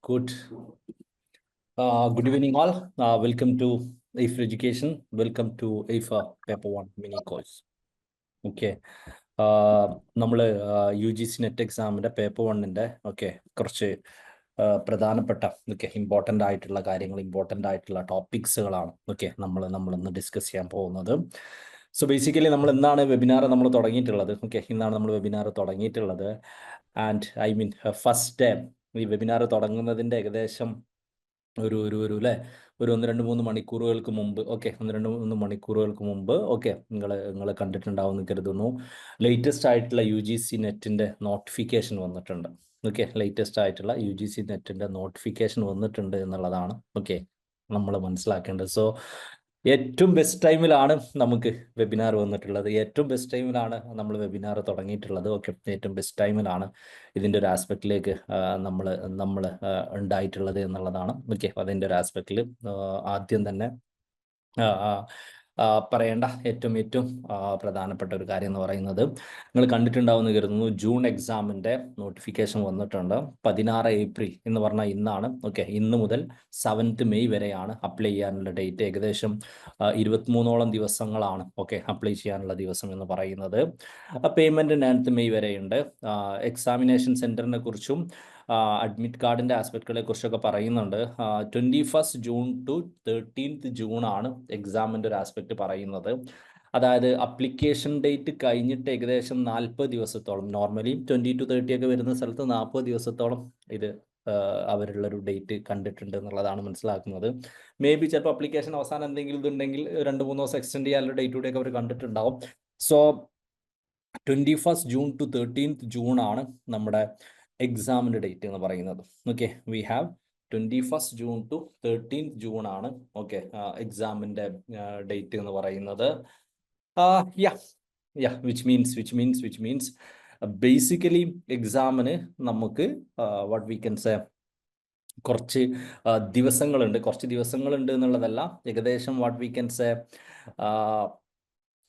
Good. Good evening, all. Welcome to AIFA Education. Welcome to AIFA Paper 1 mini course. Okay. നമ്മൾ U G C net എക്സാമിൻ്റെ paper 1-ൻ്റെ കുറച്ച് പ്രധാനപ്പെട്ട important ആയിട്ടുള്ള കാര്യങ്ങൾ, important ആയിട്ടുള്ള ടോപ്പിക്സുകളാണ് നമ്മളിന്ന് ഡിസ്കസ് ചെയ്യാൻ പോകുന്നത്. സോ ബേസിക്കലി നമ്മൾ എന്നാണ് വെബിനാർ നമ്മൾ തുടങ്ങിയിട്ടുള്ളത്? ഇന്നാണ് നമ്മൾ വെബിനാർ തുടങ്ങിയിട്ടുള്ളത്. And I mean first day ഈ വെബിനാർ തുടങ്ങുന്നതിൻ്റെ ഏകദേശം ഒരു 1-2-3 മണിക്കൂറുകൾക്ക് മുമ്പ് 1-2-3 മണിക്കൂറുകൾക്ക് മുമ്പ് നിങ്ങൾ കണ്ടിട്ടുണ്ടാവും എന്ന് കരുതുന്നു. ലേറ്റസ്റ്റ് ആയിട്ടുള്ള യു ജി സി നെറ്റിൻ്റെ നോട്ടിഫിക്കേഷൻ വന്നിട്ടുണ്ട്. ലേറ്റസ്റ്റ് ആയിട്ടുള്ള യു ജി സി നെറ്റിൻ്റെ നോട്ടിഫിക്കേഷൻ വന്നിട്ടുണ്ട് എന്നുള്ളതാണ് നമ്മൾ മനസ്സിലാക്കേണ്ടത്. സോ ഏറ്റവും ബെസ്റ്റ് ടൈമിലാണ് നമുക്ക് വെബിനാർ വന്നിട്ടുള്ളത്. ഏറ്റവും ബെസ്റ്റ് ടൈമിലാണ് നമ്മൾ വെബിനാർ തുടങ്ങിയിട്ടുള്ളത്. ഏറ്റവും ബെസ്റ്റ് ടൈമിലാണ് ഇതിൻ്റെ ഒരു ആസ്പെക്റ്റിലേക്ക് നമ്മൾ ഉണ്ടായിട്ടുള്ളത് എന്നുള്ളതാണ്. അതിൻ്റെ ഒരു ആസ്പെക്റ്റിൽ ആദ്യം തന്നെ പറയേണ്ട ഏറ്റവും പ്രധാനപ്പെട്ട ഒരു കാര്യം എന്ന് പറയുന്നത്, നിങ്ങൾ കണ്ടിട്ടുണ്ടാവുമെന്ന് കരുതുന്നു, ജൂൺ എക്സാമിൻ്റെ നോട്ടിഫിക്കേഷൻ വന്നിട്ടുണ്ട്. 16 ഏപ്രിൽ എന്ന് പറഞ്ഞാൽ ഇന്നാണ്. ഇന്ന് മുതൽ 7th മെയ് വരെയാണ് അപ്ലൈ ചെയ്യാനുള്ള ഡേറ്റ്. ഏകദേശം 23ഓളം ദിവസങ്ങളാണ് അപ്ലൈ ചെയ്യാനുള്ള ദിവസം എന്ന് പറയുന്നത്. പേയ്മെൻറ്റ് 9th മെയ് വരെയുണ്ട്. എക്സാമിനേഷൻ സെൻറ്ററിനെ കുറിച്ചും അഡ്മിറ്റ് കാർഡിൻ്റെ ആസ്പെക്റ്റുകളെ കുറിച്ചൊക്കെ പറയുന്നുണ്ട്. 21st June to 13th June ആണ് എക്സാമിൻ്റെ ഒരു ആസ്പെക്റ്റ് പറയുന്നത്. അതായത് അപ്ലിക്കേഷൻ ഡേറ്റ് കഴിഞ്ഞിട്ട് ഏകദേശം 40 ദിവസത്തോളം, നോർമലി 20 to 30 വരുന്ന സ്ഥലത്ത് 40 ദിവസത്തോളം ഇത് അവരുള്ളൊരു ഡേറ്റ് കണ്ടിട്ടുണ്ട് എന്നുള്ളതാണ് മനസ്സിലാക്കുന്നത്. മേ ബി ചിലപ്പോൾ അപ്ലിക്കേഷൻ അവസാനം എന്തെങ്കിലും ഇതുണ്ടെങ്കിൽ 2-3 ദിവസം എക്സ്റ്റെൻഡ് ചെയ്യാനുള്ള ഡേറ്റ് കൂടെയൊക്കെ അവർ കണ്ടിട്ടുണ്ടാവും. So 21st June to 13th June ആണ് നമ്മുടെ എക്സാമിൻ്റെ ഡേറ്റ് എന്ന് പറയുന്നത്. We have 21st June to 13th June ആണ് എക്സാമിൻ്റെ ഡേറ്റ് എന്ന് പറയുന്നത്. വിച്ച് മീൻസ് ബേസിക്കലി എക്സാമിന് നമുക്ക് വാട്ട് വി കൻ സേ കുറച്ച് ദിവസങ്ങളുണ്ട് എന്നുള്ളതല്ല, ഏകദേശം വാട്ട് വി കൻ സേ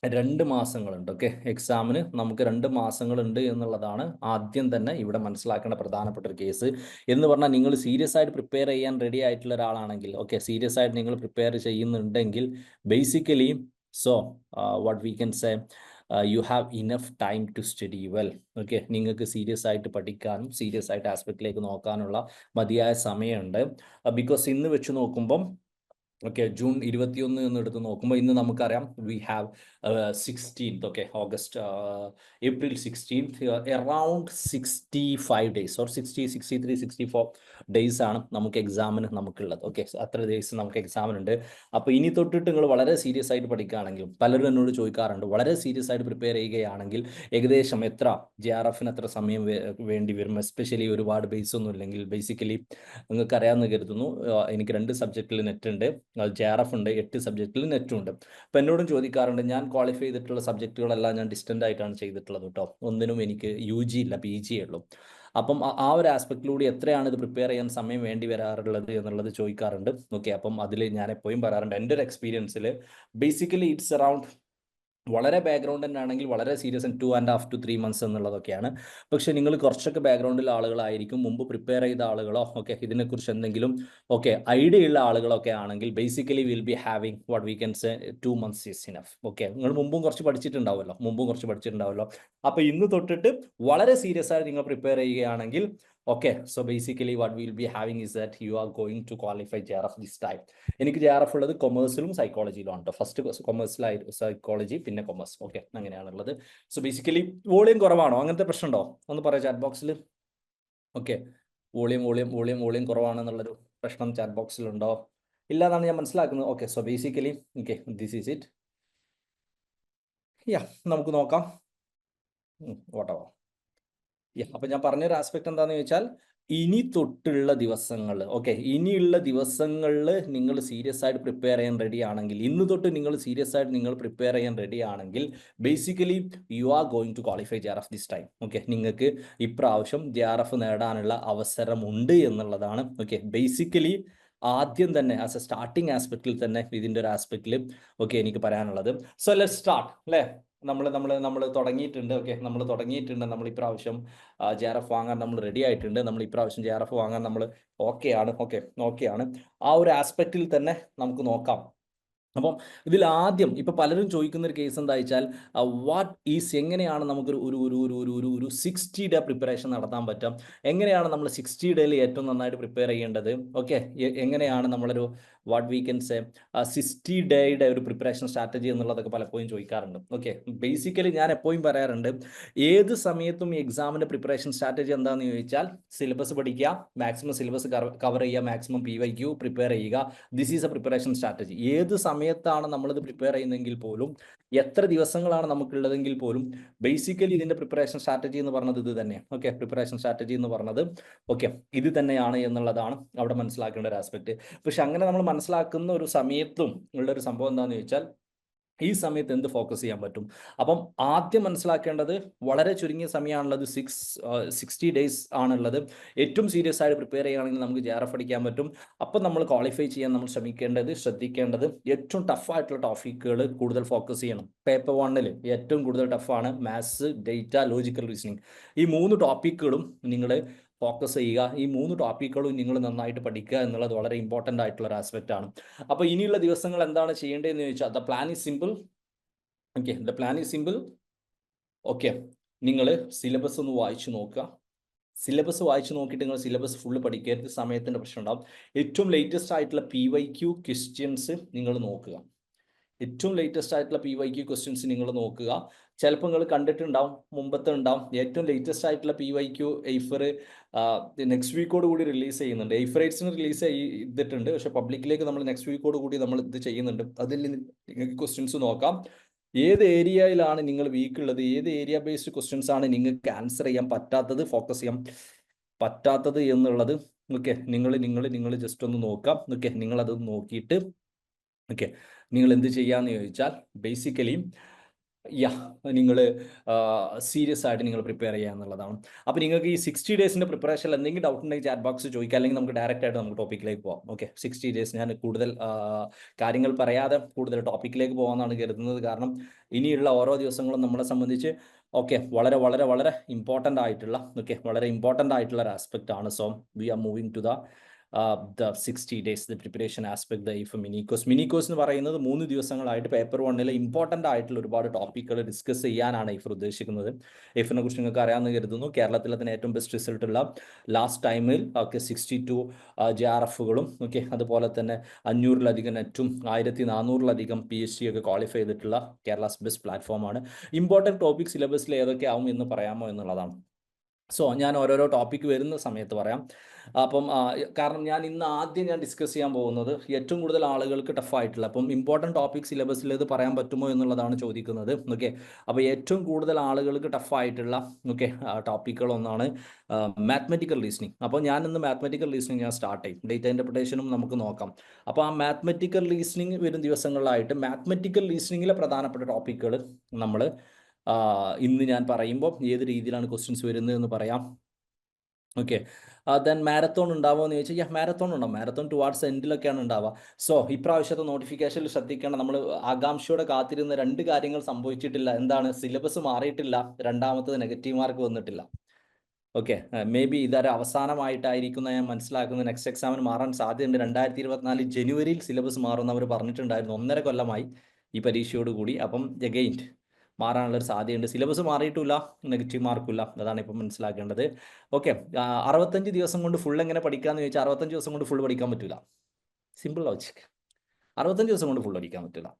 2 മാസങ്ങളുണ്ട്. എക്സാമിന് നമുക്ക് 2 മാസങ്ങളുണ്ട് എന്നുള്ളതാണ് ആദ്യം തന്നെ ഇവിടെ മനസ്സിലാക്കേണ്ട പ്രധാനപ്പെട്ട ഒരു കേസ്. എന്ന് പറഞ്ഞാൽ നിങ്ങൾ സീരിയസ് ആയിട്ട് പ്രിപ്പയർ ചെയ്യാൻ റെഡി ആയിട്ടുള്ള ഒരാളാണെങ്കിൽ, സീരിയസ് ആയിട്ട് നിങ്ങൾ പ്രിപ്പയർ ചെയ്യുന്നുണ്ടെങ്കിൽ basically what we can say you have enough time to study well. നിങ്ങൾക്ക് സീരിയസ് ആയിട്ട് പഠിക്കാനും സീരിയസ് ആയിട്ട് ആസ്പെക്റ്റിലേക്ക് നോക്കാനുള്ള മതിയായ സമയമുണ്ട്. ബിക്കോസ് ഇന്ന് വെച്ച് നോക്കുമ്പം ജൂൺ 21 എന്ന് എടുത്ത് നോക്കുമ്പോൾ ഇന്ന് നമുക്കറിയാം we have 16th August April 16th, around 65 days or 60, 63, 64 days ആണ് നമുക്ക് എക്സാമിന് നമുക്കുള്ളത്. അത്ര ഡേയ്സ് നമുക്ക് എക്സാമിനുണ്ട്. അപ്പോൾ ഇനി തൊട്ടിട്ട് നിങ്ങൾ വളരെ സീരിയസ് ആയിട്ട് പഠിക്കുകയാണെങ്കിലും, പലരും എന്നോട് ചോദിക്കാറുണ്ട്, വളരെ സീരിയസ് ആയിട്ട് പ്രിപ്പയർ ചെയ്യുകയാണെങ്കിൽ ഏകദേശം എത്ര JRF എത്ര സമയം വേണ്ടി വരും, എസ്പെഷ്യലി ഒരുപാട് ബേസ് ഒന്നും ഇല്ലെങ്കിൽ. ബേസിക്കലി നിങ്ങൾക്ക് അറിയാമെന്ന് കരുതുന്നു, എനിക്ക് 2 സബ്ജക്റ്റിൽ നെറ്റ് ഉണ്ട്, JRF ഉണ്ട്, 8 സബ്ജക്റ്റിൽ നെറ്റും ഉണ്ട്. അപ്പോൾ എന്നോടും ചോദിക്കാറുണ്ട്, ഞാൻ ക്വാളിഫൈ ചെയ്തിട്ടുള്ള സബ്ജക്റ്റുകളെല്ലാം ഞാൻ ഡിസ്റ്റൻ്റ് ആയിട്ടാണ് ചെയ്തിട്ടുള്ളത് കേട്ടോ, ഒന്നിനും എനിക്ക് UG ഇല്ല, PG ഉള്ളൂ. അപ്പം ആ ഒരു ആസ്പെക്റ്റിലൂടെ എത്രയാണ് ഇത് പ്രിപ്പയർ ചെയ്യാൻ സമയം വേണ്ടി വരാറുള്ളത് എന്നുള്ളത് ചോദിക്കാറുണ്ട്. അപ്പം അതിൽ ഞാൻ എപ്പോഴും പറയാറുണ്ട്, എൻ്റെ ഒരു എക്സ്പീരിയൻസിൽ ബേസിക്കലി ഇറ്റ്സ് അറൗണ്ട്, വളരെ ബാക്ക്ഗ്രൗണ്ട് തന്നെ ആണെങ്കിൽ വളരെ സീരിയസ് 2.5 to 3 months എന്നുള്ളതൊക്കെയാണ്. പക്ഷേ നിങ്ങൾ കുറച്ചൊക്കെ ബാക്ക്ഗ്രൗണ്ടിൽ ആളുകളായിരിക്കും, മുമ്പ് പ്രിപ്പയർ ചെയ്ത ആളുകളോ ഇതിനെക്കുറിച്ച് എന്തെങ്കിലും ഐഡിയ ഉള്ള ആളുകളൊക്കെ ആണെങ്കിൽ basically will be having what we can say 2 months is enough. നിങ്ങൾ മുമ്പും കുറച്ച് പഠിച്ചിട്ടുണ്ടാവുമല്ലോ. അപ്പോൾ ഇന്ന് തൊട്ടിട്ട് വളരെ സീരിയസ് ആയിട്ട് നിങ്ങൾ പ്രിപ്പയർ ചെയ്യുകയാണെങ്കിൽ so basically what we will be having is that you are going to qualify JRF this time. എനിക്ക് JRF ഉള്ളത് കൊമേഴ്സിലും സൈക്കോളജിയിലും ആണ്. ഫസ്റ്റ് കൊമേഴ്സിലായി സൈക്കോളജി, പിന്നെ കൊമേഴ്സ്. അങ്ങനെയാണുള്ളത്. സോ ബേസിക്കലി വോളിയം കുറവാണോ, അങ്ങനത്തെ പ്രശ്നമുണ്ടോ? ഒന്ന് പറയാം ചാറ്റ് ബോക്സിൽ. വോളിയം കുറവാണെന്നുള്ളൊരു പ്രശ്നം ചാറ്റ് ബോക്സിലുണ്ടോ? ഇല്ല എന്നാണ് ഞാൻ മനസ്സിലാക്കുന്നത്. So basically this is it. നമുക്ക് നോക്കാം. വോട്ടവോ. അപ്പം ഞാൻ പറഞ്ഞൊരു ആസ്പെക്ട് എന്താണെന്ന് ചോദിച്ചാൽ, ഇനി തൊട്ടുള്ള ദിവസങ്ങൾ ഇനിയുള്ള ദിവസങ്ങളിൽ നിങ്ങൾ സീരിയസ് ആയിട്ട് പ്രിപ്പയർ ചെയ്യാൻ റെഡി ആണെങ്കിൽ, ഇന്ന് തൊട്ട് നിങ്ങൾ സീരിയസ് ആയിട്ട് നിങ്ങൾ പ്രിപ്പയർ ചെയ്യാൻ റെഡി ആണെങ്കിൽ basically you are going to qualify JRF this time. നിങ്ങൾക്ക് ഇപ്രാവശ്യം JRF നേടാനുള്ള അവസരമുണ്ട് എന്നുള്ളതാണ് ബേസിക്കലി ആദ്യം തന്നെ ആസ് എ സ്റ്റാർട്ടിങ് ആസ്പെക്റ്റിൽ തന്നെ ഇതിൻ്റെ ഒരു ആസ്പെക്റ്റിൽ എനിക്ക് പറയാനുള്ളത്. സോ ലെറ്റ്സ് സ്റ്റാർട്ട് അല്ലേ. നമ്മൾ തുടങ്ങിയിട്ടുണ്ട്. ഓക്കെ, നമ്മൾ തുടങ്ങിയിട്ടുണ്ട്. നമ്മൾ ഇപ്രാവശ്യം JRF വാങ്ങാൻ നമ്മൾ റെഡി ആയിട്ടുണ്ട്. നമ്മൾ ഇപ്രാവശ്യം JRF വാങ്ങാൻ നമ്മൾ ഓക്കെയാണ്. ഓക്കെയാണ്. ആ ഒരു ആസ്പെക്റ്റിൽ തന്നെ നമുക്ക് നോക്കാം. അപ്പം ഇതിൽ ആദ്യം ഇപ്പം പലരും ചോദിക്കുന്ന ഒരു കേസ് എന്താ വെച്ചാൽ വാട്ട് ഈസ്, എങ്ങനെയാണ് നമുക്കൊരു ഒരു ഒരു ഒരു ഒരു ഒരു ഒരു 60 ഡേ പ്രിപ്പറേഷൻ നടത്താൻ പറ്റും, എങ്ങനെയാണ് നമ്മൾ 60 ഡേയിൽ ഏറ്റവും നന്നായിട്ട് പ്രിപ്പയർ ചെയ്യേണ്ടത്, ഓക്കെ, എങ്ങനെയാണ് നമ്മളൊരു വാട്ട് വി കൻ സേ 60 ഡേയുടെ ഒരു പ്രിപ്പറേഷൻ സ്ട്രാറ്റജി എന്നുള്ളതൊക്കെ പലപ്പോഴും ചോദിക്കാറുണ്ട്. ഓക്കെ, ബേസിക്കലി ഞാൻ എപ്പോഴും പറയാറുണ്ട്, ഏത് സമയത്തും ഈ എക്സാമിൻ്റെ പ്രിപ്പറേഷൻ സ്ട്രാറ്റജി എന്താണെന്ന് ചോദിച്ചാൽ സിലബസ് പഠിക്കുക, മാക്സിമം സിലബസ് കവർ ചെയ്യുക, മാക്സിമം PYQ പ്രിപ്പയർ ചെയ്യുക. This is A preparation strategy. ഏത് സമയത്താണ് നമ്മളിത് പ്രിപ്പയർ ചെയ്യുന്നതെങ്കിൽ പോലും, എത്ര ദിവസങ്ങളാണ് നമുക്കുള്ളതെങ്കിൽ പോലും, ബേസിക്കലി ഇതിൻ്റെ പ്രിപ്പറേഷൻ സ്ട്രാറ്റജി എന്ന് പറഞ്ഞത് ഇത് തന്നെയാണ്. ഓക്കെ, പ്രിപ്പറേഷൻ സ്ട്രാറ്റജി എന്ന് പറഞ്ഞത് ഓക്കെ ഇത് തന്നെയാണ് എന്നുള്ളതാണ് അവിടെ മനസ്സിലാക്കേണ്ട ഒരു ആസ്പെക്ട്. പക്ഷെ അങ്ങനെ നമ്മൾ മനസ്സിലാക്കുന്ന ഒരു സമയത്തും ഉള്ളൊരു സംഭവം എന്താണെന്ന് ചോദിച്ചാൽ, ഈ സമയത്ത് എന്ത് ഫോക്കസ് ചെയ്യാൻ പറ്റും. അപ്പം ആദ്യം മനസ്സിലാക്കേണ്ടത്, വളരെ ചുരുങ്ങിയ സമയമാണുള്ളത്, 60 ഡേയ്സ് ആണുള്ളത്. ഏറ്റവും സീരിയസ് ആയിട്ട് പ്രിപ്പയർ ചെയ്യുകയാണെങ്കിൽ നമുക്ക് JRF അടിക്കാൻ പറ്റും. അപ്പം നമ്മൾ ക്വാളിഫൈ ചെയ്യാൻ നമ്മൾ ശ്രദ്ധിക്കേണ്ടത് ഏറ്റവും ടഫായിട്ടുള്ള ടോപ്പിക്കുകൾ കൂടുതൽ ഫോക്കസ് ചെയ്യണം. പേപ്പർ 1 ഏറ്റവും കൂടുതൽ ടഫാണ് മാത്സ്, ഡേറ്റ, ലോജിക്കൽ റീസണിങ്. ഈ 3 ടോപ്പിക്കുകളും നിങ്ങൾ ഫോക്കസ് ചെയ്യുക. ഈ 3 ടോപ്പിക്കുകളും നിങ്ങൾ നന്നായിട്ട് പഠിക്കുക എന്നുള്ളത് വളരെ ഇമ്പോർട്ടൻ്റ് ആയിട്ടുള്ള ഒരു ആസ്പെക്റ്റ് ആണ്. അപ്പോൾ ഇനിയുള്ള ദിവസങ്ങൾ എന്താണ് ചെയ്യേണ്ടതെന്ന് ചോദിച്ചാൽ, the plan is simple. Okay, the plan is simple. Okay, നിങ്ങൾ സിലബസ് ഒന്ന് വായിച്ചു നോക്കുക. സിലബസ് വായിച്ചു നോക്കിയിട്ട് നിങ്ങൾ സിലബസ് ഫുള്ള് പഠിക്കരുത്, സമയത്തിൻ്റെ പ്രശ്നം ഉണ്ടാവും. ഏറ്റവും ലേറ്റസ്റ്റ് ആയിട്ടുള്ള PYQ ക്വസ്റ്റ്യൻസ് നിങ്ങൾ നോക്കുക. ഏറ്റവും ലേറ്റസ്റ്റ് ആയിട്ടുള്ള PYQ ക്വസ്റ്റ്യൻസ് നിങ്ങൾ നോക്കുക. ചിലപ്പോൾ നിങ്ങൾ കണ്ടിട്ടുണ്ടാവും, മുമ്പത്തെ ഉണ്ടാവും. ഏറ്റവും ലേറ്റസ്റ്റ് ആയിട്ടുള്ള PYQ എയ്ഫർ നെക്സ്റ്റ് വീക്കോട് കൂടി റിലീസ് ചെയ്യുന്നുണ്ട്. എയ്ഫറേറ്റ്സിന് റിലീസ് ചെയ്തിട്ടുണ്ട്, പക്ഷേ പബ്ലിക്കിലേക്ക് നമ്മൾ നെക്സ്റ്റ് വീക്കോട് കൂടി നമ്മൾ ഇത് ചെയ്യുന്നുണ്ട്. അതിൽ നിങ്ങൾക്ക് ക്വസ്റ്റ്യൻസ് നോക്കാം. ഏത് ഏരിയയിലാണ് നിങ്ങൾ വീക്ക് ഉള്ളത്, ഏത് ഏരിയ ബേസ്ഡ് ക്വസ്റ്റ്യൻസ് ആണ് നിങ്ങൾക്ക് ആൻസർ ചെയ്യാൻ പറ്റാത്തത്, ഫോക്കസ് ചെയ്യാൻ പറ്റാത്തത് എന്നുള്ളത് ഓക്കെ നിങ്ങൾ ജസ്റ്റ് ഒന്ന് നോക്കാം. ഓക്കെ, നിങ്ങളത് നോക്കിയിട്ട് ഓക്കെ നിങ്ങൾ എന്ത് ചെയ്യാന്ന് ചോദിച്ചാൽ, ബേസിക്കലി നിങ്ങൾ സീരിയസ് ആയിട്ട് നിങ്ങൾ പ്രിപ്പയർ ചെയ്യുക എന്നുള്ളതാണ്. അപ്പോൾ നിങ്ങൾക്ക് ഈ 60 ഡേയ്സിൻ്റെ പ്രിപ്പറേഷനിൽ എന്തെങ്കിലും ഡൗട്ട് ഉണ്ടെങ്കിൽ ചാറ്റ് ബോക്സ് ചോദിക്കുക, അല്ലെങ്കിൽ നമുക്ക് ഡയറക്റ്റ് ആയിട്ട് നമുക്ക് ടോപ്പിക്കിലേക്ക് പോകാം. ഓക്കെ, 60 ഡേയ്സ് ഞാൻ കൂടുതൽ കാര്യങ്ങൾ പറയാതെ കൂടുതൽ ടോപ്പിക്കിലേക്ക് പോകാമെന്നാണ് കരുതുന്നത്. കാരണം ഇനിയുള്ള ഓരോ ദിവസങ്ങളും നമ്മളെ സംബന്ധിച്ച് ഓക്കെ വളരെ വളരെ വളരെ ഇമ്പോർട്ടൻ്റ് ആയിട്ടുള്ള വളരെ ഇമ്പോർട്ടൻ്റ് ആയിട്ടുള്ള ഒരു ആസ്പെക്റ്റ് ആണ്. So we are moving to the 60 days, the preparation aspect, the IF mini course എന്ന് പറയുന്നത് 3 ദിവസങ്ങളായിട്ട് പേപ്പർ 1 ഇമ്പോർട്ടൻ്റ് ആയിട്ടുള്ള ഒരുപാട് ടോപ്പിക്കുകൾ ഡിസ്കസ് ചെയ്യാനാണ് IF ഉദ്ദേശിക്കുന്നത്. IFനെ കുറിച്ച് നിങ്ങൾക്ക് അറിയാമെന്ന് കരുതുന്നു. കേരളത്തിലെ തന്നെ ഏറ്റവും ബെസ്റ്റ് റിസൾട്ടുള്ള ലാസ്റ്റ് ടൈമിൽ 62 JRFകളും അതുപോലെ തന്നെ 500-ലധികം നെറ്റും 1400-ലധികം PhD ഒക്കെ ക്വാളിഫൈ ചെയ്തിട്ടുള്ള കേരളാസ് ബെസ്റ്റ് പ്ലാറ്റ്ഫോമാണ്. ഇമ്പോർട്ടൻറ്റ് ടോപ്പിക് സിലബസിൽ ഏതൊക്കെ ആവും എന്ന് പറയാമോ എന്നുള്ളതാണ്. സോ ഞാൻ ഓരോരോ ടോപ്പിക്ക് വരുന്ന സമയത്ത് പറയാം. അപ്പം കാരണം ഞാൻ ആദ്യം ഡിസ്കസ് ചെയ്യാൻ പോകുന്നത് ഏറ്റവും കൂടുതൽ ആളുകൾക്ക് ടഫായിട്ടുള്ള, അപ്പം ഇമ്പോർട്ടൻറ്റ് ടോപ്പിക് സിലബസിൽ ഇത് പറയാൻ പറ്റുമോ എന്നുള്ളതാണ് ചോദിക്കുന്നത്. അപ്പോൾ ഏറ്റവും കൂടുതൽ ആളുകൾക്ക് ടഫായിട്ടുള്ള ടോപ്പിക്കുകളൊന്നാണ് മാത്മെറ്റിക്കൽ റീസണിങ്. അപ്പോൾ ഞാനിന്ന് മാത്മെറ്റിക്കൽ റീസണിങ് ഞാൻ സ്റ്റാർട്ട് ചെയ്യും. ഡേറ്റ ഇൻ്റർപ്രിട്ടേഷനും നമുക്ക് നോക്കാം. അപ്പോൾ ആ മാത്മെറ്റിക്കൽ റീസണിങ് വരും ദിവസങ്ങളിലായിട്ട് മാത്മെറ്റിക്കൽ റീസണിങ്ങിലെ പ്രധാനപ്പെട്ട ടോപ്പിക്കുകൾ നമ്മൾ ഇന്ന് ഞാൻ പറയുമ്പോൾ ഏത് രീതിയിലാണ് ക്വസ്റ്റ്യൻസ് വരുന്നത് എന്ന് പറയാം. ഓക്കെ, ദെൻ മാരത്തോൺ ഉണ്ടാവുമോ എന്ന് ചോദിച്ചാൽ മാരത്തോൺ ഉണ്ടാവും. മാരത്തോൺ ടുവാർഡ്സ് എൻഡിലൊക്കെയാണ് ഉണ്ടാവുക. സോ ഇപ്രാവശ്യത്തെ നോട്ടിഫിക്കേഷനിൽ ശ്രദ്ധിക്കേണ്ട, നമ്മൾ ആകാംക്ഷയോടെ കാത്തിരുന്ന 2 കാര്യങ്ങൾ സംഭവിച്ചിട്ടില്ല. എന്താണ്? സിലബസ് മാറിയിട്ടില്ല, രണ്ടാമത്തത് നെഗറ്റീവ് മാർക്ക് വന്നിട്ടില്ല. ഓക്കെ, മേ ബി ഇതൊരു അവസാനമായിട്ടായിരിക്കുന്ന ഞാൻ മനസ്സിലാക്കുന്നത്. നെക്സ്റ്റ് എക്സാമിന് മാറാൻ സാധ്യതയുണ്ട്. 2024 ജനുവരിയിൽ സിലബസ് മാറുമെന്ന് അവർ പറഞ്ഞിട്ടുണ്ടായിരുന്നു. 1.5 കൊല്ലമായി ഈ പരീക്ഷയോട് കൂടി. അപ്പം എഗെയിൻ മാറാനുള്ളൊരു സാധ്യതയുണ്ട്. സിലബസ് മാറിയിട്ടില്ല, നെഗറ്റീവ് മാർക്കില്ല. അതാണ് ഇപ്പം മനസ്സിലാക്കേണ്ടത്. ഓക്കെ, 65 ദിവസം കൊണ്ട് ഫുൾ എങ്ങനെ പഠിക്കാമെന്ന് ചോദിച്ചാൽ 65 ദിവസം കൊണ്ട് ഫുൾ പഠിക്കാൻ പറ്റില്ല. Simple logic. 65 ദിവസം കൊണ്ട് ഫുൾ പഠിക്കാൻ പറ്റില്ല.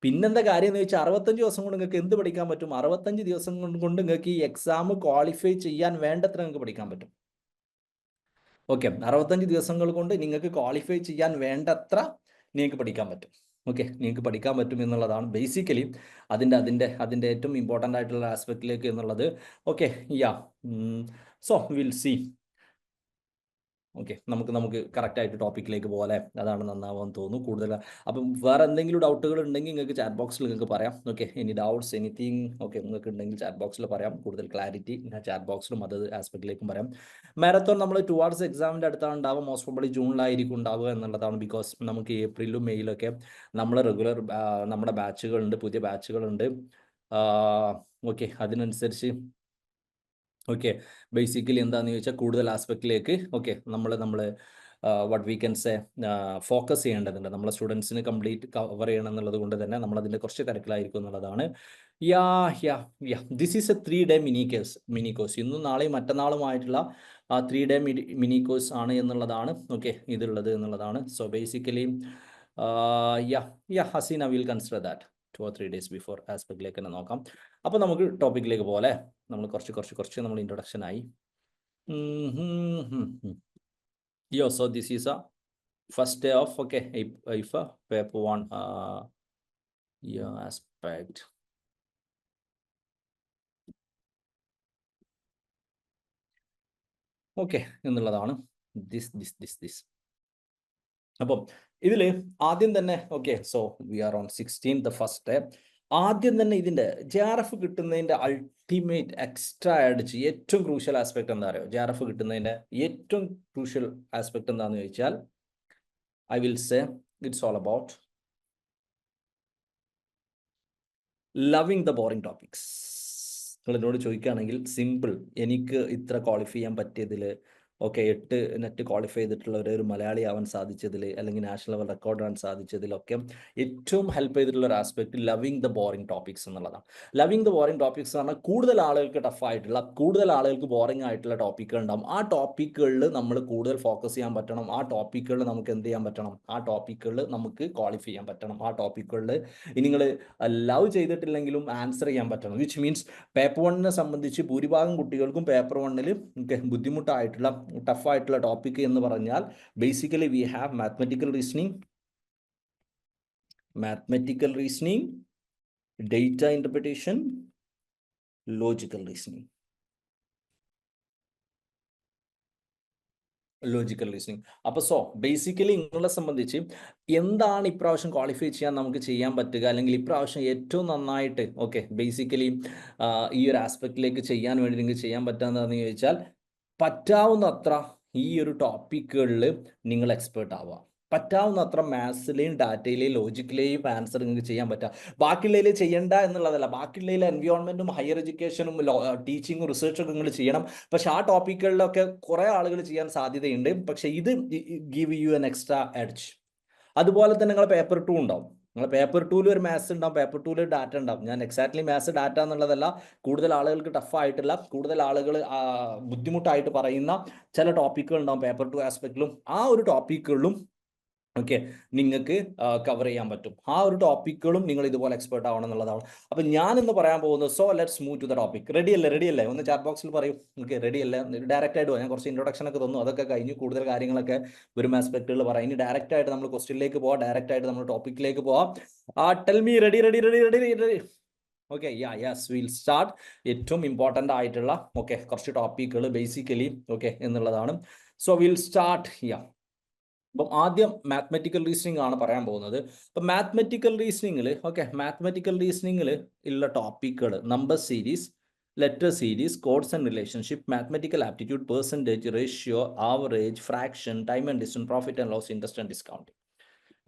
പിന്നെന്താ കാര്യം എന്ന് ചോദിച്ചാൽ 65 ദിവസം കൊണ്ട് നിങ്ങൾക്ക് എന്ത് പഠിക്കാൻ പറ്റും? 65 ദിവസം കൊണ്ട് നിങ്ങൾക്ക് ഈ എക്സാം ക്വാളിഫൈ ചെയ്യാൻ വേണ്ടത്ര നിങ്ങൾക്ക് പഠിക്കാൻ പറ്റും. ഓക്കെ, 65 ദിവസങ്ങൾ കൊണ്ട് നിങ്ങൾക്ക് ക്വാളിഫൈ ചെയ്യാൻ വേണ്ടത്ര നിങ്ങൾക്ക് പഠിക്കാൻ പറ്റും. ഓക്കെ, നിങ്ങൾക്ക് പഠിക്കാൻ പറ്റും എന്നുള്ളതാണ് ബേസിക്കലി അതിൻ്റെ ഏറ്റവും ഇമ്പോർട്ടൻ്റ് ആയിട്ടുള്ള ആസ്പെക്റ്റിലേക്ക് എന്നുള്ളത്. Okay, so will see. Okay, നമുക്ക് കറക്റ്റായിട്ട് ടോപ്പിക്കിലേക്ക് പോലെ അതാണ് നന്നാവാൻ തോന്നുന്നു കൂടുതൽ. അപ്പം വേറെ എന്തെങ്കിലും ഡൗട്ടുകൾ ഉണ്ടെങ്കിൽ നിങ്ങൾക്ക് ചാറ്റ് ബോക്സിൽ നിങ്ങൾക്ക് പറയാം. ഓക്കെ, എനി ഡൗട്ട്സ് എനിത്തിങ് നിങ്ങൾക്ക് ഉണ്ടെങ്കിൽ ചാറ്റ് ബോക്സിൽ പറയാം. കൂടുതൽ ക്ലാരിറ്റി ചാറ്റ് ബോക്സിലും അത് ആസ്പെക്റ്റിലേക്കും പറയാം. മാരത്തോൺ നമ്മൾ ടുവാർഡ്സ് എക്സാമിൻ്റെ അടുത്താണ് ഉണ്ടാവുക. മോസ്റ്റ് പ്രോബബ്ലി ജൂണിലായിരിക്കും ഉണ്ടാവുക എന്നുള്ളതാണ്. ബിക്കോസ് നമുക്ക് ഏപ്രിലും മെയ്യിലൊക്കെ നമ്മുടെ റെഗുലർ നമ്മുടെ ബാച്ചുകളുണ്ട്, പുതിയ ബാച്ചുകളുണ്ട്. ഓക്കെ, അതിനനുസരിച്ച് ഓക്കെ ബേസിക്കലി എന്താണെന്ന് ചോദിച്ചാൽ കൂടുതൽ ആസ്പെക്റ്റിലേക്ക് ഓക്കെ നമ്മൾ what we can say focus ചെയ്യേണ്ടതുണ്ട്. നമ്മളെ സ്റ്റുഡൻസിന് കംപ്ലീറ്റ് കവർ ചെയ്യണം എന്നുള്ളത് കൊണ്ട് തന്നെ നമ്മളതിൻ്റെ കുറച്ച് തിരക്കിലായിരിക്കും എന്നുള്ളതാണ്. This is A 3-day mini course. ഇന്നും നാളെയും മറ്റന്നാളുമായിട്ടുള്ള 3-day മിനി കോഴ്സ് ആണ് എന്നുള്ളതാണ് ഓക്കെ ഇതുള്ളത് എന്നുള്ളതാണ്. So basically Haseena will consider that 2 or 3 days before ആസ്പെക്റ്റിലേക്ക് തന്നെ നോക്കാം. അപ്പോൾ നമുക്ക് ടോപ്പിക്കിലേക്ക് പോലെ നമ്മൾ കുറച്ച് നമ്മൾ ഇൻട്രൊഡക്ഷൻ ആയി. So this is a first day of okay if paper 1 aspect. Okay എന്നുള്ളതാണ് ദിസ്. അപ്പം ഇതിൽ ആദ്യം തന്നെ okay so we R on 16th first day. ആദ്യം തന്നെ ഇതിൻ്റെ JRF കിട്ടുന്നതിൻ്റെ അൾട്ടിമേറ്റ് എക്സ്ട്രാ അടിച്ച് ഏറ്റവും ക്രൂഷ്യൽ ആസ്പെക്ട് എന്താ പറയുക? JRF കിട്ടുന്നതിൻ്റെ ഏറ്റവും ക്രൂഷ്യൽ ആസ്പെക്ട് എന്താണെന്ന് ചോദിച്ചാൽ I will say it's all about loving the boring topics. നിങ്ങൾ എന്നോട് ചോദിക്കുകയാണെങ്കിൽ സിമ്പിൾ, എനിക്ക് ഇത്ര ക്വാളിഫൈ ചെയ്യാൻ പറ്റിയതിൽ ഓക്കെ 8 നെറ്റ് ക്വാളിഫൈ ചെയ്തിട്ടുള്ള ഒരു മലയാളി ആവാൻ സാധിച്ചതിൽ അല്ലെങ്കിൽ നാഷണൽ ലെവൽ റെക്കോർഡ് ആവാൻ സാധിച്ചതിലൊക്കെ ഏറ്റവും ഹെൽപ്പ് ചെയ്തിട്ടുള്ള ഒരു aspect loving the boring topics എന്നുള്ളതാണ്. ലവിങ് ദ ബോറിംഗ് ടോപ്പിക്സ് എന്ന് പറഞ്ഞാൽ കൂടുതൽ ആളുകൾക്ക് ടഫായിട്ടുള്ള കൂടുതൽ ആളുകൾക്ക് ബോറിംഗ് ആയിട്ടുള്ള ടോപ്പിക്കുകൾ ഉണ്ടാകും. ആ ടോപ്പിക്കുകളിൽ നമ്മൾ കൂടുതൽ ഫോക്കസ് ചെയ്യാൻ പറ്റണം. ആ ടോപ്പിക്കുകളിൽ നമുക്ക് എന്ത് ചെയ്യാൻ പറ്റണം? ആ ടോപ്പിക്കുകളിൽ നമുക്ക് ക്വാളിഫൈ ചെയ്യാൻ പറ്റണം. ആ ടോപ്പിക്കുകളിൽ നിങ്ങൾ ലവ് ചെയ്തിട്ടില്ലെങ്കിലും ആൻസർ ചെയ്യാൻ പറ്റണം. വിച്ച് മീൻസ് പേപ്പർ 1നെ സംബന്ധിച്ച് ഭൂരിഭാഗം കുട്ടികൾക്കും പേപ്പർ 1ൽ ബുദ്ധിമുട്ടായിട്ടുള്ള ടഫായിട്ടുള്ള ടോപ്പിക് എന്ന് പറഞ്ഞാൽ basically we have mathematical reasoning, data interpretation, logical reasoning. അപ്പോൾ സോ ബേസിക്കലി നിങ്ങളെ സംബന്ധിച്ച് എന്താണ് ഇപ്രാവശ്യം ക്വാളിഫൈ ചെയ്യാൻ നമുക്ക് ചെയ്യാൻ പറ്റുക, അല്ലെങ്കിൽ ഇപ്രാവശ്യം ഏറ്റവും നന്നായിട്ട് ഓക്കെ ബേസിക്കലി ഈ ഒരു ആസ്പെക്റ്റിലേക്ക് ചെയ്യാൻ വേണ്ടി നിങ്ങൾക്ക് ചെയ്യാൻ പറ്റാമെന്ന് ചോദിച്ചാൽ പറ്റാവുന്നത്ര ഈ ഒരു ടോപ്പിക്കുകളിൽ നിങ്ങൾ എക്സ്പേർട്ട് ആവുക. പറ്റാവുന്നത്ര മാത്സിലെയും ഡാറ്റയിലെയും ലോജിക്കിലെയും ആൻസർ നിങ്ങൾക്ക് ചെയ്യാൻ പറ്റുക. ബാക്കിയുള്ളതിൽ ചെയ്യേണ്ട എന്നുള്ളതല്ല, ബാക്കിയുള്ളതിലെ എൻവയോൺമെൻറ്റും ഹയർ എഡ്യൂക്കേഷനും ടീച്ചിങ്ങും റിസർച്ചൊക്കെ നിങ്ങൾ ചെയ്യണം. പക്ഷെ ആ ടോപ്പിക്കുകളിലൊക്കെ കുറേ ആളുകൾ ചെയ്യാൻ സാധ്യതയുണ്ട്. പക്ഷേ ഇത് give you an extra edge. അതുപോലെ തന്നെ നിങ്ങൾ പേപ്പർ 2 ഉണ്ടാവും. നിങ്ങൾ പേപ്പർ 2 ഒരു മാത്സ് ഉണ്ടാവും, പേപ്പർ 2 ഡാറ്റ ഉണ്ടാവും. ഞാൻ എക്സാക്ട്ലി മാത്സ് ഡാറ്റ എന്നുള്ളതല്ല, കൂടുതൽ ആളുകൾക്ക് ടഫായിട്ടുള്ള കൂടുതൽ ആളുകൾ ബുദ്ധിമുട്ടായിട്ട് പറയുന്ന ചില ടോപ്പിക്കുകൾ ഉണ്ടാവും പേപ്പർ 2 ആസ്പെക്റ്റിലും. ആ ഒരു ടോപ്പിക്കുകളിലും ഓക്കെ നിങ്ങൾക്ക് കവർ ചെയ്യാൻ പറ്റും. ആ ഒരു ടോപ്പിക്കുകളും നിങ്ങൾ ഇതുപോലെ എക്സ്പേർട്ട് ആവണം എന്നുള്ളതാണ്. അപ്പം ഞാൻ ഇന്ന് പറയാൻ പോകുന്നത് so let's move to the topic. Ready അല്ലേ? ഒന്ന് ചാറ്റ് ബോക്സിൽ പറയും. ഓക്കെ റെഡി അല്ലേ? ഡയറക്റ്റ് ആയിട്ട് ഞാൻ കുറച്ച് ഇൻട്രൊഡക്ഷൻ ഒക്കെ തന്നു, അതൊക്കെ കഴിഞ്ഞു. കൂടുതൽ കാര്യങ്ങളൊക്കെ വരും ആസ്പെക്റ്റുകൾ പറയാം. ഇനി ഡയറക്റ്റ് ആയിട്ട് നമ്മൾ ക്വസ്റ്റ്യനിലേക്ക് പോവാം, ഡയറക്റ്റ് ആയിട്ട് നമ്മൾ ടോപ്പിക്കിലേക്ക് പോവാം. Tell me ready? Okay yes will start. ഏറ്റവും ഇമ്പോർട്ടൻ്റ് ആയിട്ടുള്ള ഓക്കെ കുറച്ച് ടോപ്പിക്കുകൾ ബേസിക്കലി ഓക്കെ എന്നുള്ളതാണ്. സോ വിൽ സ്റ്റാർട്ട് അപ്പം ആദ്യം മാത്തമാറ്റിക്കൽ റീസണിങ് ആണ് പറയാൻ പോകുന്നത്. അപ്പം മാത്തമാറ്റിക്കൽ റീസണിങ്ങിൽ ഉള്ള ടോപ്പിക്കുകൾ number series, letter series, codes and relationship, mathematical aptitude, percentage, ratio, average, fraction, time and distance, profit and loss, interest and discounting.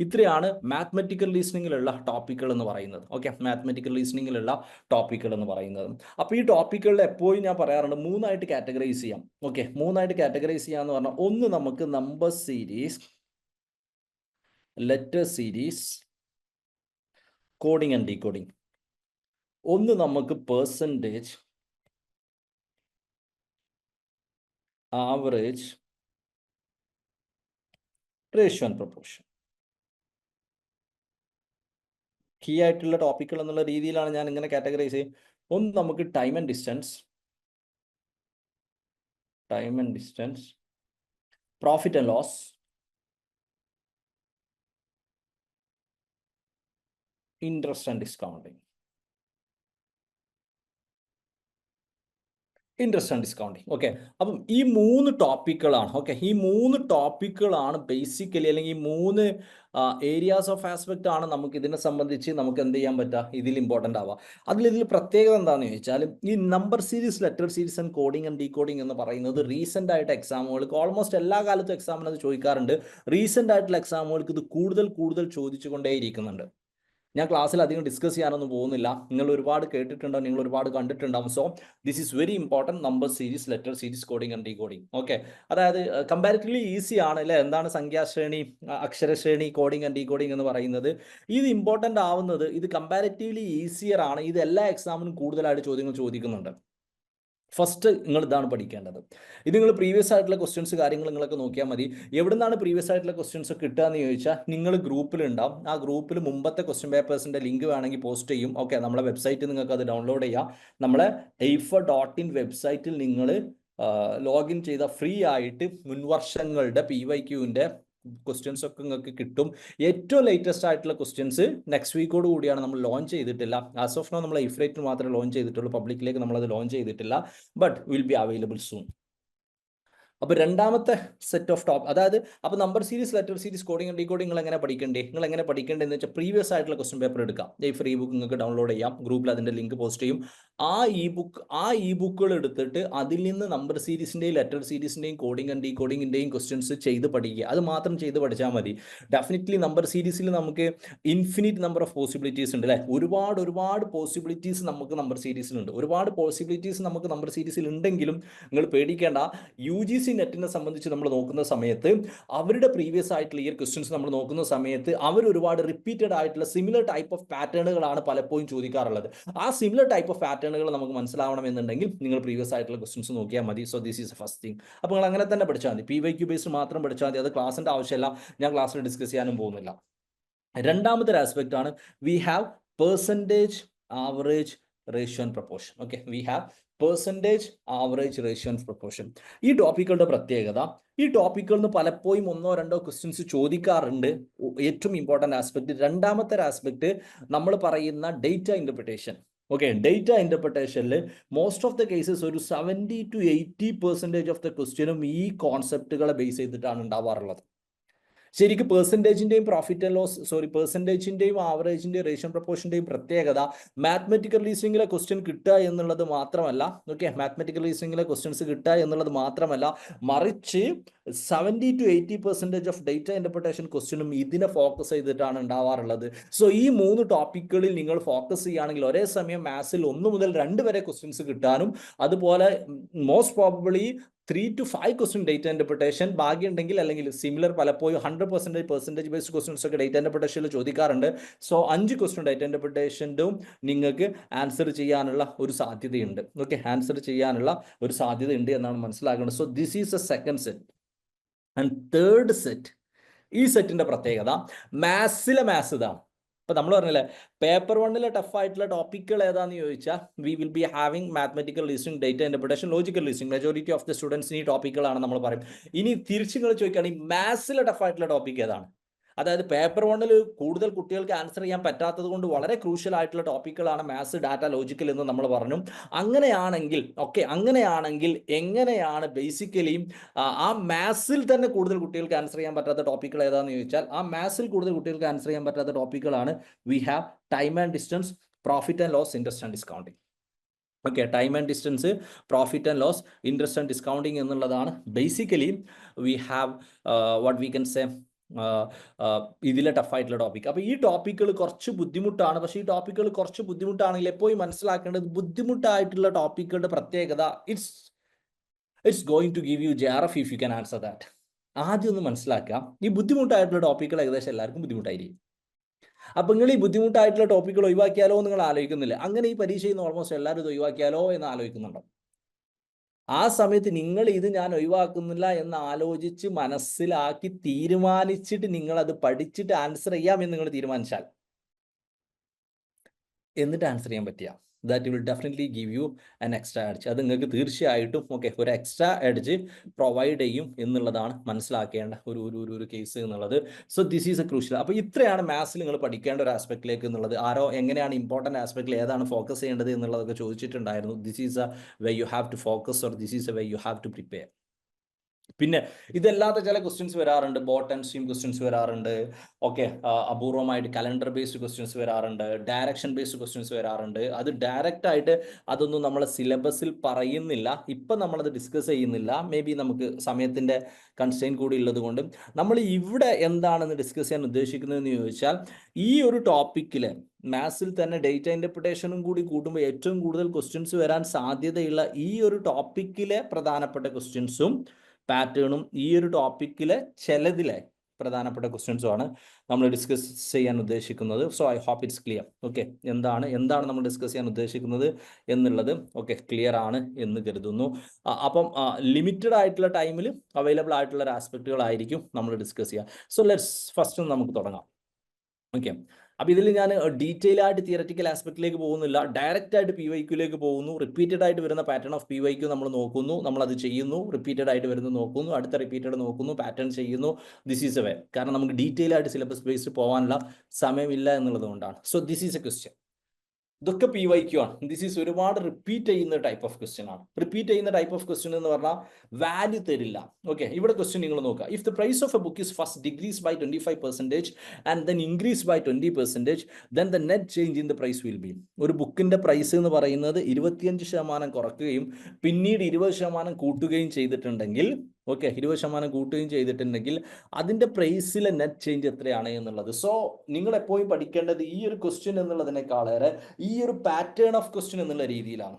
ഇത്രയാണ് മാത്തമാറ്റിക്കൽ റീസണിങ്ങിലുള്ള ടോപ്പിക്കുകൾ എന്ന് പറയുന്നത്. ഓക്കെ മാത്തമാറ്റിക്കൽ റീസണിങ്ങിലുള്ള ടോപ്പിക്കുകൾ എന്ന് പറയുന്നത്. അപ്പോൾ ഈ ടോപ്പിക്കുകളിൽ എപ്പോഴും ഞാൻ പറയാറുണ്ട് 3 കാറ്റഗറൈസ് ചെയ്യാം. ഓക്കെ 3 കാറ്റഗറൈസ് ചെയ്യാന്ന് പറഞ്ഞാൽ ഒന്ന് നമുക്ക് number series, letter series, coding and decoding. ഒന്ന് നമുക്ക് percentage, average, ratio and proportion. Key ആയിട്ടുള്ള ടോപ്പിക്കുകൾ എന്നുള്ള രീതിയിലാണ് ഞാൻ ഇങ്ങനെ കാറ്റഗറൈസ് ചെയ്യും. ഒന്ന് നമുക്ക് time and distance, profit and loss, interest and discounting. Okay അപ്പം ഈ 3 ടോപ്പിക്കുകളാണ്. ഓക്കെ ഈ 3 ടോപ്പിക്കുകളാണ് ബേസിക്കലി, അല്ലെങ്കിൽ ഈ 3 ഏരിയാസ് ഓഫ് ആസ്പെക്റ്റ് ആണ് നമുക്ക് ഇതിനെ സംബന്ധിച്ച് നമുക്ക് എന്ത് ചെയ്യാൻ പറ്റുക, ഇതിൽ ഇമ്പോർട്ടൻ്റ് ആവുക. ഇതിൽ പ്രത്യേകത എന്താണെന്ന് ചോദിച്ചാൽ ഈ number series, letter series and coding and decoding എന്ന് പറയുന്നത് റീസെൻ്റ് ആയിട്ട് എക്സാമുകൾക്ക് ഓൾമോസ്റ്റ് എല്ലാ കാലത്തും എക്സാമിന് അത് ചോദിക്കാറുണ്ട്. റീസെൻ്റ് ആയിട്ടുള്ള എക്സാമുകൾക്ക് ഇത് കൂടുതൽ ചോദിച്ചുകൊണ്ടേയിരിക്കുന്നുണ്ട്. ഞാൻ ക്ലാസ്സിൽ അധികം ഡിസ്കസ് ചെയ്യാനൊന്നും പോകുന്നില്ല. നിങ്ങൾ ഒരുപാട് കേട്ടിട്ടുണ്ടാവും, നിങ്ങൾ ഒരുപാട് കണ്ടിട്ടുണ്ടാവും. So this is very important, number series, letter series, coding and decoding. Okay, അതായത് കമ്പാരിറ്റീവ്ലി ഈസി ആണ് അല്ലേ? എന്താണ് സംഖ്യാശ്രേണി, അക്ഷരശ്രേണി, കോഡിംഗ് ആൻഡ് ഡീകോഡിംഗ് എന്ന് പറയുന്നത്? ഇത് ഇമ്പോർട്ടൻ്റ് ആവുന്നത്, ഇത് കമ്പാരിറ്റീവ്ലി ഈസിയർ ആണ്. ഇത് എല്ലാ എക്സാമിനും കൂടുതലായിട്ട് ചോദ്യങ്ങൾ ചോദിക്കുന്നുണ്ട്. ഫസ്റ്റ് നിങ്ങൾ ഇതാണ് പഠിക്കേണ്ടത്. ഇത് നിങ്ങൾ പ്രീവിയസ് ആയിട്ടുള്ള ക്വസ്റ്റ്യൻസ് കാര്യങ്ങൾ നിങ്ങളൊക്കെ നോക്കിയാൽ മതി. എവിടെ നിന്നാണ് പ്രീവിയസ് ആയിട്ടുള്ള ക്വസ്റ്റ്യൻസ് കിട്ടുക എന്ന് ചോദിച്ചാൽ, നിങ്ങൾ ഗ്രൂപ്പിലുണ്ടാവും. ആ ഗ്രൂപ്പിൽ മുമ്പത്തെ ക്വസ്റ്റ്യൻ പേപ്പേഴ്സിൻ്റെ ലിങ്ക് വേണമെങ്കിൽ പോസ്റ്റ് ചെയ്യും. ഓക്കെ, നമ്മളെ വെബ്സൈറ്റിൽ നിങ്ങൾക്ക് അത് ഡൗൺലോഡ് ചെയ്യാം. നമ്മളെ eifa.in വെബ്സൈറ്റിൽ നിങ്ങൾ ലോഗിൻ ചെയ്ത ഫ്രീ ആയിട്ട് മുൻവർഷങ്ങളുടെ PYQൻ്റെ ക്വസ്റ്റ്യൻസ് ഒക്കെ നിങ്ങൾക്ക് കിട്ടും. ഏറ്റവും ലേറ്റസ്റ്റ് ആയിട്ടുള്ള ക്വസ്റ്റ്യൻസ് നെക്സ്റ്റ് വീക്കോട് കൂടിയാണ് നമ്മൾ ലോഞ്ച് ചെയ്തിട്ടില്ല. ആസ് ഓഫ് നോ നമ്മൾ ഇഫ്രേറ്റിൽ മാത്രമേ ലോഞ്ച് ചെയ്തിട്ടുള്ളൂ, പബ്ലിക്കിലേക്ക് നമ്മളത് ലോഞ്ച് ചെയ്തിട്ടില്ല. But will be available soon. അപ്പോൾ രണ്ടാമത്തെ സെറ്റ് ഓഫ് ടോപ്പ്, അതായത് അപ്പോൾ number series, letter series, coding and decoding നിങ്ങൾ എങ്ങനെ പഠിക്കേണ്ടതെന്ന് വെച്ചാൽ പ്രീവിയസ് ആയിട്ടുള്ള ക്വസ്റ്റ്യൻ പേപ്പർ എടുക്കാം. ഈ ഫ്രീ ബുക്ക് നിങ്ങൾക്ക് ഡൗൺലോഡ് ചെയ്യാം, ഗ്രൂപ്പിൽ അതിൻ്റെ ലിങ്ക് പോസ്റ്റ് ചെയ്യും. ആ ഇ ബുക്കുകൾ എടുത്തിട്ട് അതിൽ നിന്ന് നമ്പർ സീരീസിൻ്റെയും ലെറ്റർ സീരീസിൻ്റെയും കോഡിംഗ് ആൻഡ് ഡീകോഡിങ്ങിൻ്റെയും ക്വസ്റ്റ്യൻസ് ചെയ്ത് പഠിക്കുക. അത് മാത്രം ചെയ്ത് പഠിച്ചാൽ മതി. ഡെഫിനറ്റ്ലി നമ്പർ സീരീസിൽ നമുക്ക് ഇൻഫിനിറ്റ് നമ്പർ ഓഫ് പോസിബിലിറ്റീസ് ഉണ്ട് അല്ലേ? ഒരുപാട് പോസിബിലിറ്റീസ് നമുക്ക് നമ്പർ സീരീസിലുണ്ട്. ഒരുപാട് പോസിബിലിറ്റീസ് നമുക്ക് നമ്പർ സീരീസിൽ ഉണ്ടെങ്കിലും നിങ്ങൾ പേടിക്കേണ്ട. UGC നെറ്റിനെ സംബന്ധിച്ച് നമ്മൾ നോക്കുന്ന സമയത്ത് അവരുടെ പ്രീവിയസ് ആയിട്ടുള്ള ഇയർ ക്വസ്റ്റ്യൻസ് നമ്മൾ നോക്കുന്ന സമയത്ത് അവർ ഒരുപാട് റിപ്പീറ്റഡ് ആയിട്ടുള്ള സിമിലർ ടൈപ്പ് ഓഫ് പാറ്റേണുകളാണ് പലപ്പോഴും ചോദിക്കാറുള്ളത്. ആ സിമിലർ ടൈപ്പ് ഓഫ് പാറ്റേണുകൾ നമുക്ക് മനസ്സിലാവണമെന്നുണ്ടെങ്കിൽ നിങ്ങൾ പ്രീവിയസ് ആയിട്ടുള്ള ക്വസ്റ്റ്യൻസ് നോക്കിയാൽ മതി. So this is first thing. അപ്പോൾ നിങ്ങൾ അങ്ങനെ തന്നെ പഠിച്ചാൽ മതി. PYQ ബേസ്ഡ് മാത്രം പഠിച്ചാൽ മതി. അത് ക്ലാസ്സിൻ്റെ ആവശ്യമില്ല, ഞാൻ ക്ലാസ്സിൽ ഡിസ്കസ് ചെയ്യാനും പോകുന്നില്ല. രണ്ടാമത്തെ ഒരു ആസ്പെക്ട് ആണ് we have percentage, average, ratio and proportion. Okay, we have percentage, average, ratio and proportion. ഈ ടോപ്പിക്കുകളുടെ പ്രത്യേകത, ഈ ടോപ്പിക്കുകളിൽ നിന്ന് പലപ്പോഴും 1-2 ക്വസ്റ്റ്യൻസ് ചോദിക്കാറുണ്ട്. ഏറ്റവും ഇമ്പോർട്ടൻ്റ് ആസ്പെക്ട്. രണ്ടാമത്തെ ആസ്പെക്ട് നമ്മൾ പറയുന്ന ഡേറ്റ ഇൻ്റർപ്രിട്ടേഷൻ. ഓക്കെ, ഡേറ്റ ഇൻ്റർപ്രിട്ടേഷനിൽ മോസ്റ്റ് ഓഫ് ദ കേസസ് ഒരു 70 to 80% ഓഫ് ദ ക്വസ്റ്റ്യനും ഈ കോൺസെപ്റ്റുകളെ ബേസ് ചെയ്തിട്ടാണ് ഉണ്ടാവാറുള്ളത്. ശരിക്കും പെർസെൻറ്റേജിൻ്റെയും പെർസെൻറ്റേജിൻ്റെയും ആവറേജിൻ്റെയും റേഷ്യോ പ്രൊപ്പോർഷൻ്റെയും പ്രത്യേകത മാത്തമെറ്റിക്കൽ റീസണിങ്ങിലെ ക്വസ്റ്റ്യൻ കിട്ടുക എന്നുള്ളത് മാത്രമല്ല. ഓക്കെ, മാത്തമെറ്റിക്കൽ റീസണിങ്ങിലെ ക്വസ്റ്റ്യൻസ് കിട്ടുക എന്നുള്ളത് മാത്രമല്ല, മറിച്ച് 70 to 80% ഓഫ് ഡേറ്റ ഇൻ്റർപ്രിട്ടേഷൻ ക്വസ്റ്റ്യനും ഇതിനെ ഫോക്കസ് ചെയ്തിട്ടാണ് ഉണ്ടാവാറുള്ളത്. സോ ഈ 3 ടോപ്പിക്കുകളിൽ നിങ്ങൾ ഫോക്കസ് ചെയ്യുകയാണെങ്കിൽ ഒരേ സമയം മാത്സിൽ 1 മുതൽ 2 വരെ ക്വസ്റ്റ്യൻസ് കിട്ടാനും, അതുപോലെ most probably 3 to 5 question data interpretation ഭാഗ്യമുണ്ടെങ്കിൽ, അല്ലെങ്കിൽ സിമിലർ പലപ്പോഴും 100% പെർസെൻറ്റേജ് ബേസ്ഡ് ക്വസ്റ്റ്യൻസ് ഒക്കെ ഡേറ്റ ഇൻ്റർപ്രിട്ടേഷനിൽ ചോദിക്കാറുണ്ട്. സോ 5 ക്വസ്റ്റ്യൻ ഡേറ്റ ഇൻ്റർപ്രിട്ടേഷനും നിങ്ങൾക്ക് ആൻസർ ചെയ്യാനുള്ള ഒരു സാധ്യതയുണ്ട്. ഓക്കെ, ആൻസർ ചെയ്യാനുള്ള ഒരു സാധ്യതയുണ്ട് എന്നാണ് മനസ്സിലാക്കുന്നത്. So this is A second set. And third set, ഈ സെറ്റിൻ്റെ പ്രത്യേകത മാത്സിലെ മാത്സ് ഇതാണ്. ഇപ്പം നമ്മൾ പറഞ്ഞില്ലേ, പേപ്പർ 1 ടഫായിട്ടുള്ള ടോപ്പിക്കുകൾ ഏതാന്ന് ചോദിച്ചാൽ we will be having mathematical reasoning, data interpretation, logical reasoning. Majority of the സ്റ്റുഡൻസിന് ഈ ടോപ്പിക്കുകളാണ് നമ്മൾ പറയും. ഇനി തിരിച്ചുങ്ങൾ ചോദിക്കുകയാണെങ്കിൽ മാത്സിലെ ടഫായിട്ടുള്ള ടോപ്പിക് ഏതാണ്? അതായത് പേപ്പർ 1 കൂടുതൽ കുട്ടികൾക്ക് ആൻസർ ചെയ്യാൻ പറ്റാത്തത് കൊണ്ട് വളരെ ക്രൂഷ്യൽ ആയിട്ടുള്ള ടോപ്പിക്കുകളാണ് മാത്സ്, ഡാറ്റ, ലോജിക്കൽ എന്ന് നമ്മൾ പറഞ്ഞു. അങ്ങനെയാണെങ്കിൽ അങ്ങനെയാണെങ്കിൽ എങ്ങനെയാണ് ബേസിക്കലി ആ മാത്സിൽ തന്നെ കൂടുതൽ കുട്ടികൾക്ക് ആൻസർ ചെയ്യാൻ പറ്റാത്ത ടോപ്പിക്കുകൾ ഏതാണെന്ന് ചോദിച്ചാൽ, ആ മാത്സിൽ കൂടുതൽ കുട്ടികൾക്ക് ആൻസർ ചെയ്യാൻ പറ്റാത്ത ടോപ്പിക്കുകളാണ് we have time and distance, profit and loss, interest and discounting. Okay, time and distance, profit and loss, interest and discounting എന്നുള്ളതാണ് basically we have what we can say ഇതിലെ ടഫായിട്ടുള്ള ടോപ്പിക്. അപ്പോൾ ഈ ടോപ്പിക്കുകൾ കുറച്ച് ബുദ്ധിമുട്ടാണ്. പക്ഷേ ഈ ടോപ്പിക്കുകൾ കുറച്ച് ബുദ്ധിമുട്ടാണെങ്കിൽ എപ്പോഴും മനസ്സിലാക്കേണ്ടത് ബുദ്ധിമുട്ടായിട്ടുള്ള ടോപ്പിക്കുകളുടെ പ്രത്യേകത it's going to give you JRF if you can answer that. ആദ്യം ഒന്ന് മനസ്സിലാക്കുക, ഈ ബുദ്ധിമുട്ടായിട്ടുള്ള ടോപ്പിക്കുകൾ ഏകദേശം എല്ലാവർക്കും ബുദ്ധിമുട്ടായിരിക്കും. അപ്പം നിങ്ങൾ ഈ ബുദ്ധിമുട്ടായിട്ടുള്ള ടോപ്പിക്കുകൾ ഒഴിവാക്കിയാലോ നിങ്ങൾ ആലോചിക്കുന്നില്ല. അങ്ങനെ ഈ പരീക്ഷയിൽ നിന്ന് ഓൾമോസ്റ്റ് എല്ലാവരും ഇത് ഒഴിവാക്കിയാലോ എന്ന് ആലോചിക്കുന്നുണ്ടോ? ആ സമയത്ത് നിങ്ങൾ ഇത് ഞാൻ ഒഴിവാക്കുന്നില്ല എന്ന് ആലോചിച്ച് മനസ്സിലാക്കി തീരുമാനിച്ചിട്ട് നിങ്ങൾ അത് പഠിച്ചിട്ട് ആൻസർ ചെയ്യാമെന്ന് നിങ്ങൾ തീരുമാനിച്ചാൽ, എന്നിട്ട് ആൻസർ ചെയ്യാൻ പറ്റിയ that will definitely give you an extra edge. അത് നിങ്ങൾക്ക് തീർച്ചയായിട്ടും ഒരു എക്സ്ട്രാ എഡ്ജ് പ്രൊവൈഡ് ചെയ്യും എന്നുള്ളതാണ് മനസ്സിലാക്കേണ്ട ഒരു കേസ് എന്നുള്ളത്. So this is A crucial. അപ്പോൾ ഇത്രയാണ് മാത്സിൽ നിങ്ങൾ പഠിക്കേണ്ട ഒരു ആസ്പെക്റ്റിലേക്ക് എന്നുള്ളത്. ആരോ എങ്ങനെയാണ് ഇമ്പോർട്ടൻറ്റ് ആസ്പെക്റ്റിൽ ഏതാണ് ഫോക്കസ് ചെയ്യേണ്ടത് എന്നുള്ളതൊക്കെ ചോദിച്ചിട്ടുണ്ടായിരുന്നു. This is a way you have to focus, or this is a way you have to prepare. പിന്നെ ഇതല്ലാത്ത ചില ക്വസ്റ്റ്യൻസ് വരാറുണ്ട്, ബോട്ട് ആൻഡ് സ്ട്രീം ക്വസ്റ്റ്യൻസ് വരാറുണ്ട്. ഓക്കെ, അപൂർവമായിട്ട് കലണ്ടർ ബേസ്ഡ് ക്വസ്റ്റ്യൻസ് വരാറുണ്ട്, ഡയറക്ഷൻ ബേസ്ഡ് ക്വസ്റ്റ്യൻസ് വരാറുണ്ട്. അത് ഡയറക്റ്റ് ആയിട്ട് അതൊന്നും നമ്മളെ സിലബസിൽ പറയുന്നില്ല, ഇപ്പം നമ്മളത് ഡിസ്കസ് ചെയ്യുന്നില്ല. മേ ബി നമുക്ക് സമയത്തിൻ്റെ കൺസ്ട്രെയിൻ കൂടി ഉള്ളത് കൊണ്ട് നമ്മൾ ഇവിടെ എന്താണെന്ന് ഡിസ്കസ് ചെയ്യാൻ ഉദ്ദേശിക്കുന്നതെന്ന് ചോദിച്ചാൽ, ഈ ഒരു ടോപ്പിക്കിൽ മാത്സിൽ തന്നെ ഡേറ്റ ഇൻ്റർപ്രിട്ടേഷനും കൂടി കൂട്ടുമ്പോൾ ഏറ്റവും കൂടുതൽ ക്വസ്റ്റ്യൻസ് വരാൻ സാധ്യതയുള്ള ഈ ഒരു ടോപ്പിക്കിലെ പ്രധാനപ്പെട്ട ക്വസ്റ്റ്യൻസും പാറ്റേണും ഈ ഒരു ടോപ്പിക്കിലെ ചിലതിലെ പ്രധാനപ്പെട്ട ക്വസ്റ്റ്യൻസും ആണ് നമ്മൾ ഡിസ്കസ് ചെയ്യാൻ ഉദ്ദേശിക്കുന്നത്. So I hope it's clear. Okay, എന്താണ് നമ്മൾ ഡിസ്കസ് ചെയ്യാൻ ഉദ്ദേശിക്കുന്നത് എന്നുള്ളത് ഓക്കെ ക്ലിയർ ആണ് എന്ന് കരുതുന്നു. അപ്പം ലിമിറ്റഡ് ആയിട്ടുള്ള ടൈമിൽ അവൈലബിൾ ആയിട്ടുള്ള ഒരു ആസ്പെക്റ്റുകളായിരിക്കും നമ്മൾ ഡിസ്കസ് ചെയ്യുക. സോ ലെറ്റ്സ് ഫസ്റ്റ് നമുക്ക് തുടങ്ങാം. ഓക്കെ, അപ്പോൾ ഇതിൽ ഞാൻ ഡീറ്റെയിൽ ആയിട്ട് തിയററ്റിക്കൽ ആസ്പെക്റ്റിലേക്ക് പോകുന്നില്ല, ഡയറക്റ്റ് ആയിട്ട് PYQലേക്ക് പോകുന്നു. റിപ്പീറ്റഡ് ആയിട്ട് വരുന്ന പാറ്റേൺ ഓഫ് PYQ നമ്മൾ നോക്കുന്നു, നമ്മളത് ചെയ്യുന്നു, റിപ്പീറ്റഡ് ആയിട്ട് വരുന്നത് നോക്കുന്നു, അടുത്ത റിപ്പീറ്റഡ് നോക്കുന്നു, പാറ്റേൺ ചെയ്യുന്നു. ദിസ് ഈസ് എ വേ. കാരണം നമുക്ക് ഡീറ്റെയിൽ ആയിട്ട് സിലബസ് ബേസ്ഡ് പോകാനുള്ള സമയമില്ല എന്നുള്ളത് കൊണ്ടാണ്. So this is a question. ഇതൊക്കെ PYQ ആണ്. ദിസ് ഈസ് ഒരുപാട് റിപ്പീറ്റ് ചെയ്യുന്ന ടൈപ്പ് ഓഫ് ക്വസ്റ്റ്യൻ ആണ്. റിപ്പീറ്റ് ചെയ്യുന്ന ടൈപ്പ് ഓഫ് ക്വസ്റ്റ്യൻ എന്ന് പറഞ്ഞാൽ വാല്യൂ തരില്ല. ഓക്കെ, ഇവിടെ ക്വസ്റ്റ്യൻ നിങ്ങൾ നോക്കുക. If the price of a book is first decrease by 25% and then increase by 20%, then the net change in the price will be. ഒരു ബുക്കിന്റെ പ്രൈസ് എന്ന് പറയുന്നത് 25% കുറയ്ക്കുകയും പിന്നീട് 20% കൂട്ടുകയും ചെയ്തിട്ടുണ്ടെങ്കിൽ, ഓക്കെ, 20% കൂട്ടുകയും ചെയ്തിട്ടുണ്ടെങ്കിൽ അതിൻ്റെ പ്രൈസിലെ നെറ്റ് ചേഞ്ച് എത്രയാണ് എന്നുള്ളത്. സോ നിങ്ങൾ എപ്പോഴും പഠിക്കേണ്ടത് ഈ ഒരു ക്വസ്റ്റ്യൻ എന്നുള്ളതിനേക്കാളേറെ ഈ ഒരു പാറ്റേൺ ഓഫ് ക്വസ്റ്റ്യൻ എന്നുള്ള രീതിയിലാണ്.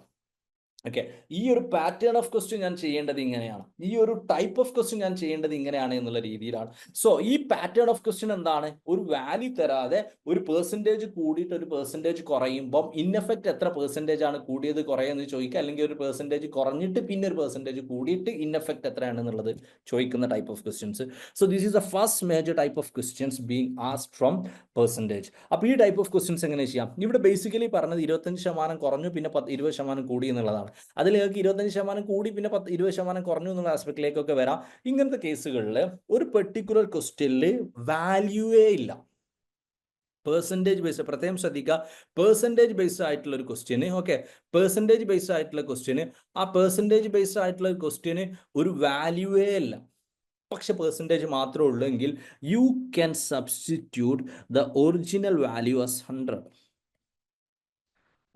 ഓക്കെ, ഈ ഒരു പാറ്റേൺ ഓഫ് ക്വസ്റ്റ്യൻ ഞാൻ ചെയ്യേണ്ടത് ഇങ്ങനെയാണ്, ഈ ഒരു ടൈപ്പ് ഓഫ് ക്വസ്റ്റ്യൻ ഞാൻ ചെയ്യേണ്ടത് ഇങ്ങനെയാണ് എന്നുള്ള രീതിയിലാണ്. സോ ഈ പാറ്റേൺ ഓഫ് ക്വസ്റ്റ്യൻ എന്താണ്? ഒരു വാല്യൂ തരാതെ ഒരു പെർസെൻറ്റേജ് കൂടിയിട്ട് ഒരു പെർസെൻറ്റേജ് കുറയുമ്പം ഇൻ എഫക്റ്റ് എത്ര പെർസെൻറ്റേജ് ആണ് കൂടിയത് കുറയെന്ന് ചോദിക്കുക, അല്ലെങ്കിൽ ഒരു പെർസെൻറ്റേജ് കുറഞ്ഞിട്ട് പിന്നെ ഒരു പെർസെൻറ്റേജ് കൂടിയിട്ട് ഇൻ എഫക്റ്റ് എത്രയാണെന്നുള്ളത് ചോദിക്കുന്ന type of questions. So this is the first major type of questions being asked from percentage. അപ്പോൾ ഈ ടൈപ്പ് ഓഫ് ക്വസ്റ്റ്യൻസ് എങ്ങനെ ചെയ്യാം? ഇവിടെ ബേസിക്കലി പറഞ്ഞത് 25% കുറഞ്ഞു പിന്നെ 20% കൂടി എന്നുള്ളതാണ്. അതിൽ നിങ്ങൾക്ക് 25% കൂടി പിന്നെ 20% കുറഞ്ഞു എന്നുള്ള ആസ്പെക്റ്റിലേക്കൊക്കെ വരാം. ഇങ്ങനത്തെ കേസുകളിൽ ഒരു പെർട്ടിക്കുലർ ക്വസ്റ്റ്യനിൽ വാല്യൂവേ ഇല്ല, പെർസെൻറ്റേജ് ബേസ്ഡ്. പ്രത്യേകം ശ്രദ്ധിക്കുക, പെർസെൻറ്റേജ് ബേസ്ഡ് ആയിട്ടുള്ള ഒരു ക്വസ്റ്റ്യന്, ഓക്കെ, പെർസെൻറ്റേജ് ബേസ്ഡ് ആയിട്ടുള്ള ക്വസ്റ്റ്യന്, ആ പെർസെൻറ്റേജ് ബേസ്ഡ് ആയിട്ടുള്ള ഒരു ക്വസ്റ്റ്യന് ഒരു വാല്യൂവേ ഇല്ല, പക്ഷെ പെർസെൻറ്റേജ് മാത്രമേ ഉള്ളൂ എങ്കിൽ you can substitute the original value as 100.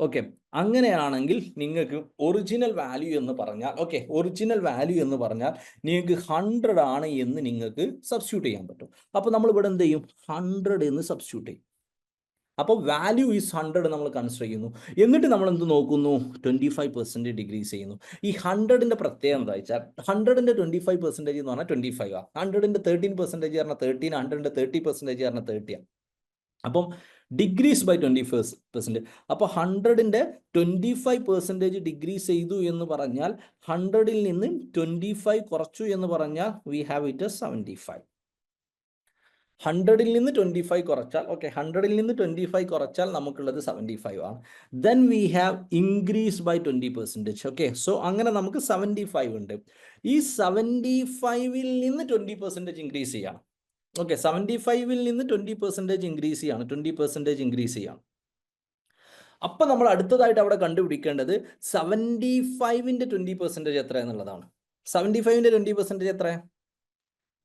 Okay, അങ്ങനെയാണെങ്കിൽ നിങ്ങൾക്ക് ഒറിജിനൽ വാല്യൂ എന്ന് പറഞ്ഞാൽ, ഓക്കെ, ഒറിജിനൽ വാല്യൂ എന്ന് പറഞ്ഞാൽ നിങ്ങൾക്ക് 100 ആണ് എന്ന് നിങ്ങൾക്ക് സബ്സ്റ്റിറ്റ്യൂട്ട് ചെയ്യാൻ പറ്റും. അപ്പോൾ നമ്മൾ ഇവിടെ എന്ത് ചെയ്യും? 100 എന്ന് സബ്സ്റ്റിറ്റ്യൂട്ട് ചെയ്യും. അപ്പോൾ വാല്യൂ ഈസ് 100 നമ്മൾ കൺസിഡർ ചെയ്യുന്നു. എന്നിട്ട് നമ്മൾ എന്ത് നോക്കുന്നു? 25% ഡിഗ്രീസ് ചെയ്യുന്നു. ഈ 100ന്റെ പ്രത്യേകത എന്താ വെച്ചാൽ, 100ന്റെ 25% എന്ന് പറഞ്ഞാൽ 25 ആണ്, 100ന്റെ 13% പറഞ്ഞാൽ 13, 100ന്റെ 30% പറഞ്ഞാൽ 30 ആണ്. അപ്പം ഡിഗ്രീസ് ബൈ 20%. അപ്പോൾ 100ന്റെ 25% ഡിഗ്രീസ് ചെയ്തു എന്ന് പറഞ്ഞാൽ 100ൽ നിന്ന് 25 കുറച്ചു എന്ന് പറഞ്ഞാൽ വി ഹാവ് ഇറ്റ് 75. 100ൽ നിന്ന് 25 കുറച്ചാൽ, ഓക്കെ, 100ൽ നിന്ന് 25 കുറച്ചാൽ നമുക്കുള്ളത് 75 ആണ്. Then we have increase by 20%. Okay, so അങ്ങനെ നമുക്ക് 75 ഉണ്ട്. ഈ 75ൽ നിന്ന് 20% ഇൻക്രീസ് ചെയ്യണം. ഓക്കെ, 75ൽ നിന്ന് 20% ഇൻക്രീസ് ചെയ്യാണ്, 20% ഇൻക്രീസ് ചെയ്യാണ്. അപ്പം നമ്മൾ അടുത്തതായിട്ട് അവിടെ കണ്ടുപിടിക്കേണ്ടത് 75ന്റെ 20% എത്ര എന്നുള്ളതാണ്. 75ന്റെ 20% എത്ര?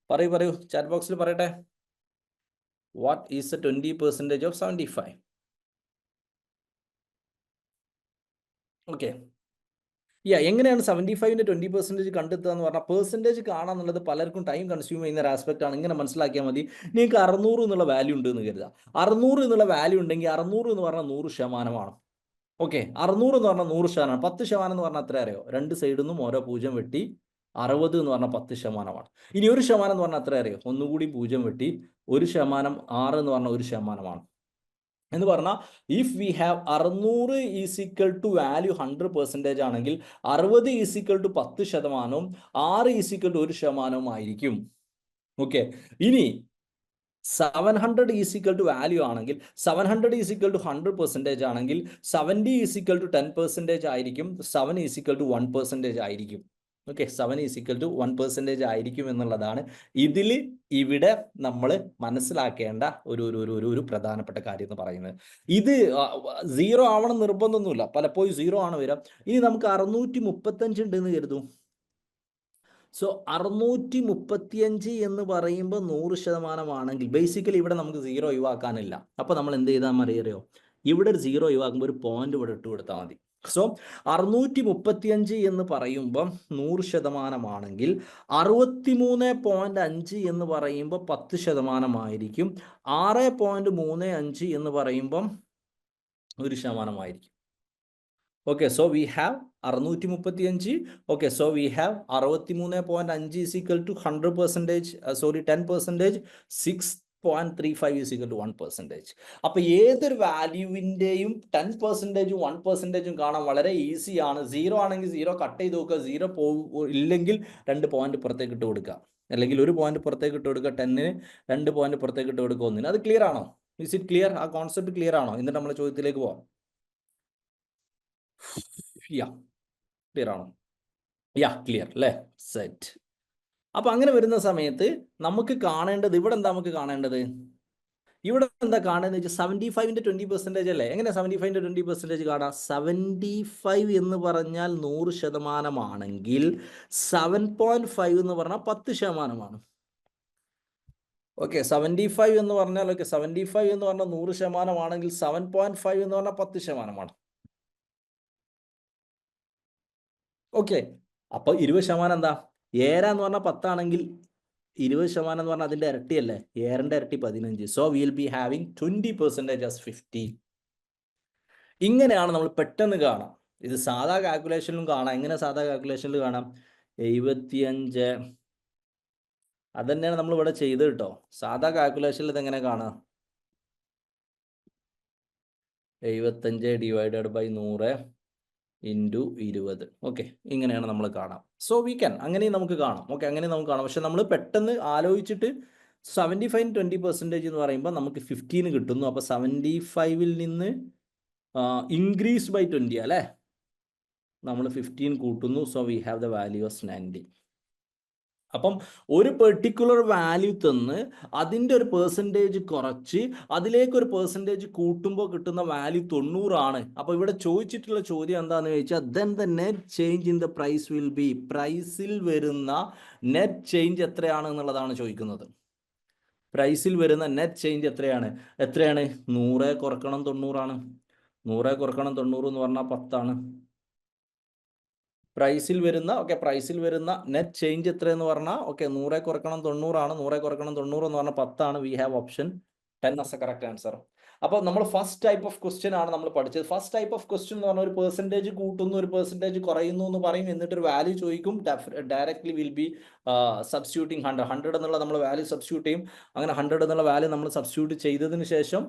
പറയൂ, ചാറ്റ് ബോക്സിൽ പറയട്ടെ. What is the 20% of 75? Okay, എങ്ങനെയാണ് 75ന്റെ 20% കണ്ടെത്തുക എന്ന് പറഞ്ഞാൽ, പെർസെൻറ്റേജ് കാണാന്നുള്ളത് പലർക്കും ടൈം കൺസ്യൂം ചെയ്യുന്ന ഒരു ആസ്പെക്ട് ആണ്. ഇങ്ങനെ മനസ്സിലാക്കിയാൽ മതി. നിങ്ങൾക്ക് 600 എന്നുള്ള വാല്യൂ ഉണ്ട് എന്ന് കരുതുക. 600 എന്നുള്ള വാല്യൂ ഉണ്ടെങ്കിൽ 600 എന്ന് പറഞ്ഞാൽ 100%. ഓക്കെ, 600 എന്ന് പറഞ്ഞാൽ 100%. 10% എന്ന് പറഞ്ഞാൽ എത്ര അറിയോ? രണ്ട് സൈഡിൽ നിന്നും ഓരോ 0 വെട്ടി 60 എന്ന് പറഞ്ഞാൽ 10%. ഇനി 1% എന്ന് പറഞ്ഞാൽ എത്ര അറിയോ? ഒന്നുകൂടി 0 വെട്ടി 1%, 6 എന്ന് പറഞ്ഞാൽ 1%. എന്ന് പറഞ്ഞാൽ if we have 600 is equal to value 100% ആണെങ്കിൽ 60 is equal to 10%, 6 is equal to 1% ആയിരിക്കും. ഓക്കെ, ഇനി 700 ഈസ് ഈക്വൽ ടു വാല്യൂ ആണെങ്കിൽ, 700 ഈസ് ഈക്വൽ ടു 100% ആണെങ്കിൽ 70 ഈസ് ഈക്വൽ ടു 10% ആയിരിക്കും, 7 ഈസ് ഈക്വൽ ടു 1% ആയിരിക്കും. ഓക്കെ, 7 ഈസ് ഈക്വൽ ടു 1% ആയിരിക്കും എന്നുള്ളതാണ് ഇവിടെ നമ്മൾ മനസ്സിലാക്കേണ്ട ഒരു പ്രധാനപ്പെട്ട കാര്യം എന്ന് പറയുന്നത്. ഇത് 0 ആവണം നിർബന്ധമൊന്നുമില്ല, പലപ്പോഴും 0 ആണ് വരിക. ഇനി നമുക്ക് 635 ഉണ്ടെന്ന് കരുതും. സോ 635 എന്ന് പറയുമ്പോൾ 100% ബേസിക്കലി ഇവിടെ നമുക്ക് 0 ഒഴിവാക്കാനില്ല. അപ്പോൾ നമ്മൾ എന്ത് ചെയ്താൽ മതി അറിയോ? ഇവിടെ ഒരു 0 ഒഴിവാക്കുമ്പോൾ ഒരു പോയിന്റ് ഇവിടെ ഇട്ട് കൊടുത്താൽ മതി. സോ 635 എന്ന് പറയുമ്പം 100% 63.5 എന്ന് പറയുമ്പോൾ 10% 6.35 എന്ന് പറയുമ്പം 1% Okay, so we have 635. Okay, so we have 63.5 is equal to 100%, 10%, 6.35 is equal to 1%. അപ്പോൾ ഏതൊരു വാല്യൂവിൻ്റെയും 10%ഉം 1%ഉം കാണാൻ വളരെ ഈസിയാണ്. 0 ആണെങ്കിൽ 0 കട്ട് ചെയ്ത് നോക്കുക, 0 ഇല്ലെങ്കിൽ 2 പോയിന്റ് പുറത്തേക്ക് ഇട്ട് കൊടുക്കുക, അല്ലെങ്കിൽ 1 പോയിന്റ് പുറത്തേക്ക് ഇട്ട് കൊടുക്കുക, 10ന് 2 പോയിന്റ് പുറത്തേക്ക് ഇട്ട് കൊടുക്കുക, ഒന്നിന്. അത് ക്ലിയർ ആണോ? Is it clear? ആ കോൺസെപ്റ്റ് ക്ലിയർ ആണോ? എന്നിട്ട് നമ്മൾ ചോദ്യത്തിലേക്ക് പോവാം. ക്ലിയർ ആണോ? ക്ലിയർ അല്ലേ? സെറ്റ്. അപ്പൊ അങ്ങനെ വരുന്ന സമയത്ത് നമുക്ക് കാണേണ്ടത് ഇവിടെ എന്താ? നമുക്ക് കാണേണ്ടത് ഇവിടെ എന്താ കാണുന്നത് വെച്ചാൽ 75ന്റെ 20% അല്ലേ? എങ്ങനെ 75ന്റെ 20% കാണാം? 75 എന്ന് പറഞ്ഞാൽ 100% 7.5 എന്ന് പറഞ്ഞാൽ 10%. ഓക്കെ, 75 എന്ന് പറഞ്ഞാൽ 75 എന്ന് പറഞ്ഞാൽ 100% 7.5 എന്ന് പറഞ്ഞാൽ 10%. ഓക്കെ, അപ്പൊ 20% എന്താ? ഏരാന്ന് പറഞ്ഞാൽ 10 ആണെങ്കിൽ 20% എന്ന് പറഞ്ഞാൽ അതിന്റെ ഇരട്ടിയല്ലേ? ഏറിന്റെ ഇരട്ടി 15. So will be having 20% as 50. ഇങ്ങനെയാണ് നമ്മൾ പെട്ടെന്ന് കാണാം. ഇത് സാധാ കാൽക്കുലേഷനിലും കാണാം. എങ്ങനെ സാധാ കാൽക്കുലേഷനിൽ കാണാം? 75 അത് തന്നെയാണ് നമ്മൾ ഇവിടെ ചെയ്ത് കേട്ടോ. സാധാ കാൽക്കുലേഷനിൽ ഇതെങ്ങനെ കാണാം? 75 ഡിവൈഡഡ് ബൈ 100 ഇൻറ്റു 20. ഓക്കെ, ഇങ്ങനെയാണ് നമ്മൾ കാണാം. സോ വി ക്യാൻ, അങ്ങനെയും നമുക്ക് കാണാം. ഓക്കെ, അങ്ങനെ നമുക്ക് കാണാം. പക്ഷെ നമ്മൾ പെട്ടെന്ന് ആലോചിച്ചിട്ട് 75 20% എന്ന് പറയുമ്പോൾ നമുക്ക് 15 കിട്ടുന്നു. അപ്പോൾ 75ൽ നിന്ന് ഇൻക്രീസ് ബൈ 20 അല്ലേ? നമ്മൾ 15 കൂട്ടുന്നു. So we have the value of 90. അപ്പം ഒരു പെർട്ടിക്കുലർ വാല്യൂ തന്ന് അതിൻ്റെ ഒരു പെർസെൻറ്റേജ് കുറച്ച് അതിലേക്കൊരു പെർസെൻറ്റേജ് കൂട്ടുമ്പോൾ കിട്ടുന്ന വാല്യൂ 90 ആണ്. അപ്പോൾ ഇവിടെ ചോദിച്ചിട്ടുള്ള ചോദ്യം എന്താണെന്ന് ചോദിച്ചാൽ then the net change in the price will be, പ്രൈസിൽ വരുന്ന നെറ്റ് ചേഞ്ച് എത്രയാണ് എന്നുള്ളതാണ് ചോദിക്കുന്നത്. പ്രൈസിൽ വരുന്ന നെറ്റ് ചേഞ്ച് എത്രയാണ്? 100 കുറക്കണം 90 ആണ്. 100 കുറക്കണം 90 എന്ന് പറഞ്ഞാൽ 10 ആണ്. പ്രൈസിൽ വരുന്ന നെറ്റ് ചേഞ്ച് എത്രയെന്ന് പറഞ്ഞാൽ 100 കുറക്കണം 90 ആണ്. 100 കുറക്കണം 90 എന്ന് പറഞ്ഞാൽ 10 ആണ്. We have option 10 as a correct answer. അപ്പോൾ നമ്മൾ ഫസ്റ്റ് ടൈപ്പ് ഓഫ് ക്വസ്റ്റ്യൻ ആണ് നമ്മൾ പഠിച്ചത്. ഫസ്റ്റ് ടൈപ്പ് ഓഫ് ക്വസ്റ്റ്യൻ എന്ന് പറഞ്ഞാൽ ഒരു പെർസെൻറ്റേജ് കൂട്ടുന്നു, ഒരു പെർസെൻറ്റേജ് കുറയുന്നു എന്ന് പറയും, എന്നിട്ടൊരു വാല്യൂ ചോദിക്കും. ഡയറക്ട്ലി വിൽ ബി സബ്സ്റ്റിറ്റ്യൂട്ടിങ് 100 എന്നുള്ള നമ്മൾ വാല്യൂ സബ്സ്റ്റിറ്റ്യൂട്ട് ചെയ്യും. അങ്ങനെ 100 എന്നുള്ള വാല്യൂ നമ്മൾ സബ്സ്റ്റിറ്റ്യൂട്ട് ചെയ്തതിന് ശേഷം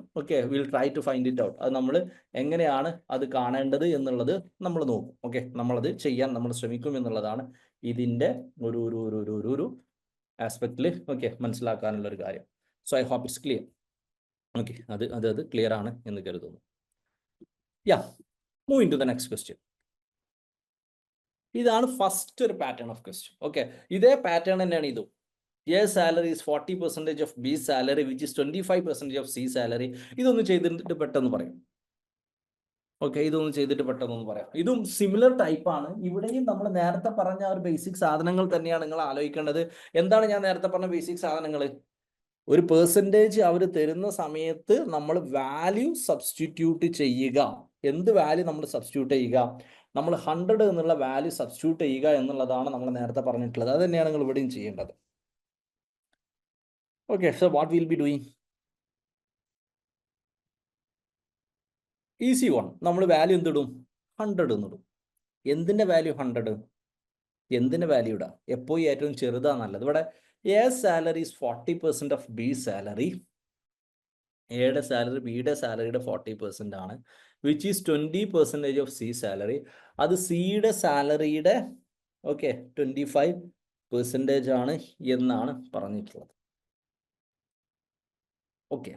will try to find it out. അത് നമ്മൾ എങ്ങനെയാണ് അത് കാണേണ്ടത് എന്നുള്ളത് നമ്മൾ നോക്കും. ഓക്കെ, നമ്മളത് ചെയ്യാൻ നമ്മൾ ശ്രമിക്കും എന്നുള്ളതാണ് ഇതിൻ്റെ ഒരു ആസ്പെക്റ്റിൽ മനസ്സിലാക്കാനുള്ള ഒരു കാര്യം. So I hope it's clear. Okay, അത് ക്ലിയർ ആണ് എന്ന് കരുതുന്നു. Moving to the next question. ഇതാണ് ഫസ്റ്റ് ഒരു പാറ്റേൺ ഓഫ് ക്വസ്റ്റ്യൻ. ഓക്കെ, ഇതേ പാറ്റേൺ തന്നെയാണ് ഇതും. A salary is 40% of B salary which is 25% of C salary. ഇതൊന്നും ചെയ്തിട്ട് പെട്ടെന്ന് പറയും. ഓക്കെ, ഇതൊന്നും ചെയ്തിട്ട് പെട്ടെന്നൊന്ന് പറയാം. ഇതും സിമിലർ ടൈപ്പ് ആണ്. ഇവിടെയും നമ്മൾ നേരത്തെ പറഞ്ഞ ഒരു ബേസിക് സാധനങ്ങൾ തന്നെയാണ് നിങ്ങൾ ആലോചിക്കേണ്ടത്. എന്താണ് ഞാൻ നേരത്തെ പറഞ്ഞ ബേസിക് സാധനങ്ങൾ? ഒരു പെർസെൻറ്റേജ് അവർ തരുന്ന സമയത്ത് നമ്മൾ വാല്യൂ സബ്സ്റ്റിറ്റ്യൂട്ട് ചെയ്യുക. എന്ത് വാല്യൂ നമ്മൾ സബ്സ്റ്റിറ്റ്യൂട്ട് ചെയ്യുക? നമ്മൾ 100 എന്നുള്ള വാല്യൂ സബ്സ്റ്റിറ്റ്യൂട്ട് ചെയ്യുക എന്നുള്ളതാണ് നമ്മൾ നേരത്തെ പറഞ്ഞിട്ടുള്ളത്. അത് തന്നെയാണ് നിങ്ങൾ ഇവിടെയും ചെയ്യേണ്ടത്. Okay, so what will be doing? Easy one. നമ്മൾ വാല്യൂ എന്തിടും? 100 എന്നിടും. എന്തിൻ്റെ വാല്യൂ? 100. എന്തിൻ്റെ വാല്യൂ ഇടാം? എപ്പോഴും ഏറ്റവും ചെറുതാണ് നല്ലത്. ഇവിടെ A salary is 40% of B salary. എയുടെ സാലറി ബിയുടെ സാലറിയുടെ 40% ആണ്, which is 20% of C salary. അത് സിയുടെ സാലറിയുടെ 25% ആണ് എന്നാണ് പറഞ്ഞിട്ടുള്ളത്. ഓക്കെ,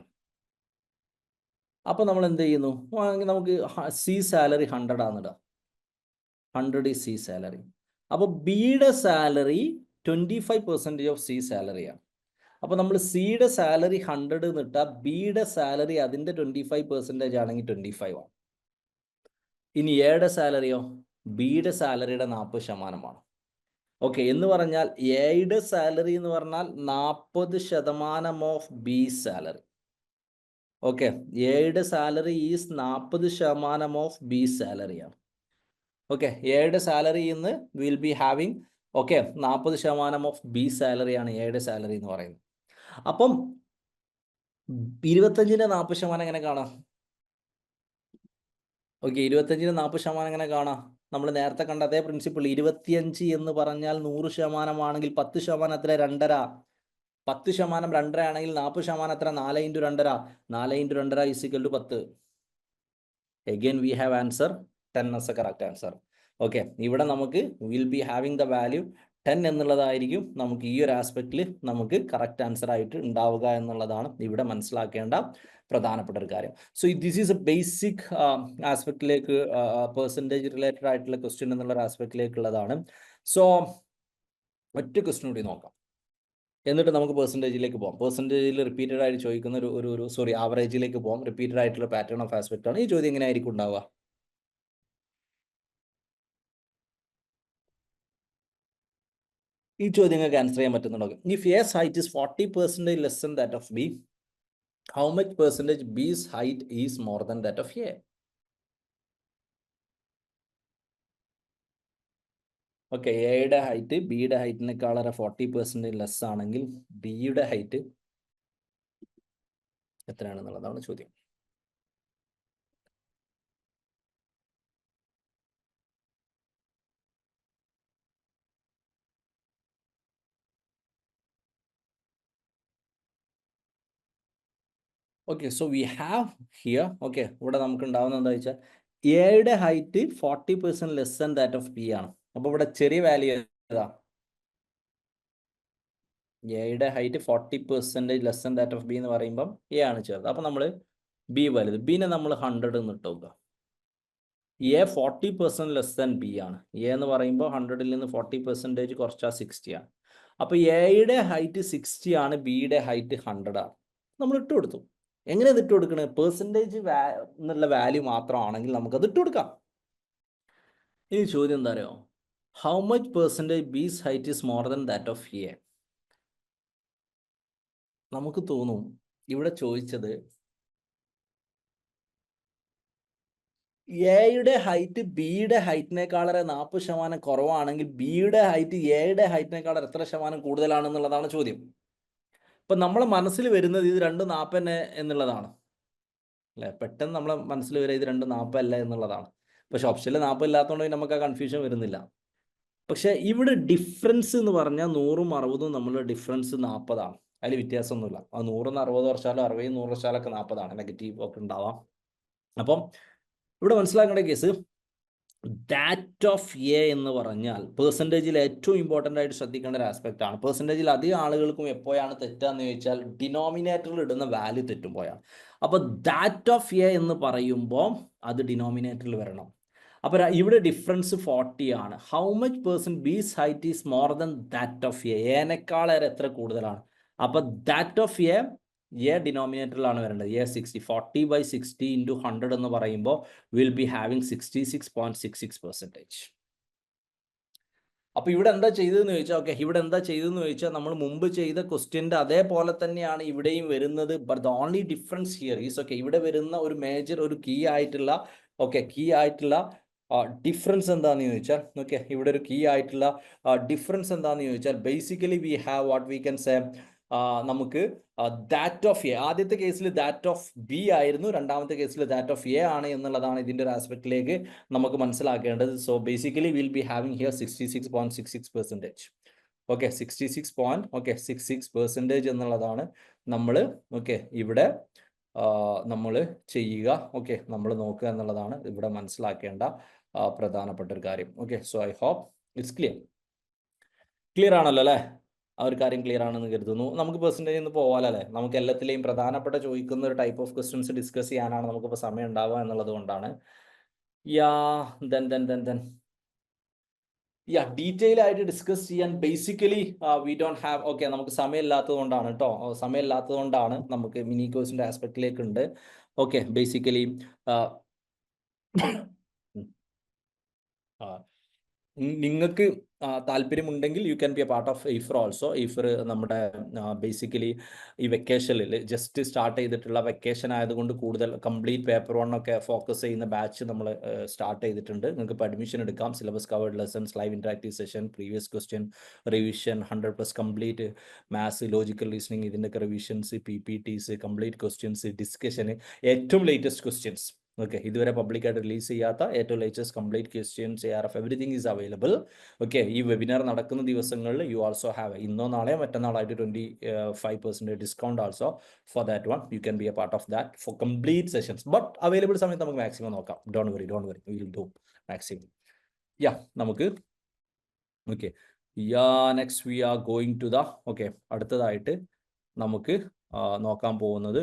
അപ്പോൾ നമ്മൾ എന്ത് ചെയ്യുന്നു? നമുക്ക് C salary 100 ആണെന്നിടാം. 100 is C salary. അപ്പോൾ ബിയുടെ സാലറി 25% ഓഫ് സി സാലറിയാണ്. അപ്പോൾ നമ്മൾ സിയുടെ സാലറി 100 എന്നിട്ടാൽ ബിയുടെ സാലറി അതിൻ്റെ 25% ആണെങ്കിൽ 25 ആണ്. ഇനി എയുടെ സാലറിയോ? ബിയുടെ സാലറിയുടെ 40%. ഓക്കെ, എന്ന് പറഞ്ഞാൽ എയുടെ സാലറി എന്ന് പറഞ്ഞാൽ 40% ഓഫ് ബി സാലറി. ഓക്കെ, എയുടെ സാലറി ഈസ് 40% ഓഫ് ബി സാലറിയാണ്. ഓക്കെ, എയുടെ സാലറി ഇന്ന് will be having, okay, 40% of B സാലറിയാണ് എയുടെ സാലറി എന്ന് പറയുന്നത്. അപ്പം 25-ന്റെ 40% എങ്ങനെ കാണാം? ഓക്കെ, 25-ന് 40% എങ്ങനെ കാണാം? നമ്മൾ നേരത്തെ കണ്ട അതേ പ്രിൻസിപ്പിൾ. 25 എന്ന് പറഞ്ഞാൽ 100% ആണെങ്കിൽ 10% എത്ര? 2.5. 10% 2.5 ആണെങ്കിൽ 40% എത്ര? 4 × 2.5. 4 × 2.5 is equal to 10. Again we have answer 10 as a correct answer. Okay, ഇവിടെ നമുക്ക് will be having the value 10 എന്നുള്ളതായിരിക്കും നമുക്ക് ഈ ഒരു ആസ്പെക്റ്റിൽ നമുക്ക് കറക്റ്റ് ആൻസർ ആയിട്ട് ഉണ്ടാവുക എന്നുള്ളതാണ് ഇവിടെ മനസ്സിലാക്കേണ്ട പ്രധാനപ്പെട്ട ഒരു കാര്യം. So this is a basic ആസ്പെക്റ്റിലേക്ക്, പെർസെൻറ്റേജ് റിലേറ്റഡ് ആയിട്ടുള്ള ക്വസ്റ്റ്യൻ എന്നുള്ള ഒരു ആസ്പെക്റ്റിലേക്കുള്ളതാണ്. സോ ഒറ്റ ക്വസ്റ്റ്യൻ കൂടി നോക്കാം, എന്നിട്ട് നമുക്ക് പെർസെൻറ്റേജിലേക്ക് പോകാം. പെർസെൻറ്റേജിൽ റിപ്പീറ്റഡ് ആയിട്ട് ചോദിക്കുന്ന ഒരു ആവറേജിലേക്ക് പോകാം. റിപ്പീറ്റഡ് ആയിട്ടുള്ള പാറ്റേൺ ഓഫ് ആസ്പെക്റ്റ് ആണ്. ഈ ചോദ്യം എങ്ങനെ ആയിരിക്കും ഉണ്ടാവുക? ഈ ചോദ്യം നിങ്ങൾക്ക് ആൻസർ ചെയ്യാൻ പറ്റുന്നുണ്ടോ? If A's height is 40% less than that of B, how much percentage B's height is more than that of A? Okay, എയുടെ ഹൈറ്റ് ബിയുടെ ഹൈറ്റിനേക്കാൾ 40% ലെസ് ആണെങ്കിൽ ബിയുടെ ഹൈറ്റ് എത്രയാണെന്നുള്ളതാണ് ചോദ്യം. ഓക്കെ, so we have here, okay, ഇവിടെ നമുക്ക് ഉണ്ടാവുന്ന എന്താ വെച്ചാൽ എയുടെ height 40% less than that of B ആണ്. അപ്പോൾ ഇവിടെ ചെറിയ വാല്യൂ ഏതാ? എയുടെ height 40% less than that of B എന്ന് പറയുമ്പം എ ആണ് ചെറുത്. അപ്പോൾ നമ്മൾ ബി വലുത്. ബിനെ നമ്മൾ 100 എന്ന് ഇട്ട് നോക്കുക. എ 40% ലെസ് ദാൻ ബി ആണ്. എ എന്ന് പറയുമ്പോൾ 100-ൽ നിന്ന് 40% കുറച്ചാൽ 60 ആണ്. അപ്പോൾ എയുടെ ഹൈറ്റ് 60 ആണ്, ബിയുടെ ഹൈറ്റ് 100 ആണ്. നമ്മൾ ഇട്ട് കൊടുത്തു. എങ്ങനെ ഇത് ഇട്ട് കൊടുക്കണേ? പെർസെൻറ്റേജ് എന്നുള്ള വാല്യൂ മാത്രമാണെങ്കിൽ നമുക്കത് ഇട്ട് കൊടുക്കാം. ഇനി ചോദ്യം എന്താ അറിയോ? How much percentage B's height is more than that of A? നമുക്ക് തോന്നും ഇവിടെ ചോദിച്ചത് എയുടെ ഹൈറ്റ് ബിയുടെ ഹൈറ്റിനേക്കാൾ 40% കുറവാണെങ്കിൽ ബിയുടെ ഹൈറ്റ് എയുടെ ഹൈറ്റിനേക്കാൾ എത്ര ശതമാനം കൂടുതലാണെന്നുള്ളതാണ് ചോദ്യം. ഇപ്പം നമ്മളെ മനസ്സിൽ വരുന്നത് ഇത് രണ്ടും 40 എന്നുള്ളതാണ് അല്ലേ? പെട്ടെന്ന് നമ്മളെ മനസ്സിൽ വരെ ഇത് രണ്ടും 40 അല്ല എന്നുള്ളതാണ്. പക്ഷെ ഓപ്ഷനിൽ 40 ഇല്ലാത്തതുകൊണ്ട് നമുക്ക് ആ കൺഫ്യൂഷൻ വരുന്നില്ല. പക്ഷെ ഇവിടെ ഡിഫറൻസ് എന്ന് പറഞ്ഞാൽ 100-ഉം 60-ഉം നമ്മളുടെ ഡിഫറൻസ് 40 ആണ്. അതിൽ വ്യത്യാസമൊന്നുമില്ല. അത് 100-ന്ന് 60 വർഷാലോ 60-ന് 100 വർഷാലൊക്കെ 40 നെഗറ്റീവ് ഒക്കെ ഉണ്ടാവാം. അപ്പം ഇവിടെ മനസ്സിലാക്കേണ്ട കേസ് ദാറ്റ് ഓഫ് എ എന്ന് പറഞ്ഞാൽ പെർസെൻറ്റേജിൽ ഏറ്റവും ഇമ്പോർട്ടൻ്റ് ആയിട്ട് ശ്രദ്ധിക്കേണ്ട ഒരു ആസ്പെക്റ്റ് ആണ്. പെർസെൻറ്റേജിൽ അധികം ആളുകൾക്കും എപ്പോഴാണ് തെറ്റാന്ന് ചോദിച്ചാൽ ഡിനോമിനേറ്ററിൽ ഇടുന്ന വാല്യൂ തെറ്റുമ്പോഴാണ്. അപ്പോൾ ദാറ്റ് ഓഫ് എ എന്ന് പറയുമ്പോൾ അത് ഡിനോമിനേറ്ററിൽ വരണം. അപ്പോൾ ഇവിടെ ഡിഫറൻസ് 40 ആണ്. How much percent B's height is more than that of A? എനേക്കാളേറെ എത്ര കൂടുതലാണ്? അപ്പോൾ ദാറ്റ് ഓഫ് എ ഡിനോമിനേറ്ററിലാണ് വരേണ്ടത്. 60. 40/60 × 100 എന്ന് പറയുമ്പോൾ വിൽ ബി ഹാവിങ് 66.66%. അപ്പോൾ ഇവിടെ എന്താ ചെയ്തതെന്ന് ചോദിച്ചാൽ, ഓക്കെ, ഇവിടെ എന്താ ചെയ്തതെന്ന് ചോദിച്ചാൽ നമ്മൾ മുമ്പ് ചെയ്ത ക്വസ്റ്റ്യൻ്റെ അതേപോലെ തന്നെയാണ് ഇവിടെയും വരുന്നത്. But the only difference here is, okay, ഇവിടെ വരുന്ന ഒരു മേജർ ഒരു കീ ആയിട്ടുള്ള ഡിഫറൻസ് എന്താണെന്ന് ചോദിച്ചാൽ, ഓക്കെ, ഇവിടെ ഒരു കീ ആയിട്ടുള്ള ഡിഫറൻസ് എന്താണെന്ന് ചോദിച്ചാൽ basically we have what we can say, നമുക്ക് ദാറ്റ് ഓഫ് എ, ആദ്യത്തെ കേസിൽ ദാറ്റ് ഓഫ് ബി ആയിരുന്നു, രണ്ടാമത്തെ കേസിൽ ദാറ്റ് ഓഫ് എ ആണ് എന്നുള്ളതാണ് ഇതിൻ്റെ ഒരു ആസ്പെക്റ്റിലേക്ക് നമുക്ക് മനസ്സിലാക്കേണ്ടത്. So basically will be having here 66.66%. Okay, 66% എന്നുള്ളതാണ് നമ്മൾ, ഓക്കെ, ഇവിടെ നമ്മൾ ചെയ്യുക. ഓക്കെ, നമ്മൾ നോക്കുക എന്നുള്ളതാണ് ഇവിടെ മനസ്സിലാക്കേണ്ട പ്രധാനപ്പെട്ട ഒരു കാര്യം. Okay, so I hope it's clear ആണല്ലോ അല്ലേ? ആ ഒരു കാര്യം ക്ലിയർ ആണെന്ന് കരുതുന്നു. നമുക്ക് പെർസെൻറ്റേജ് ഒന്ന് പോകാമല്ലേ? നമുക്ക് എല്ലാത്തിലെയും പ്രധാനപ്പെട്ട ചോദിക്കുന്ന ഒരു ടൈപ്പ് ഓഫ് ക്വസ്റ്റ്യൻസ് ഡിസ്കസ് ചെയ്യാനാണ് നമുക്കിപ്പോൾ സമയം ഉണ്ടാവുക എന്നുള്ളത് കൊണ്ടാണ്. ഡീറ്റെയിൽ ആയിട്ട് ഡിസ്കസ് ചെയ്യാൻ basically we don't have, okay, നമുക്ക് സമയമില്ലാത്തത് കൊണ്ടാണ് കേട്ടോ. സമയമില്ലാത്തത് കൊണ്ടാണ് നമുക്ക് മിനി കോഴ്സിൻ്റെ ആസ്പെക്റ്റിലേക്ക് ഉണ്ട്. ഓക്കെ, ബേസിക്കലി നിങ്ങൾക്ക് താല്പര്യമുണ്ടെങ്കിൽ U can be a part of എയ്ഫർ also. എയ്ഫർ നമ്മുടെ ബേസിക്കലി ഈ വെക്കേഷനിൽ ജസ്റ്റ് സ്റ്റാർട്ട് ചെയ്തിട്ടുള്ള വെക്കേഷൻ ആയതുകൊണ്ട് കൂടുതൽ കംപ്ലീറ്റ് പേപ്പർ 1 ഒക്കെ ഫോക്കസ് ചെയ്യുന്ന ബാച്ച് നമ്മൾ സ്റ്റാർട്ട് ചെയ്തിട്ടുണ്ട്. നിങ്ങൾക്ക് ഇപ്പോൾ അഡ്മിഷൻ എടുക്കാം. Syllabus covered lessons, live interactive session, previous question revision, 100+ complete maths, logical reasoning, ഇതിൻ്റെയൊക്കെ revisions, PPTs, complete questions, discussion, ഏറ്റവും ലേറ്റസ്റ്റ് ക്വസ്റ്റ്യൻസ്. ഓക്കെ, ഇതുവരെ പബ്ലിക്കായിട്ട് റിലീസ് ചെയ്യാത്ത ഏറ്റവും latest complete questions, ARF, everything is available. Okay, ഈ webinar നടക്കുന്ന ദിവസങ്ങളിൽ you also have, ഇന്നോ നാളെയോ മറ്റന്നാളായിട്ട് 25% discount also for that one. You can be a part of that for complete sessions. But available സമയത്ത് നമുക്ക് മാക്സിമം നോക്കാം. Don't worry, will do maximum. Yeah, നമുക്ക് okay, next we are going to the okay, അടുത്തതായിട്ട് നമുക്ക് നോക്കാൻ പോകുന്നത്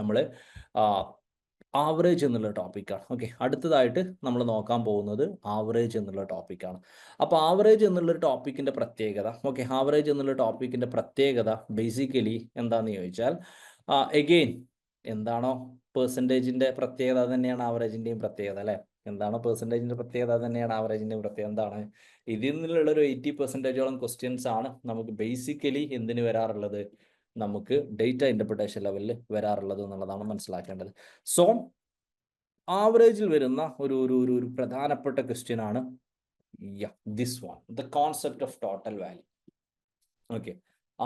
നമ്മൾ average എന്നുള്ള ടോപ്പിക്കാണ്. ഓക്കെ, അടുത്തതായിട്ട് നമ്മൾ നോക്കാൻ പോകുന്നത് ആവറേജ് എന്നുള്ള ടോപ്പിക്കാണ്. അപ്പോൾ ആവറേജ് എന്നുള്ളൊരു ടോപ്പിക്കിൻ്റെ പ്രത്യേകത, ഓക്കെ, ആവറേജ് എന്നുള്ള ടോപ്പിക്കിൻ്റെ പ്രത്യേകത ബേസിക്കലി എന്താണെന്ന് ചോദിച്ചാൽ, എഗെയിൻ എന്താണോ പെർസെൻറ്റേജിൻ്റെ പ്രത്യേകത തന്നെയാണ് ആവറേജിൻ്റെയും പ്രത്യേകത, അല്ലേ? എന്താണോ പെർസെൻറ്റേജിൻ്റെ പ്രത്യേകത തന്നെയാണ് ആവറേജിൻ്റെയും പ്രത്യേകത. എന്താണ്? ഇതിൽ നിന്നുള്ളൊരു 80%ഓളം ക്വസ്റ്റ്യൻസ് ആണ് നമുക്ക് ബേസിക്കലി എന്തിന് വരാറുള്ളത്, നമുക്ക് ഡേറ്റ ഇൻ്റർപ്രിട്ടേഷൻ ലെവലിൽ വരാറുള്ളത് എന്നുള്ളതാണ് മനസ്സിലാക്കേണ്ടത്. സോ ആവറേജിൽ വരുന്ന ഒരു പ്രധാനപ്പെട്ട ക്വസ്റ്റ്യൻ ആണ് this one, the concept of total value. Okay,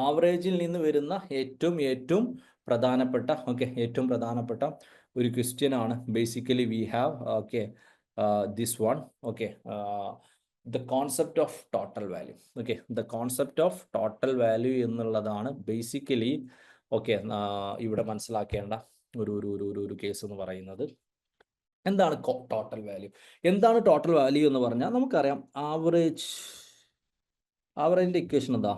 ആവറേജിൽ നിന്ന് വരുന്ന ഏറ്റവും പ്രധാനപ്പെട്ട ഒരു ക്വസ്റ്റ്യൻ ആണ് basically we have this one. Okay, the concept of total value. Okay, the concept of total value എന്നുള്ളതാണ് ബേസിക്കലി ഇവിടെ മനസ്സിലാക്കേണ്ട ഒരു കേസ് എന്ന് പറയുന്നത്. എന്താണ് ടോട്ടൽ വാല്യൂ? എന്താണ് ടോട്ടൽ വാല്യൂ എന്ന് പറഞ്ഞാൽ നമുക്കറിയാം, ആവറേജിന്റെ ഇക്വേഷൻ എന്താ?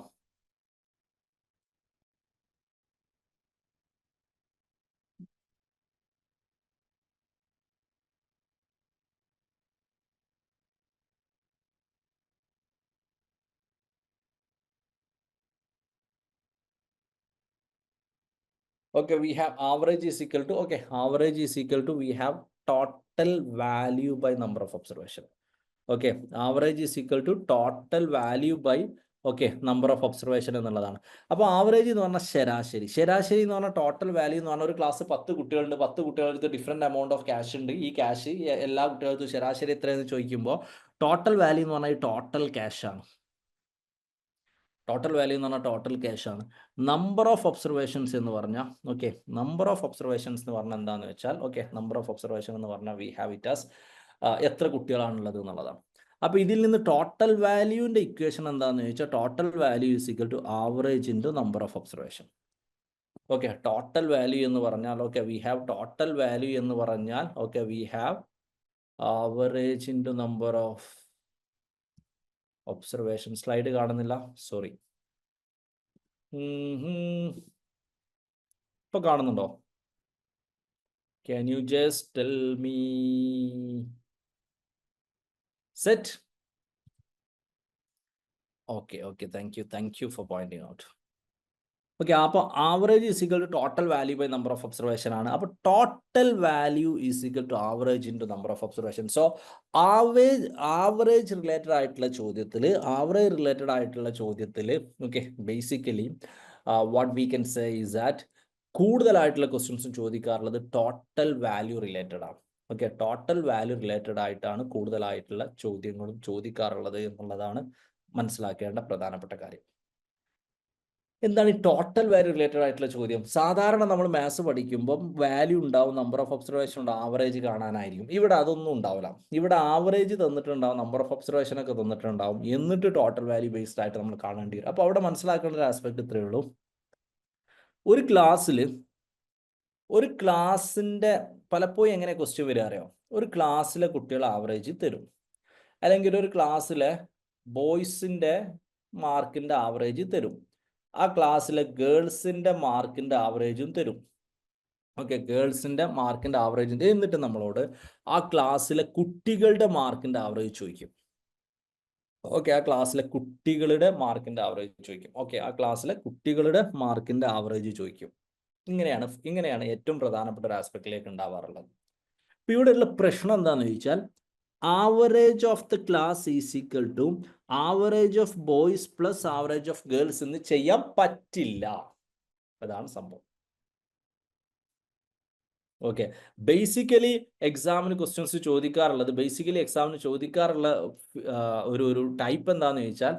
Okay, we have average is equal to, we have total value by number of observation. Okay, average is equal to total value by number of observation എന്നുള്ളതാണ്. അപ്പോൾ average എന്ന് പറഞ്ഞാൽ ശരാശരി എന്ന് പറഞ്ഞാൽ ടോട്ടൽ വാല്യൂ എന്ന് പറഞ്ഞാൽ ഒരു ക്ലാസ് 10 കുട്ടികളുണ്ട്, 10 കുട്ടികൾക്ക് ഡിഫറെൻറ്റ് എമൗണ്ട് ഓഫ് ക്യാഷ് ഉണ്ട്. ഈ ക്യാഷ് എല്ലാ കുട്ടികൾക്കും ശരാശരി എത്രയെന്ന് ചോദിക്കുമ്പോൾ ടോട്ടൽ വാല്യൂ എന്ന് പറഞ്ഞാൽ ടോട്ടൽ ക്യാഷ് ആണ്. ടോട്ടൽ വാല്യൂ എന്ന് പറഞ്ഞാൽ ടോട്ടൽ ക്യാഷ് ആണ്. നമ്പർ ഓഫ് ഒബ്സർവേഷൻസ് എന്ന് പറഞ്ഞാൽ നമ്പർ ഓഫ് ഒബ്സർവേഷൻസ് എന്ന് പറഞ്ഞാൽ എന്താണെന്ന് വെച്ചാൽ നമ്പർ ഓഫ് ഒബ്സർവേഷൻ എന്ന് പറഞ്ഞാൽ വി ഹാവ് ഇറ്റ് ആസ് എത്ര കുട്ടികളാണുള്ളത് എന്നുള്ളതാണ്. അപ്പോൾ ഇതിൽ നിന്ന് ടോട്ടൽ വാല്യൂവിൻ്റെ ഇക്വേഷൻ എന്താണെന്ന് ചോദിച്ചാൽ total value is equal to average into number of observation. Total value എന്ന് പറഞ്ഞാൽ വി ഹാവ് ടോട്ടൽ വാല്യൂ എന്ന് പറഞ്ഞാൽ we have average into number of observation. Slide കാണുന്നില്ല, സോറി. ഇപ്പൊ കാണുന്നുണ്ടോ? Can you just tell me? Set? Okay, thank you for pointing out. അപ്പോൾ average is equal to total value by number of observation ആണ്. അപ്പോൾ total value is equal to average into number of observation. So average related ആയിട്ടുള്ള ചോദ്യത്തിൽ basically what we can say is that കൂടുതലായിട്ടുള്ള ക്വസ്റ്റ്യൻസും ചോദിക്കാറുള്ളത് total value related ആണ്. Total value related ആയിട്ടാണ് കൂടുതലായിട്ടുള്ള ചോദ്യങ്ങളും ചോദിക്കാറുള്ളത് എന്നുള്ളതാണ് മനസ്സിലാക്കേണ്ട പ്രധാനപ്പെട്ട കാര്യം. എന്താണ് ഈ ടോട്ടൽ വാല്യൂ റിലേറ്റഡ് ആയിട്ടുള്ള ചോദ്യം? സാധാരണ നമ്മൾ മാത്സ് പഠിക്കുമ്പോൾ വാല്യൂ ഉണ്ടാവും, നമ്പർ ഓഫ് ഒബ്സർവേഷൻ ഉണ്ടാവും, ആവറേജ് കാണാനായിരിക്കും. ഇവിടെ അതൊന്നും ഉണ്ടാവില്ല. ഇവിടെ ആവറേജ് തന്നിട്ടുണ്ടാവും, നമ്പർ ഓഫ് ഒബ്സർവേഷൻ ഒക്കെ തന്നിട്ടുണ്ടാവും, എന്നിട്ട് ടോട്ടൽ വാല്യൂ ബേസ്ഡ് ആയിട്ട് നമ്മൾ കാണേണ്ടി വരും. അപ്പോൾ അവിടെ മനസ്സിലാക്കേണ്ട ഒരു ആസ്പെക്ട് ഇത്രയേ ഉള്ളൂ. ഒരു ക്ലാസ്സിൻ്റെ പലപ്പോഴും എങ്ങനെ ക്വസ്റ്റ്യൻ വരിക അറിയാം? ഒരു ക്ലാസ്സിലെ കുട്ടികൾ ആവറേജ് തരും, അല്ലെങ്കിൽ ഒരു ക്ലാസ്സിലെ ബോയ്സിൻ്റെ മാർക്കിൻ്റെ ആവറേജ് തരും, ആ ക്ലാസ്സിലെ ഗേൾസിൻ്റെ മാർക്കിൻ്റെ ആവറേജും തരും. ഗേൾസിൻ്റെ മാർക്കിൻ്റെ ആവറേജ്, എന്നിട്ട് നമ്മളോട് ആ ക്ലാസ്സിലെ കുട്ടികളുടെ മാർക്കിൻ്റെ ആവറേജ് ചോദിക്കും. ആ ക്ലാസ്സിലെ കുട്ടികളുടെ മാർക്കിൻ്റെ ആവറേജ് ചോദിക്കും. ആ ക്ലാസ്സിലെ കുട്ടികളുടെ മാർക്കിൻ്റെ ആവറേജ് ചോദിക്കും. ഇങ്ങനെയാണ് ഏറ്റവും പ്രധാനപ്പെട്ട ഒരു ആസ്പെക്റ്റിലേക്ക് ഉണ്ടാവാറുള്ളത്. അപ്പോൾ ഇവിടെയുള്ള പ്രശ്നം എന്താണെന്ന് ചോദിച്ചാൽ average of the class is equal to average of boys plus average of girls എന്ന് ചെയ്യാൻ പറ്റില്ല. അതാണ് സംഭവം. ഓക്കെ, ബേസിക്കലി എക്സാമിന് ക്വസ്റ്റ്യൻസ് ചോദിക്കാറുള്ളത്, ഒരു ടൈപ്പ് എന്താണെന്ന് ചോദിച്ചാൽ,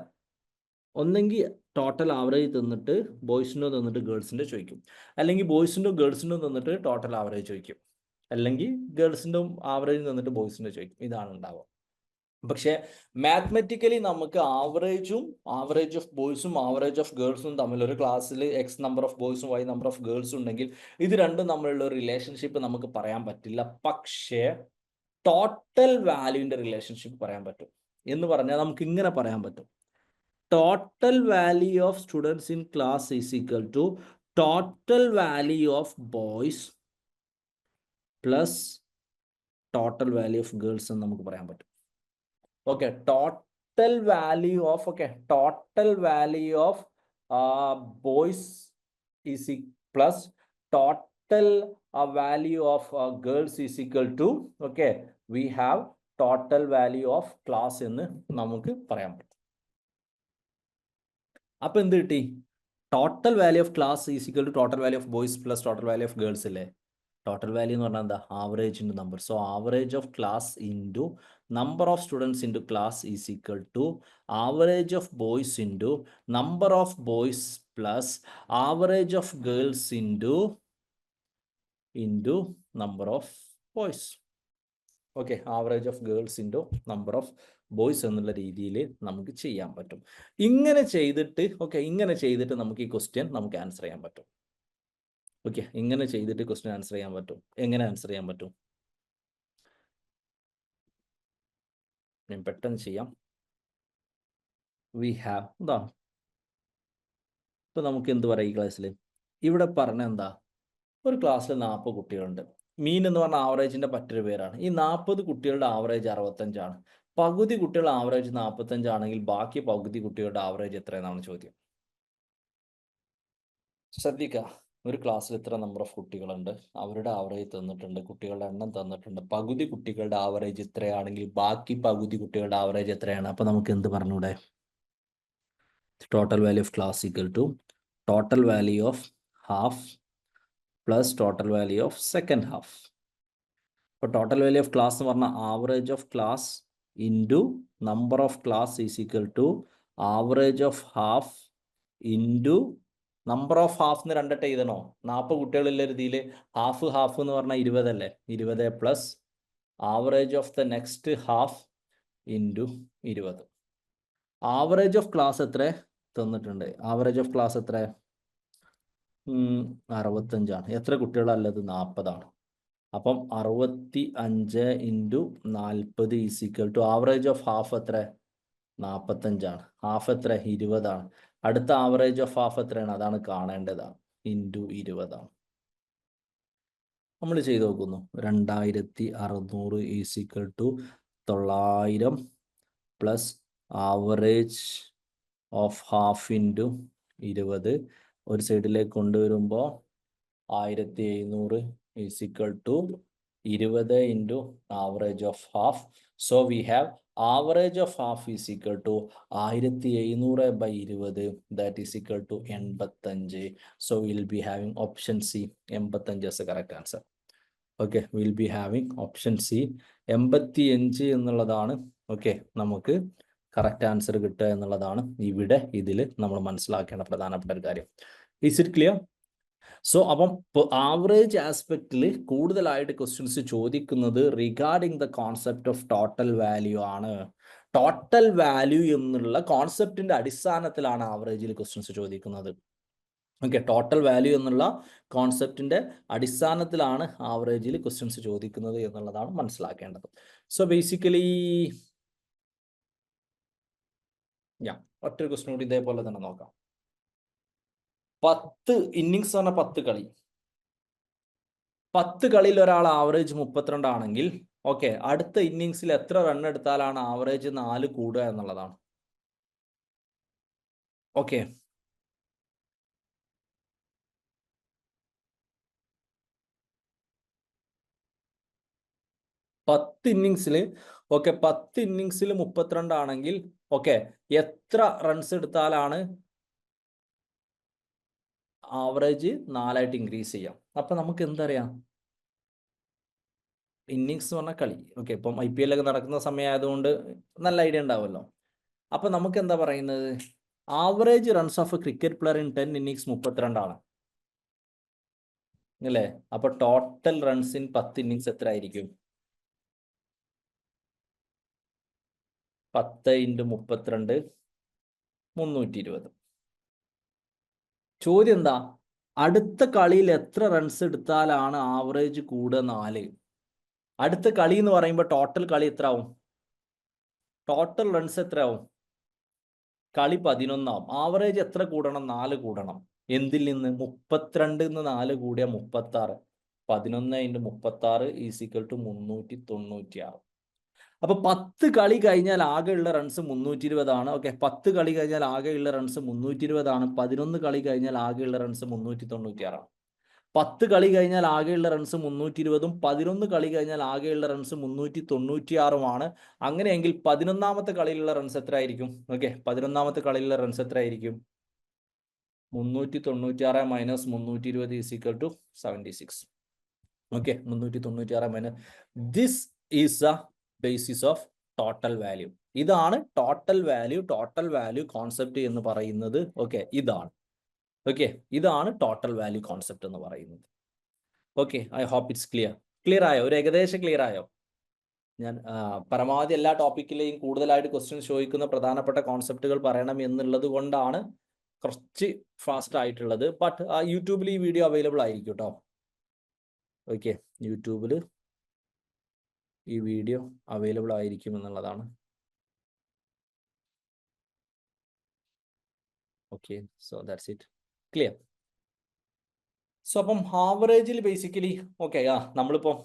ഒന്നെങ്കിൽ ടോട്ടൽ ആവറേജ് തന്നിട്ട് ബോയ്സിൻ്റെ തന്നിട്ട് ഗേൾസിൻ്റെ ചോദിക്കും, അല്ലെങ്കിൽ ബോയ്സിൻ്റെ ഗേൾസിൻ്റെ തന്നിട്ട് ടോട്ടൽ ആവറേജ് ചോദിക്കും, അല്ലെങ്കിൽ ഗേൾസിൻ്റെ ആവറേജ് തന്നിട്ട് ബോയ്സിൻ്റെ ചോദിക്കും. ഇതാണ് ഉണ്ടാവുക. പക്ഷേ മാത്തമെറ്റിക്കലി നമുക്ക് ആവറേജ് ഓഫ് ബോയ്സും ആവറേജ് ഓഫ് ഗേൾസും തമ്മിൽ ഒരു ക്ലാസ്സിൽ എക്സ് നമ്പർ ഓഫ് ബോയ്സും വൈ നമ്പർ ഓഫ് ഗേൾസും ഉണ്ടെങ്കിൽ ഇത് രണ്ടും തമ്മിലുള്ള ഒരു റിലേഷൻഷിപ്പ് നമുക്ക് പറയാൻ പറ്റില്ല. പക്ഷേ ടോട്ടൽ വാല്യൂവിൻ്റെ റിലേഷൻഷിപ്പ് പറയാൻ പറ്റും. എന്ന് പറഞ്ഞാൽ നമുക്ക് ഇങ്ങനെ പറയാൻ പറ്റും: total value of students in class is equal to total value of boys plus total value of girls എന്ന് നമുക്ക് പറയാൻ പറ്റും. Okay, total value of boys is plus total value of girls is equal to, okay, we have total value of class എന്ന് നമുക്ക് പറയാൻ പറ്റും. അപ്പോൾ എന്ത് കിട്ടി? Total value of class is equal to total value of boys plus total value of girls അല്ലേ? Total value എന്ന് പറഞ്ഞാൽ എന്താ? Average into number. So average of class into number of students into class is equal to average of boys into number of boys plus average of girls into number of boys. Okay, average of girls into number of boys എന്നുള്ള രീതിയിൽ നമുക്ക് ചെയ്യാൻ പറ്റും. ഇങ്ങനെ ചെയ്തിട്ട് നമുക്ക് ഈ question നമുക്ക് ആൻസർ ചെയ്യാൻ പറ്റും. ഓക്കെ, ഇങ്ങനെ ചെയ്തിട്ട് ക്വസ്റ്റ്യൻ ആൻസർ ചെയ്യാൻ പറ്റും. എങ്ങനെ ആൻസർ ചെയ്യാൻ പറ്റും? ഞാൻ പെട്ടെന്ന് ചെയ്യാം. വി ഹാവ് ഇതാണ്. ഇപ്പം നമുക്ക് എന്ത് പറയാം? ഈ ക്ലാസ്സിൽ ഇവിടെ പറഞ്ഞ എന്താ? ഒരു ക്ലാസ്സിൽ 40 കുട്ടികളുണ്ട്. മീൻ എന്ന് പറഞ്ഞാൽ ആവറേജിൻ്റെ മറ്റൊരു പേരാണ്. ഈ 40 കുട്ടികളുടെ ആവറേജ് 65ആണ്. പകുതി കുട്ടികളുടെ ആവറേജ് 45 ആണെങ്കിൽ ബാക്കി പകുതി കുട്ടികളുടെ ആവറേജ് എത്രയെന്നാണ് ചോദ്യം. ശ്രദ്ധിക്കുക, ഒരു ക്ലാസ്സിൽ ഇത്ര നമ്പർ ഓഫ് കുട്ടികളുണ്ട്, അവരുടെ ആവറേജ് തന്നിട്ടുണ്ട്, കുട്ടികളുടെ എണ്ണം തന്നിട്ടുണ്ട്, പകുതി കുട്ടികളുടെ ആവറേജ് ഇത്രയാണെങ്കിൽ ബാക്കി പകുതി കുട്ടികളുടെ ആവറേജ് എത്രയാണ്? അപ്പം നമുക്ക് എന്ത് പറഞ്ഞൂടെ? Total value of class equal to total value of half plus total value of second half. അപ്പോൾ ടോട്ടൽ വാല്യൂ ഓഫ് ക്ലാസ് എന്ന് പറഞ്ഞാൽ average of class into number of class is equal to average of half into number of half എന്ന് രണ്ടിട്ട് എഴുതണോ? 40 കുട്ടികളുള്ള രീതിയിൽ half എന്ന് പറഞ്ഞാൽ 20 അല്ലേ? 20 plus average of the next half into 20. Average of class എത്ര തന്നിട്ടുണ്ട്? ആവറേജ് ഓഫ് ക്ലാസ് എത്ര? 65ആണ്. എത്ര കുട്ടികളല്ലത്? 40 ആണ്. അപ്പം 65 into 40 is equal to average of half എത്ര? 45 ആണ്. ഹാഫ് എത്ര? 20 ആണ്. അടുത്ത ആവറേജ് ഓഫ് ഹാഫ് എത്രയാണ്? അതാണ് കാണേണ്ടതാണ്. ഇൻറ്റു 20 ആണ്. നമ്മൾ ചെയ്ത് നോക്കുന്നു. 2600 is equal to 900 plus average of half into 20 ഒരു സൈഡിലേക്ക് കൊണ്ടുവരുമ്പോൾ 1700 is equal to 20 into average of half. So we have average of half is equal to 1700/20, that is equal to 85. So will be having option C, 85 as a correct answer. Okay, will be having option C, 85 എന്നുള്ളതാണ്. Okay, നമുക്ക് correct answer കിട്ടുക എന്നുള്ളതാണ് ഇതിൽ നമ്മൾ മനസ്സിലാക്കേണ്ട പ്രധാനപ്പെട്ട ഒരു കാര്യം. Is it clear? സോ അപ്പം ആവറേജ് ആസ്പെക്റ്റിൽ കൂടുതലായിട്ട് ക്വസ്റ്റ്യൻസ് ചോദിക്കുന്നത് regarding the concept of total value ആണ്. ടോട്ടൽ വാല്യൂ എന്നുള്ള കോൺസെപ്റ്റിന്റെ അടിസ്ഥാനത്തിലാണ് ആവറേജിൽ ക്വസ്റ്റ്യൻസ് ചോദിക്കുന്നത്. ഓക്കെ, ടോട്ടൽ വാല്യൂ എന്നുള്ള കോൺസെപ്റ്റിന്റെ അടിസ്ഥാനത്തിലാണ് ആവറേജിൽ ക്വസ്റ്റ്യൻസ് ചോദിക്കുന്നത് എന്നുള്ളതാണ് മനസ്സിലാക്കേണ്ടത്. സോ ബേസിക്കലി ഒറ്റൊരു ക്വസ്റ്റ്യൻ കൂടി ഇതേപോലെ തന്നെ നോക്കാം. 10 ഇന്നിങ്സ് പറഞ്ഞ 10 കളി, 10 കളിയിൽ ഒരാൾ ആവറേജ് 32 ആണെങ്കിൽ ഓക്കെ, അടുത്ത ഇന്നിങ്സിൽ എത്ര റൺ എടുത്താലാണ് ആവറേജ് 4 കൂടുക എന്നുള്ളതാണ്. ഓക്കെ, 10 ഇന്നിങ്സിൽ ഓക്കെ 10 ഇന്നിങ്സിൽ 32 ആണെങ്കിൽ ഓക്കെ എത്ര റൺസ് എടുത്താലാണ് ആവറേജ് 4 ഇൻക്രീസ് ചെയ്യാം? അപ്പൊ നമുക്ക് എന്തറിയാം, ഇന്നിങ്സ് എന്ന് പറഞ്ഞാൽ കളി. ഓക്കെ, ഇപ്പം IPL ഒക്കെ നടക്കുന്ന സമയമായതുകൊണ്ട് നല്ല ഐഡിയ ഉണ്ടാവുമല്ലോ. അപ്പൊ നമുക്ക് എന്താ പറയുന്നത്, average runs of A cricket player in 10 innings 32 ആണ് അല്ലേ? അപ്പൊ ടോട്ടൽ റൺസ് ഇൻ 10 ഇന്നിങ്സ് എത്ര ആയിരിക്കും? 10 × 32 320. ചോദ്യം എന്താ, അടുത്ത കളിയിൽ എത്ര റൺസ് എടുത്താലാണ് ആവറേജ് കൂടുക 4? അടുത്ത കളി എന്ന് പറയുമ്പോൾ ടോട്ടൽ കളി എത്ര ആവും? ടോട്ടൽ റൺസ് എത്ര ആവും? കളി 11 ആവും. ആവറേജ് എത്ര കൂടണം? 4 കൂടണം. എന്തിൽ നിന്ന്? 32 4 കൂടിയ 36. 11 × 36 = 396. അപ്പൊ 10 കളി കഴിഞ്ഞാൽ ആകെയുള്ള റൺസ് 320 ആണ്. ഓക്കെ, 10 കളി കഴിഞ്ഞാൽ ആകെയുള്ള റൺസ് 320 ആണ്. 11 കളി കഴിഞ്ഞാൽ ആകെയുള്ള റൺസ് 396 ആണ്. 10 കളി കഴിഞ്ഞാൽ ആകെയുള്ള റൺസ് 320ഉം 11 കളി കഴിഞ്ഞാൽ ആകെയുള്ള റൺസ് 396ഉമാണ്. അങ്ങനെയെങ്കിൽ 11ാമത്തെ കളിയിലുള്ള റൺസ് എത്ര ആയിരിക്കും? ഓക്കെ, 11ാമത്തെ കളിയിലുള്ള റൺസ് എത്ര ആയിരിക്കും? 396 - 320 = 76. Okay, 396 this is the basis of total value. ഇതാണ് ടോട്ടൽ വാല്യൂ കോൺസെപ്റ്റ് എന്ന് പറയുന്നത്. ഓക്കെ, ഇതാണ്. ഓക്കെ, ഇതാണ് ടോട്ടൽ വാല്യൂ കോൺസെപ്റ്റ് എന്ന് പറയുന്നത്. Okay, I hope it's clear ആയോ? ഒരു ഏകദേശം ക്ലിയർ ആയോ? ഞാൻ പരമാവധി എല്ലാ ടോപ്പിക്കിലെയും കൂടുതലായിട്ട് ക്വസ്റ്റ്യൻസ് ചോദിക്കുന്ന പ്രധാനപ്പെട്ട കോൺസെപ്റ്റുകൾ പറയണം എന്നുള്ളത് കൊണ്ടാണ് കുറച്ച് ഫാസ്റ്റ് ആയിട്ടുള്ളത്. ബട്ട് യൂട്യൂബിൽ ഈ വീഡിയോ അവൈലബിൾ ആയിരിക്കും കേട്ടോ. ഓക്കെ, യൂട്യൂബിൽ ഈ വീഡിയോ അവൈലബിൾ ആയിരിക്കും എന്നുള്ളതാണ്. Okay, so that's it. Clear? So അപ്പം ആവറേജിൽ ബേസിക്കലി ഓക്കെ, നമ്മളിപ്പോൾ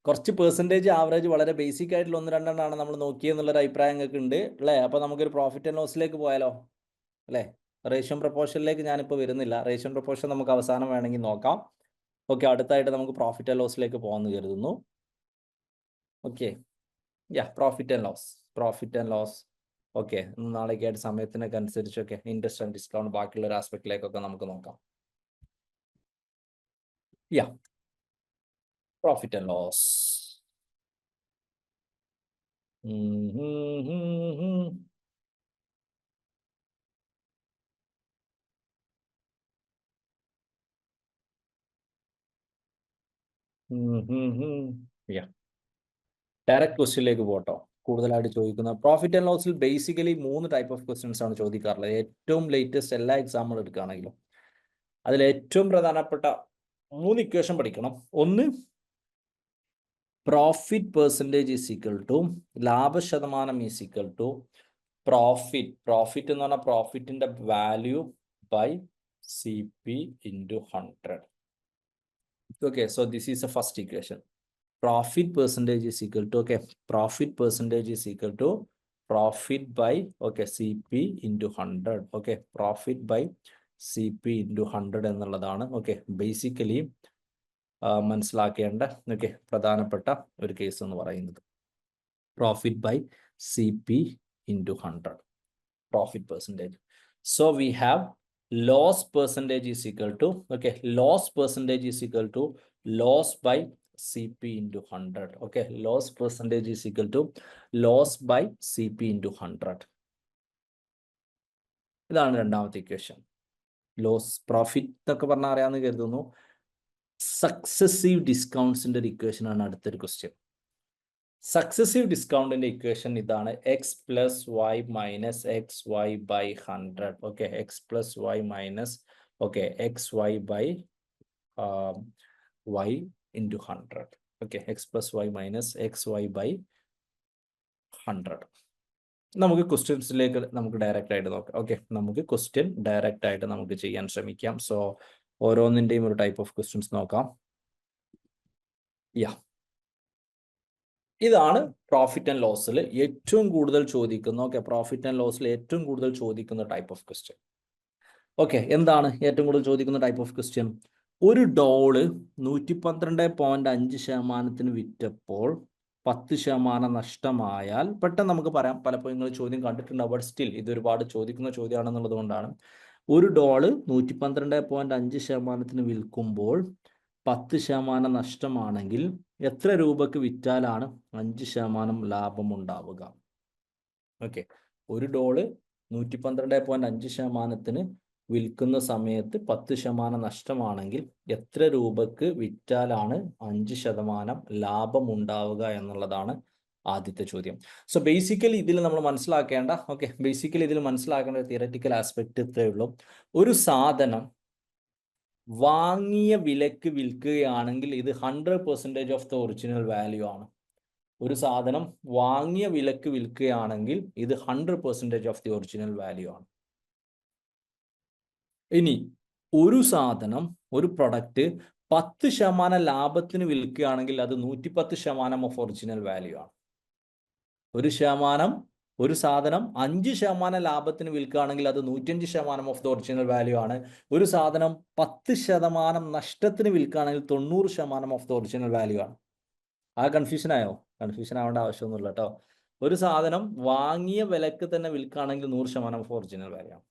കുറച്ച് പെർസെൻറ്റേജ് ആവറേജ് വളരെ ബേസിക് ആയിട്ടുള്ള 1-2 നമ്മൾ നോക്കിയെന്നുള്ളൊരു അഭിപ്രായം നിങ്ങൾക്ക് ഉണ്ട് അല്ലേ? അപ്പോൾ നമുക്കൊരു പ്രോഫിറ്റ് ആൻഡ് ലോസിലേക്ക് പോയാലോ അല്ലേ? റേഷ്യോ പ്രൊപ്പോർഷനിലേക്ക് ഞാനിപ്പോൾ വരുന്നില്ല. റേഷ്യോ പ്രൊപ്പോർഷൻ നമുക്ക് അവസാനം വേണമെങ്കിൽ നോക്കാം. ഓക്കെ, അടുത്തായിട്ട് നമുക്ക് പ്രോഫിറ്റ് ആൻഡ് ലോസിലേക്ക് പോകാമെന്ന് കരുതുന്നു. Okay, profit and loss. Okay, നാളേക്കായിട്ട് സമയത്തിനൊക്കെ അനുസരിച്ചൊക്കെ ഇൻട്രസ്റ്റ് ആൻഡ് ഡിസ്കൗണ്ട് ബാക്കിയുള്ള ഒരു ആസ്പെക്റ്റിലേക്കൊക്കെ നമുക്ക് നോക്കാം. Profit and loss. ഡയറക്റ്റ് ക്വസ്റ്റ്യനിലേക്ക് പോട്ടോ. കൂടുതലായിട്ട് ചോദിക്കുന്ന പ്രോഫിറ്റ് ആൻഡ് ലോസിൽ ബേസിക്കലി 3 ടൈപ്പ് ഓഫ് ക്വസ്റ്റ്യൻസ് ആണ് ചോദിക്കാറുള്ളത്. ഏറ്റവും ലേറ്റസ്റ്റ് എല്ലാ എക്സാമ്പിളും എടുക്കുകയാണെങ്കിലും അതിൽ ഏറ്റവും പ്രധാനപ്പെട്ട 3 ഇക്വേഷൻ പഠിക്കണം. ഒന്ന്, profit percentage is equal to ലാഭശതമാനം ഈസ് ഈക്വൽ ടു പ്രോഫിറ്റ് എന്ന് പറഞ്ഞാൽ പ്രോഫിറ്റിന്റെ value by CP × 100. Okay, so this is a first equation. Profit percentage is equal to profit percentage is equal to profit by CP × 100. Okay, profit by CP × 100 എന്നുള്ളതാണ് basically മനസ്സിലാക്കേണ്ട പ്രധാനപ്പെട്ട ഒരു case എന്ന് പറയുന്നത്. Profit by CP × 100 profit percentage. So we have loss percentage is equal to loss percentage is equal to loss by CP × 100. Okay, loss percentage is equal to loss by CP × 100. ഇതാണ് രണ്ടാമത്തെ equation. Loss profit എന്നൊക്കെ പറഞ്ഞാൽ അറിയാമെന്ന് കരുതുന്നു. Successive ഡിസ്കൗണ്ട്സിന്റെ ഒരു equation ആണ് അടുത്തൊരു question. Successive ഡിസ്കൗണ്ടിന്റെ equation ഇതാണ്: x + y - xy / 100. Okay, x + y - xy / y × 100. Okay, x + y - xy / 100. നമുക്ക് ക്വസ്റ്റ്യൻസിലേക്ക് നമുക്ക് ഡയറക്റ്റ് ആയിട്ട് നോക്കാം. ഓക്കെ, നമുക്ക് ക്വസ്റ്റ്യൻ ഡയറക്റ്റ് ആയിട്ട് നമുക്ക് ചെയ്യാൻ ശ്രമിക്കാം. സോ ഓരോന്നിൻ്റെയും ഒരു ടൈപ്പ് ഓഫ് ക്വസ്റ്റ്യൻസ് നോക്കാം. ഇതാണ് പ്രോഫിറ്റ് ആൻഡ് ലോസിൽ ഏറ്റവും കൂടുതൽ ചോദിക്കുന്ന പ്രോഫിറ്റ് ആൻഡ് ലോസിൽ ഏറ്റവും കൂടുതൽ ചോദിക്കുന്ന ടൈപ്പ് ഓഫ് ക്വസ്റ്റ്യൻ. ഓക്കെ, എന്താണ് ഏറ്റവും കൂടുതൽ ചോദിക്കുന്ന ടൈപ്പ് ഓഫ് ക്വസ്റ്റ്യൻ? ഒരു ഡോള് 112.5% വിറ്റപ്പോൾ 10% നഷ്ടമായാൽ, പെട്ടെന്ന് നമുക്ക് പറയാം, പലപ്പോഴും നിങ്ങൾ ചോദ്യം കണ്ടിട്ടുണ്ടാവും, ബട്ട് സ്റ്റിൽ ഇത് ഒരുപാട് ചോദിക്കുന്ന ചോദ്യമാണെന്നുള്ളത് കൊണ്ടാണ്. ഒരു ഡോള് 112.5% വിൽക്കുമ്പോൾ 10% നഷ്ടമാണെങ്കിൽ എത്ര രൂപക്ക് വിറ്റാലാണ് 5% ലാഭം ഉണ്ടാവുക? ഓക്കെ, ഒരു ഡോള് 112.5% വിൽക്കുന്ന സമയത്ത് 10% നഷ്ടമാണെങ്കിൽ എത്ര രൂപക്ക് വിറ്റാലാണ് 5% ലാഭം ഉണ്ടാവുക എന്നുള്ളതാണ് ആദ്യത്തെ ചോദ്യം. സോ ബേസിക്കലി ഇതിൽ നമ്മൾ മനസ്സിലാക്കേണ്ട തിയററ്റിക്കൽ ആസ്പെക്ട് ഇത്രയേ ഉള്ളൂ. ഒരു സാധനം വാങ്ങിയ വിലക്ക് വിൽക്കുകയാണെങ്കിൽ ഇത് 100% ഓഫ് ദ ഒറിജിനൽ വാല്യൂ ആണ്. ഒരു സാധനം വാങ്ങിയ വിലക്ക് വിൽക്കുകയാണെങ്കിൽ ഇത് 100% ഓഫ് ദി ഒറിജിനൽ വാല്യൂ ആണ്. ഇനി ഒരു സാധനം, ഒരു പ്രൊഡക്റ്റ് 10% ലാഭത്തിന് വിൽക്കുകയാണെങ്കിൽ അത് 110% ഓഫ് ഒറിജിനൽ വാല്യൂ ആണ്. ഒരു സാധനം 5% ലാഭത്തിന് വിൽക്കുകയാണെങ്കിൽ അത് 105% ഓഫ് ദ ഒറിജിനൽ വാല്യൂ ആണ്. ഒരു സാധനം 10% നഷ്ടത്തിന് വിൽക്കുകയാണെങ്കിൽ 90% ഓഫ് ദ ഒറിജിനൽ വാല്യൂ ആണ്. കൺഫ്യൂഷൻ ആയോ? കൺഫ്യൂഷൻ ആവേണ്ട ആവശ്യമൊന്നുമില്ല കേട്ടോ. ഒരു സാധനം വാങ്ങിയ വിലക്ക് തന്നെ വിൽക്കുകയാണെങ്കിൽ 100% ഓഫ് ഒറിജിനൽ വാല്യൂ ആണ്.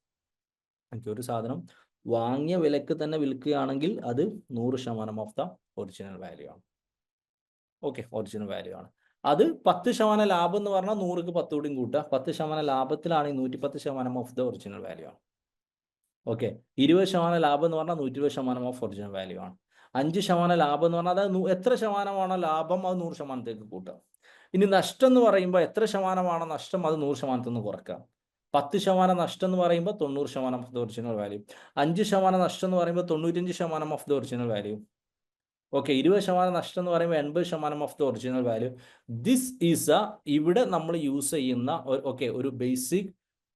ഒരു സാധനം വാങ്ങിയ വിലക്ക് തന്നെ വിൽക്കുകയാണെങ്കിൽ അത് 100% ഓഫ് ദ ഒറിജിനൽ വാല്യൂ ആണ്. ഓക്കെ, ഒറിജിനൽ വാല്യൂ ആണ്. അത് 10% ലാഭം എന്ന് പറഞ്ഞാൽ 100ക്ക് 10 കൂടിയും കൂട്ടുക. 10% ലാഭത്തിലാണെങ്കിൽ 110% ഓഫ് ദ ഒറിജിനൽ വാല്യൂ ആണ്. ഓക്കെ, 20% ലാഭം എന്ന് പറഞ്ഞാൽ 120% ഓഫ് ഒറിജിനൽ വാല്യൂ ആണ്. 5% ലാഭം എന്ന് പറഞ്ഞാൽ അത് എത്ര ശതമാനമാണോ ലാഭം അത് 100%ത്തേക്ക് കൂട്ടുക. ഇനി നഷ്ടം എന്ന് പറയുമ്പോൾ എത്ര ശതമാനമാണോ നഷ്ടം അത് 100%ത്തിൽ നിന്ന് കുറക്കുക. 10% നഷ്ടം എന്ന് പറയുമ്പോൾ 90% ഓഫ് ദ ഒറിജിനൽ വാല്യൂ. 5% നഷ്ടം എന്ന് പറയുമ്പോൾ 95% of the original value. Okay, 20% നഷ്ടം എന്ന് പറയുമ്പോൾ 80% of the original value. This is ഇവിടെ നമ്മൾ യൂസ് ചെയ്യുന്ന ഒരു ബേസിക്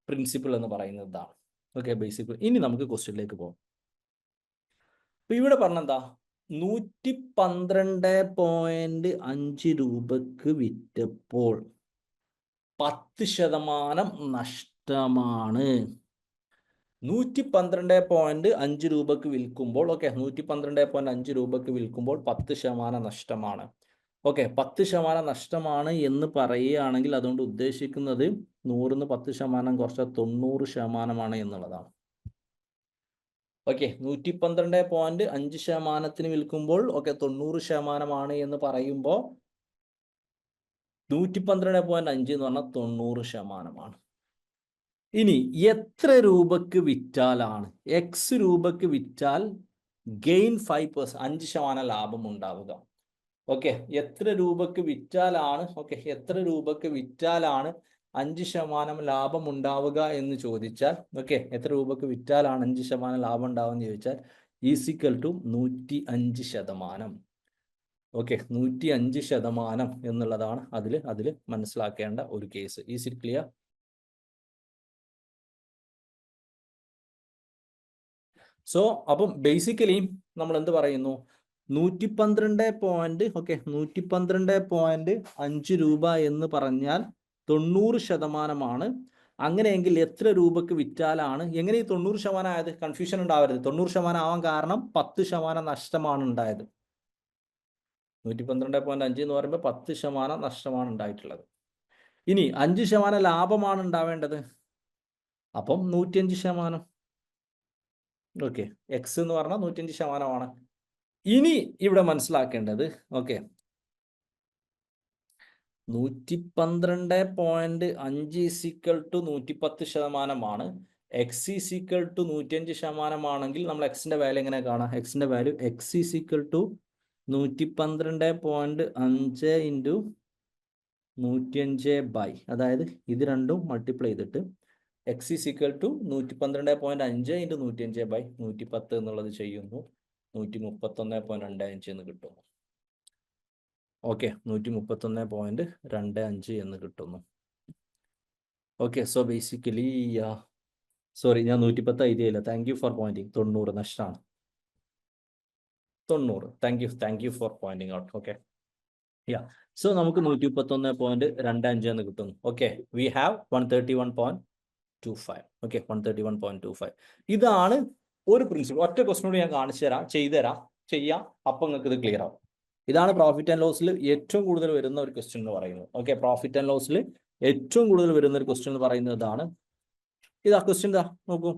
പ്രിൻസിപ്പിൾ എന്ന് പറയുന്നതാണ്. Okay, basic. ഇനി നമുക്ക് ക്വസ്റ്റ്യനിലേക്ക് പോകാം. അപ്പൊ ഇവിടെ പറഞ്ഞെന്താ, 112.5 രൂപക്ക് വിറ്റപ്പോൾ 10% നഷ്ടമാണ്. 112.5 രൂപക്ക് വിൽക്കുമ്പോൾ, ഓക്കെ, 112.5 രൂപക്ക് വിൽക്കുമ്പോൾ 10% നഷ്ടമാണ്. ഓക്കെ, 10% നഷ്ടമാണ് എന്ന് പറയുകയാണെങ്കിൽ അതുകൊണ്ട് ഉദ്ദേശിക്കുന്നത് 100ന്ന് 10% കുറച്ചാൽ 90% എന്നുള്ളതാണ്. ഓക്കെ, 112.5% വിൽക്കുമ്പോൾ 90% എന്ന് പറയുമ്പോൾ 112.5 എന്ന് പറഞ്ഞാൽ 90%. ഇനി എത്ര രൂപക്ക് വിറ്റാലാണ്, എക്സ് രൂപക്ക് വിറ്റാൽ ഗെയിൻ 5% ലാഭം ഉണ്ടാവുക? ഓക്കെ, എത്ര രൂപക്ക് വിറ്റാലാണ് 5% ലാഭം ഉണ്ടാവുക എന്ന് ചോദിച്ചാൽ, ഓക്കെ, എത്ര രൂപക്ക് വിറ്റാലാണ് 5% ലാഭം ഉണ്ടാവുക എന്ന് ചോദിച്ചാൽ ഈസിക്കൽ ടു 105%. ഓക്കെ, 105% എന്നുള്ളതാണ് അതിൽ മനസ്സിലാക്കേണ്ട ഒരു case. Is it clear? So അപ്പം ബേസിക്കലി നമ്മൾ എന്ത് പറയുന്നു, 112.5 രൂപ എന്ന് പറഞ്ഞാൽ 90%. അങ്ങനെയെങ്കിൽ എത്ര രൂപക്ക് വിറ്റാലാണ്, എങ്ങനെ ഈ 90% ആയത്? കൺഫ്യൂഷൻ ഉണ്ടാവരുത്. 90% ആവാൻ കാരണം 10% നഷ്ടമാണ് ഉണ്ടായത്. 112.5 എന്ന് പറയുമ്പോൾ 10% നഷ്ടമാണ് ഉണ്ടായിട്ടുള്ളത്. ഇനി 5% ലാഭമാണ് ഉണ്ടാവേണ്ടത്. അപ്പം 105%. ഓക്കെ, എക്സ് എന്ന് പറഞ്ഞാൽ 105%. ഇനി ഇവിടെ മനസ്സിലാക്കേണ്ടത്, okay, 112.5 is equal to 110% X is equal to 105% ആണെങ്കിൽ നമ്മൾ എക്സിന്റെ വാല്യൂ എങ്ങനെ കാണാം? എക്സിന്റെ value X is equal to 112.5 into 105 by, അതായത് ഇത് രണ്ടും മൾട്ടിപ്ലൈ ചെയ്തിട്ട് X is equal to 112.5 into 105 by 110 എന്നുള്ളത് ചെയ്യുന്നു 131.25 എന്ന് കിട്ടുന്നു. ഓക്കെ, 131.25 എന്ന് കിട്ടുന്നു. ഓക്കെ, സോ ബേസിക്കലി സോറി, ഞാൻ 110 എഴുതിയില്ല. Thank you for pointing. 90 നഷ്ടമാണ്. 90. Thank you for pointing out. Okay, so നമുക്ക് 131.25 എന്ന് കിട്ടുന്നു. Okay, we have 131.25. ഓക്കെ, 131.25. ഇതാണ് ഒരു പ്രിൻസിപ്പിൾ. ഒറ്റ ക്വസ്റ്റ്യനോട് ഞാൻ കാണിച്ചു തരാം, ചെയ്തുതരാം, ചെയ്യാം, അപ്പം നിങ്ങൾക്ക് ഇത് ക്ലിയർ ആവും. ഇതാണ് പ്രോഫിറ്റ് ആൻഡ് ലോസിൽ ഏറ്റവും കൂടുതൽ വരുന്ന ഒരു ക്വസ്റ്റ്യൻ എന്ന് പറയുന്നത്. ഓക്കെ, പ്രോഫിറ്റ് ആൻഡ് ലോസിൽ ഏറ്റവും കൂടുതൽ വരുന്ന ഒരു ക്വസ്റ്റ്യൻ എന്ന് പറയുന്നത് ഇതാണ്. ഇതാ ക്വസ്റ്റ്യൻ ഇതാ നോക്കൂ.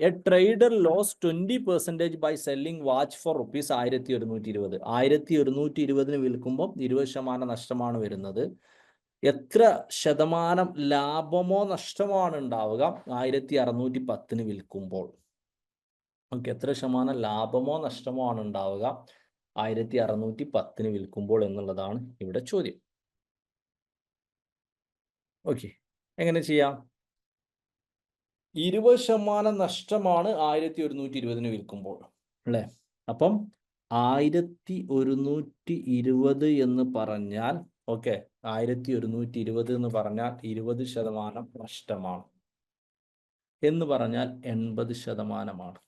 A trader loss 20% by selling watch for rupees 1120. 1120 വിൽക്കുമ്പോൾ 20% നഷ്ടമാണ് വരുന്നത്. എത്ര ശതമാനം ലാഭമോ നഷ്ടമാണ് ഉണ്ടാവുക 1610 വിൽക്കുമ്പോൾ? ഓക്കെ, എത്ര ശതമാനം ലാഭമോ നഷ്ടമോ ആണ് ഉണ്ടാവുക 1610 വിൽക്കുമ്പോൾ എന്നുള്ളതാണ് ഇവിടെ ചോദ്യം. ഓക്കെ, എങ്ങനെ ചെയ്യാം? 20% നഷ്ടമാണ് 1120 വിൽക്കുമ്പോൾ അല്ലേ? അപ്പം 1120 എന്ന് പറഞ്ഞാൽ ഓക്കെ, 1120 എന്ന് പറഞ്ഞാൽ 20% നഷ്ടമാണ് എന്ന് പറഞ്ഞാൽ 80%.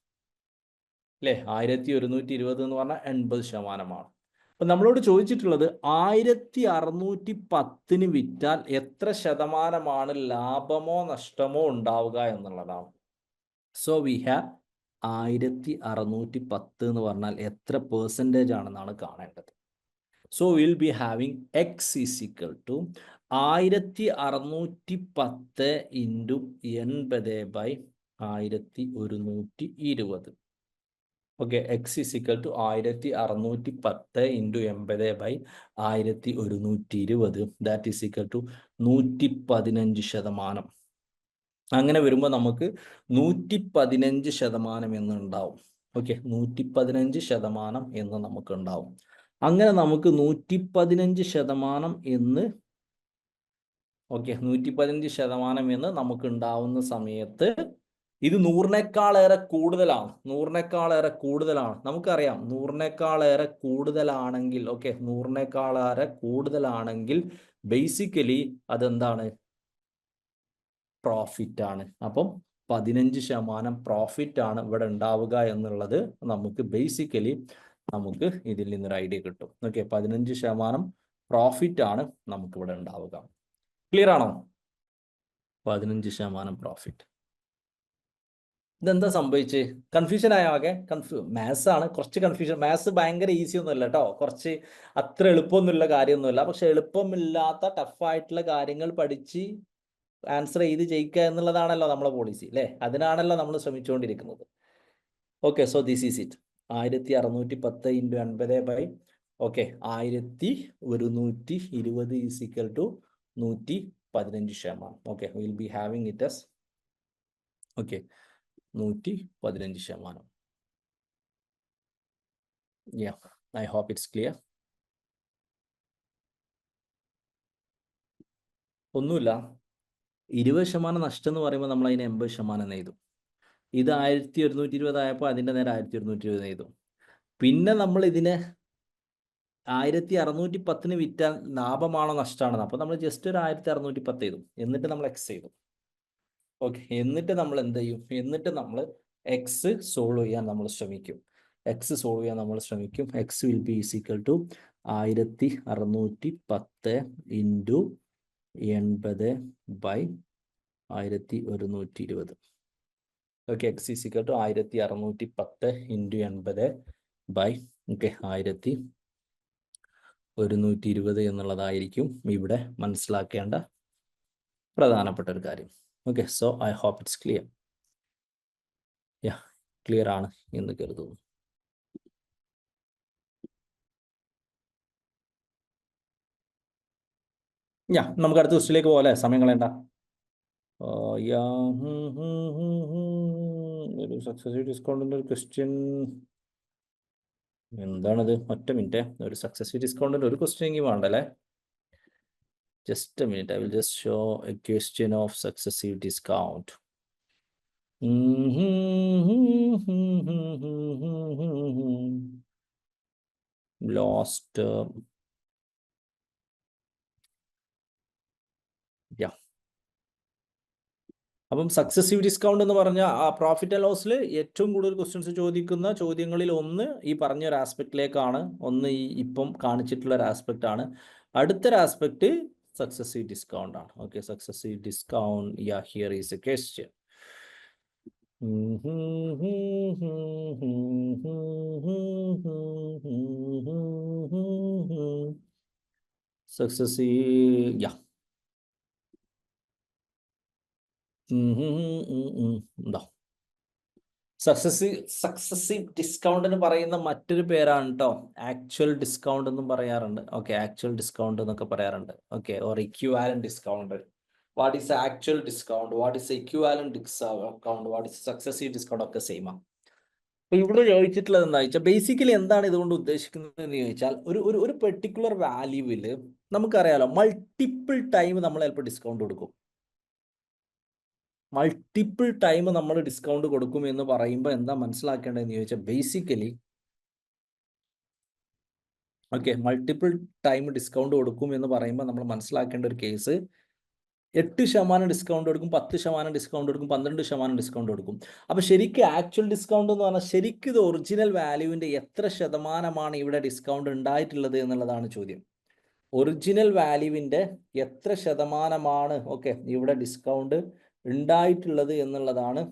അല്ലേ? 1120 എന്ന് പറഞ്ഞാൽ 80%. അപ്പം നമ്മളോട് ചോദിച്ചിട്ടുള്ളത് 1610 വിറ്റാൽ എത്ര ശതമാനമാണ് ലാഭമോ നഷ്ടമോ ഉണ്ടാവുക എന്നുള്ളതാണ്. സോ വി ഹാവ് 1610 എന്ന് പറഞ്ഞാൽ എത്ര പെർസെൻറ്റേജ് ആണെന്നാണ് കാണേണ്ടത്. So will be having X is equal to 1610 into 80/1120. Okay, X is equal to 1610 into 80/1120. That is equal to 115%. അങ്ങനെ വരുമ്പോൾ നമുക്ക് 115% എന്നുണ്ടാവും. ഓക്കെ, 115% എന്ന് നമുക്ക് ഉണ്ടാവും. അങ്ങനെ നമുക്ക് 115% എന്ന് ഓക്കെ 115% എന്ന് നമുക്ക് ഉണ്ടാവുന്ന സമയത്ത് ഇത് 100-നേക്കാളേറെ കൂടുതലാണ്. 100-നേക്കാളേറെ കൂടുതലാണ്. നമുക്കറിയാം 100-നേക്കാളേറെ കൂടുതലാണെങ്കിൽ ഓക്കെ 100-നേക്കാളേറെ കൂടുതലാണെങ്കിൽ ബേസിക്കലി അതെന്താണ്? പ്രോഫിറ്റ് ആണ്. അപ്പം 15% പ്രോഫിറ്റ് ആണ് ഇവിടെ ഉണ്ടാവുക എന്നുള്ളത് നമുക്ക് ബേസിക്കലി നമുക്ക് ഇതിൽ നിന്നൊരു ഐഡിയ കിട്ടും. ഓക്കെ, 15% പ്രോഫിറ്റ് ആണ് നമുക്കിവിടെ ഉണ്ടാവുക. ക്ലിയർ ആണോ? 15% പ്രോഫിറ്റ്. ഇതെന്താ സംഭവിച്ച്? കൺഫ്യൂഷൻ ആയോ? ആകെ മാത്സ് ആണ്, കുറച്ച് കൺഫ്യൂഷൻ. മാത്സ് ഭയങ്കര ഈസി ഒന്നുമല്ല കേട്ടോ, കുറച്ച് അത്ര എളുപ്പമൊന്നുമില്ല കാര്യമൊന്നുമില്ല. പക്ഷെ എളുപ്പമില്ലാത്ത ടഫായിട്ടുള്ള കാര്യങ്ങൾ പഠിച്ച് ആൻസർ ചെയ്ത് ജയിക്കുക എന്നുള്ളതാണല്ലോ നമ്മളെ പോളിസി അല്ലേ? അതിനാണല്ലോ നമ്മൾ ശ്രമിച്ചുകൊണ്ടിരിക്കുന്നത്. Okay, so this is it. 1610 into 80 okay 1120 is equal to 115%. Okay, will be having it as okay 115%. Yeah, I hope it's clear. ഒന്നുമില്ല, 20% നഷ്ടം എന്ന് പറയുമ്പോൾ നമ്മൾ അതിന് 80% എഴുതും. ഇത് 1120 ആയപ്പോൾ അതിൻ്റെ നേരെ 1120 എഴുതും. പിന്നെ നമ്മൾ ഇതിനെ 1610 വിറ്റാൽ ലാഭമാണോ നഷ്ടമാണോ? അപ്പോൾ നമ്മൾ ജസ്റ്റ് ഒരു 1610 എഴുതും. എന്നിട്ട് നമ്മൾ എക്സ് ചെയ്തു. ഓക്കെ, എന്നിട്ട് നമ്മൾ എന്ത് ചെയ്യും? എന്നിട്ട് നമ്മൾ എക്സ് സോൾവ് ചെയ്യാൻ നമ്മൾ ശ്രമിക്കും. എക്സ് സോൾവ് ചെയ്യാൻ നമ്മൾ ശ്രമിക്കും. X will be is equal to 1610 into 80/1120. Okay, X is equal to 1610 into 80/1120 എന്നുള്ളതായിരിക്കും ഇവിടെ മനസ്സിലാക്കേണ്ട പ്രധാനപ്പെട്ട ഒരു കാര്യം. Okay, so I hope it's clear. Yeah, clear ആണ് എന്ന് കരുതുന്നു. നമുക്ക് അടുത്ത ക്വസ്റ്റിലേക്ക് പോകാം. സമയം കളയണ്ട. ഒരു സക്സസീവ് ഡിസ്കൗണ്ടിൻ്റെ ഒരു ക്വസ്റ്റ്യൻ എന്താണത്? ഒറ്റ മിനിറ്റ്, ഒരു സക്സസീവ് ഡിസ്കൗണ്ടിൻ്റെ ഒരു ക്വസ്റ്റ്യൻ എങ്കിൽ വേണ്ടല്ലേ? Just A minute, I will just show A question of successive discount. Lost അപ്പം സക്സസീവ് ഡിസ്കൗണ്ട് എന്ന് പറഞ്ഞാൽ ആ പ്രോഫിറ്റ് ആൻഡ് ലോസിൽ ഏറ്റവും കൂടുതൽ ക്വസ്റ്റ്യൻസ് ചോദിക്കുന്ന ചോദ്യങ്ങളിൽ ഒന്ന് ഈ പറഞ്ഞൊരു ആസ്പെക്റ്റിലേക്കാണ്. ഒന്ന് ഈ ഇപ്പം കാണിച്ചിട്ടുള്ള ഒരു ആസ്പെക്റ്റ് ആണ്. അടുത്തൊരു ആസ്പെക്റ്റ് സക്സസീവ് ഡിസ്കൗണ്ട് ആണ്. Okay, successive discount. Here is a question. Successive, yeah. എന്താ സക്സസീവ് ഡിസ്കൗണ്ട് എന്ന് പറയുന്ന മറ്റൊരു പേരാണ് കേട്ടോ. ആക്ച്വൽ ഡിസ്കൗണ്ട് എന്നും പറയാറുണ്ട്. ഓക്കെ, ആക്ച്വൽ ഡിസ്കൗണ്ട് എന്നൊക്കെ പറയാറുണ്ട്. Okay, or equivalent discount. What is actual discount, what is equivalent discount, what is successive discount ഒക്കെ സെയിം ആണ്. അപ്പൊ ഇവിടെ ചോദിച്ചിട്ടുള്ളത് എന്താ വെച്ചാൽ ബേസിക്കലി എന്താണ് ഇതുകൊണ്ട് ഉദ്ദേശിക്കുന്നത് എന്ന് ചോദിച്ചാൽ ഒരു പെർട്ടിക്കുലർ വാല്യൂവിൽ നമുക്കറിയാലോ മൾട്ടിപ്പിൾ ടൈം നമ്മൾ ചിലപ്പോൾ ഡിസ്കൗണ്ട് കൊടുക്കും. മൾട്ടിപ്പിൾ ടൈം നമ്മൾ ഡിസ്കൗണ്ട് കൊടുക്കും എന്ന് പറയുമ്പോൾ എന്താ മനസ്സിലാക്കേണ്ടതെന്ന് ചോദിച്ചാൽ basically okay, multiple time discount കൊടുക്കും എന്ന് പറയുമ്പോൾ നമ്മൾ മനസ്സിലാക്കേണ്ട ഒരു കേസ് 8% ഡിസ്കൗണ്ട് കൊടുക്കും, 10% ഡിസ്കൗണ്ട് കൊടുക്കും, 12% ഡിസ്കൗണ്ട് കൊടുക്കും. അപ്പോൾ ശരിക്കും ആക്ച്വൽ ഡിസ്കൗണ്ട് എന്ന് പറഞ്ഞാൽ ശരിക്കും ഇത് ഒറിജിനൽ വാല്യൂവിൻ്റെ എത്ര ശതമാനമാണ് ഇവിടെ ഡിസ്കൗണ്ട് ഉണ്ടായിട്ടുള്ളത് എന്നുള്ളതാണ് ചോദ്യം. ഒറിജിനൽ വാല്യൂവിൻ്റെ എത്ര ശതമാനമാണ് ഓക്കെ ഇവിടെ ഡിസ്കൗണ്ട് ഉണ്ടായിട്ടുള്ളത് എന്നുള്ളതാണ്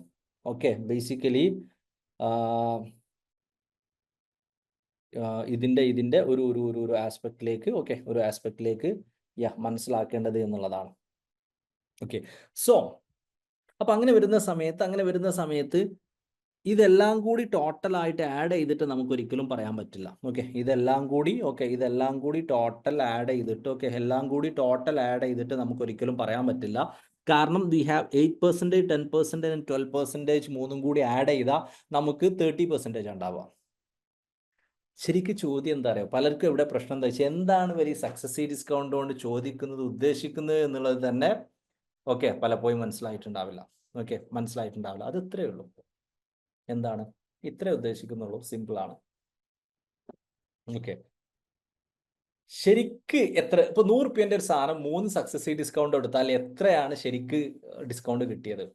ഓക്കെ ബേസിക്കലി ഇതിൻ്റെ ഒരു ആസ്പെക്റ്റിലേക്ക് ഓക്കെ ഒരു ആസ്പെക്റ്റിലേക്ക് മനസ്സിലാക്കേണ്ടത് എന്നുള്ളതാണ്. ഓക്കെ, സോ അപ്പം അങ്ങനെ വരുന്ന സമയത്ത് ഇതെല്ലാം കൂടി ടോട്ടലായിട്ട് ആഡ് ചെയ്തിട്ട് നമുക്ക് ഒരിക്കലും പറയാൻ പറ്റില്ല. ഓക്കെ, ഇതെല്ലാം കൂടി ടോട്ടൽ ആഡ് ചെയ്തിട്ട് ഓക്കെ എല്ലാം കൂടി ടോട്ടൽ ആഡ് ചെയ്തിട്ട് നമുക്ക് ഒരിക്കലും പറയാൻ പറ്റില്ല. കാരണം വി ഹാവ് 8%, 10% ആൻഡ് 12% മൂന്നും കൂടി ആഡ് ചെയ്താൽ നമുക്ക് 30% ഉണ്ടാവുക. ശരിക്കും ചോദ്യം എന്താ പറയുക, പലർക്കും ഇവിടെ പ്രശ്നം എന്താ വെച്ചാൽ എന്താണ് വലിയ സക്സസീവ് ഡിസ്കൗണ്ട് കൊണ്ട് ചോദിക്കുന്നത് ഉദ്ദേശിക്കുന്നത് എന്നുള്ളത് തന്നെ ഓക്കെ പലപ്പോഴും മനസ്സിലായിട്ടുണ്ടാവില്ല. അത് ഇത്രയേ ഉള്ളൂ. എന്താണ് ഇത്രേ ഉദ്ദേശിക്കുന്നുള്ളൂ, സിമ്പിളാണ്. ഓക്കെ, ശരിക്ക് എത്ര ഇപ്പോൾ 100 രൂപേൻ്റെ ഒരു സാധനം 3 സക്സസീവ് ഡിസ്കൗണ്ട് എടുത്താൽ എത്രയാണ് ശരിക്ക് ഡിസ്കൗണ്ട് കിട്ടിയത്?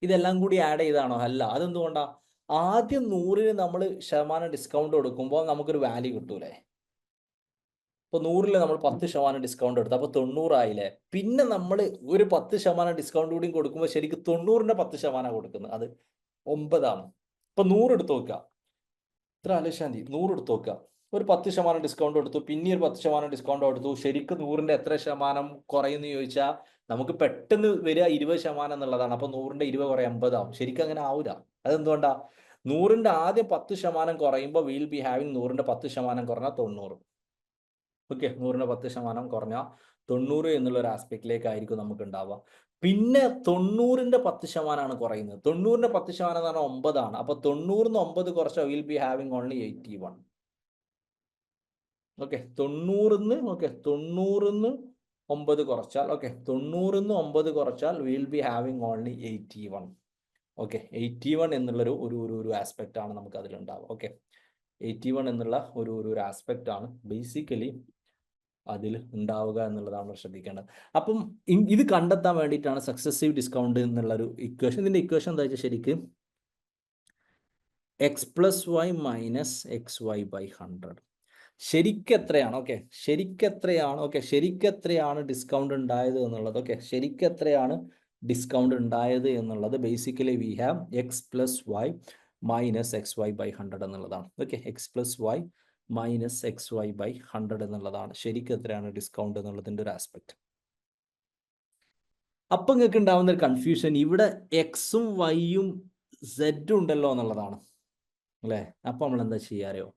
ഇതെല്ലാം കൂടി ആഡ് ചെയ്താണോ? അല്ല. അതെന്തുകൊണ്ടാ? ആദ്യം 100-ന് നമ്മൾ ശതമാനം ഡിസ്കൗണ്ട് കൊടുക്കുമ്പോൾ നമുക്കൊരു വാല്യൂ കിട്ടൂലേ? ഇപ്പോൾ 100-ൽ നമ്മൾ 10% ഡിസ്കൗണ്ട് എടുത്തു, അപ്പോൾ 90 ആയില്ലേ? പിന്നെ നമ്മൾ ഒരു 10% ഡിസ്കൗണ്ട് കൂടി കൊടുക്കുമ്പോൾ ശരിക്കും 90-ൻ്റെ 10% കൊടുക്കുന്നത്, അത് 9 ആണ്. ഇപ്പോൾ 100 എടുത്ത് നോക്കുക, ഇത്ര ആലോചിച്ചാൽ മതി. 100 എടുത്ത് നോക്കുക, ഒരു 10% ഡിസ്കൗണ്ട് എടുത്തു, പിന്നെ ഒരു 10% ഡിസ്കൗണ്ട് എടുത്തു. ശരിക്കും 100-ൻ്റെ എത്ര ശതമാനം കുറയുമെന്ന് ചോദിച്ചാൽ നമുക്ക് പെട്ടെന്ന് വരിക 20% എന്നുള്ളതാണ്. അപ്പോൾ 100-ൻ്റെ 20 കുറയും 50 ആവും. ശരിക്കും അങ്ങനെ ആവില്ല. അതെന്തുകൊണ്ടാ? 100-ൻ്റെ ആദ്യം 10% കുറയുമ്പോൾ വിൽ ബി ഹാവിങ് 100-ൻ്റെ 10% കുറഞ്ഞാൽ 90. ഓക്കെ, 100-ൻ്റെ 10% കുറഞ്ഞാൽ 90 എന്നുള്ളൊരു ആസ്പെക്റ്റിലേക്കായിരിക്കും നമുക്ക് ഉണ്ടാവുക. പിന്നെ 90-ൻ്റെ 10% കുറയുന്നത്. 90-ൻ്റെ 10% എന്ന് പറഞ്ഞാൽ 9 ആണ്. അപ്പോൾ 90-ന്ന് 9 കുറച്ചാൽ will be having only 81. Okay, 90-ന്ന് 9 കുറച്ചാൽ 90-ന്ന് 9 കുറച്ചാൽ will be having only 81. Okay, 81 എന്നുള്ളൊരു ഒരു ആസ്പെക്റ്റ് ആണ് നമുക്ക് അതിലുണ്ടാവുക. ഓക്കെ, 81 എന്നുള്ള ഒരു ആസ്പെക്റ്റ് ആണ് ബേസിക്കലി അതിൽ ഉണ്ടാവുക എന്നുള്ളതാണ് ശ്രദ്ധിക്കേണ്ടത്. അപ്പം ഇത് കണ്ടെത്താൻ വേണ്ടിയിട്ടാണ് സക്സസീവ് ഡിസ്കൗണ്ട് എന്നുള്ളൊരു ഇക്വേഷൻ. ഇതിൻ്റെ ഇക്വേഷൻ എന്താ വെച്ചാൽ ശരിക്കും x+y മൈനസ് xy/100 ശരിക്കെത്രയാണ് ഡിസ്കൗണ്ട് ഉണ്ടായത് എന്നുള്ളത്. ഓക്കെ, ശരിക്കെത്രയാണ് ഡിസ്കൗണ്ട് ഉണ്ടായത് എന്നുള്ളത് basically we have x+y minus xy/100 എന്നുള്ളതാണ്. ഓക്കെ, x+y മൈനസ് xy/100 എന്നുള്ളതാണ് ശരിക്കും എത്രയാണ് ഡിസ്കൗണ്ട് എന്നുള്ളതിൻ്റെ ഒരു ആസ്പെക്ട്. അപ്പം നിങ്ങൾക്ക് ഉണ്ടാവുന്ന ഒരു കൺഫ്യൂഷൻ ഇവിടെ എക്സും വൈയും സെഡും ഉണ്ടല്ലോ എന്നുള്ളതാണ് അല്ലേ. അപ്പം നമ്മൾ എന്താ ചെയ്യാറിയോ,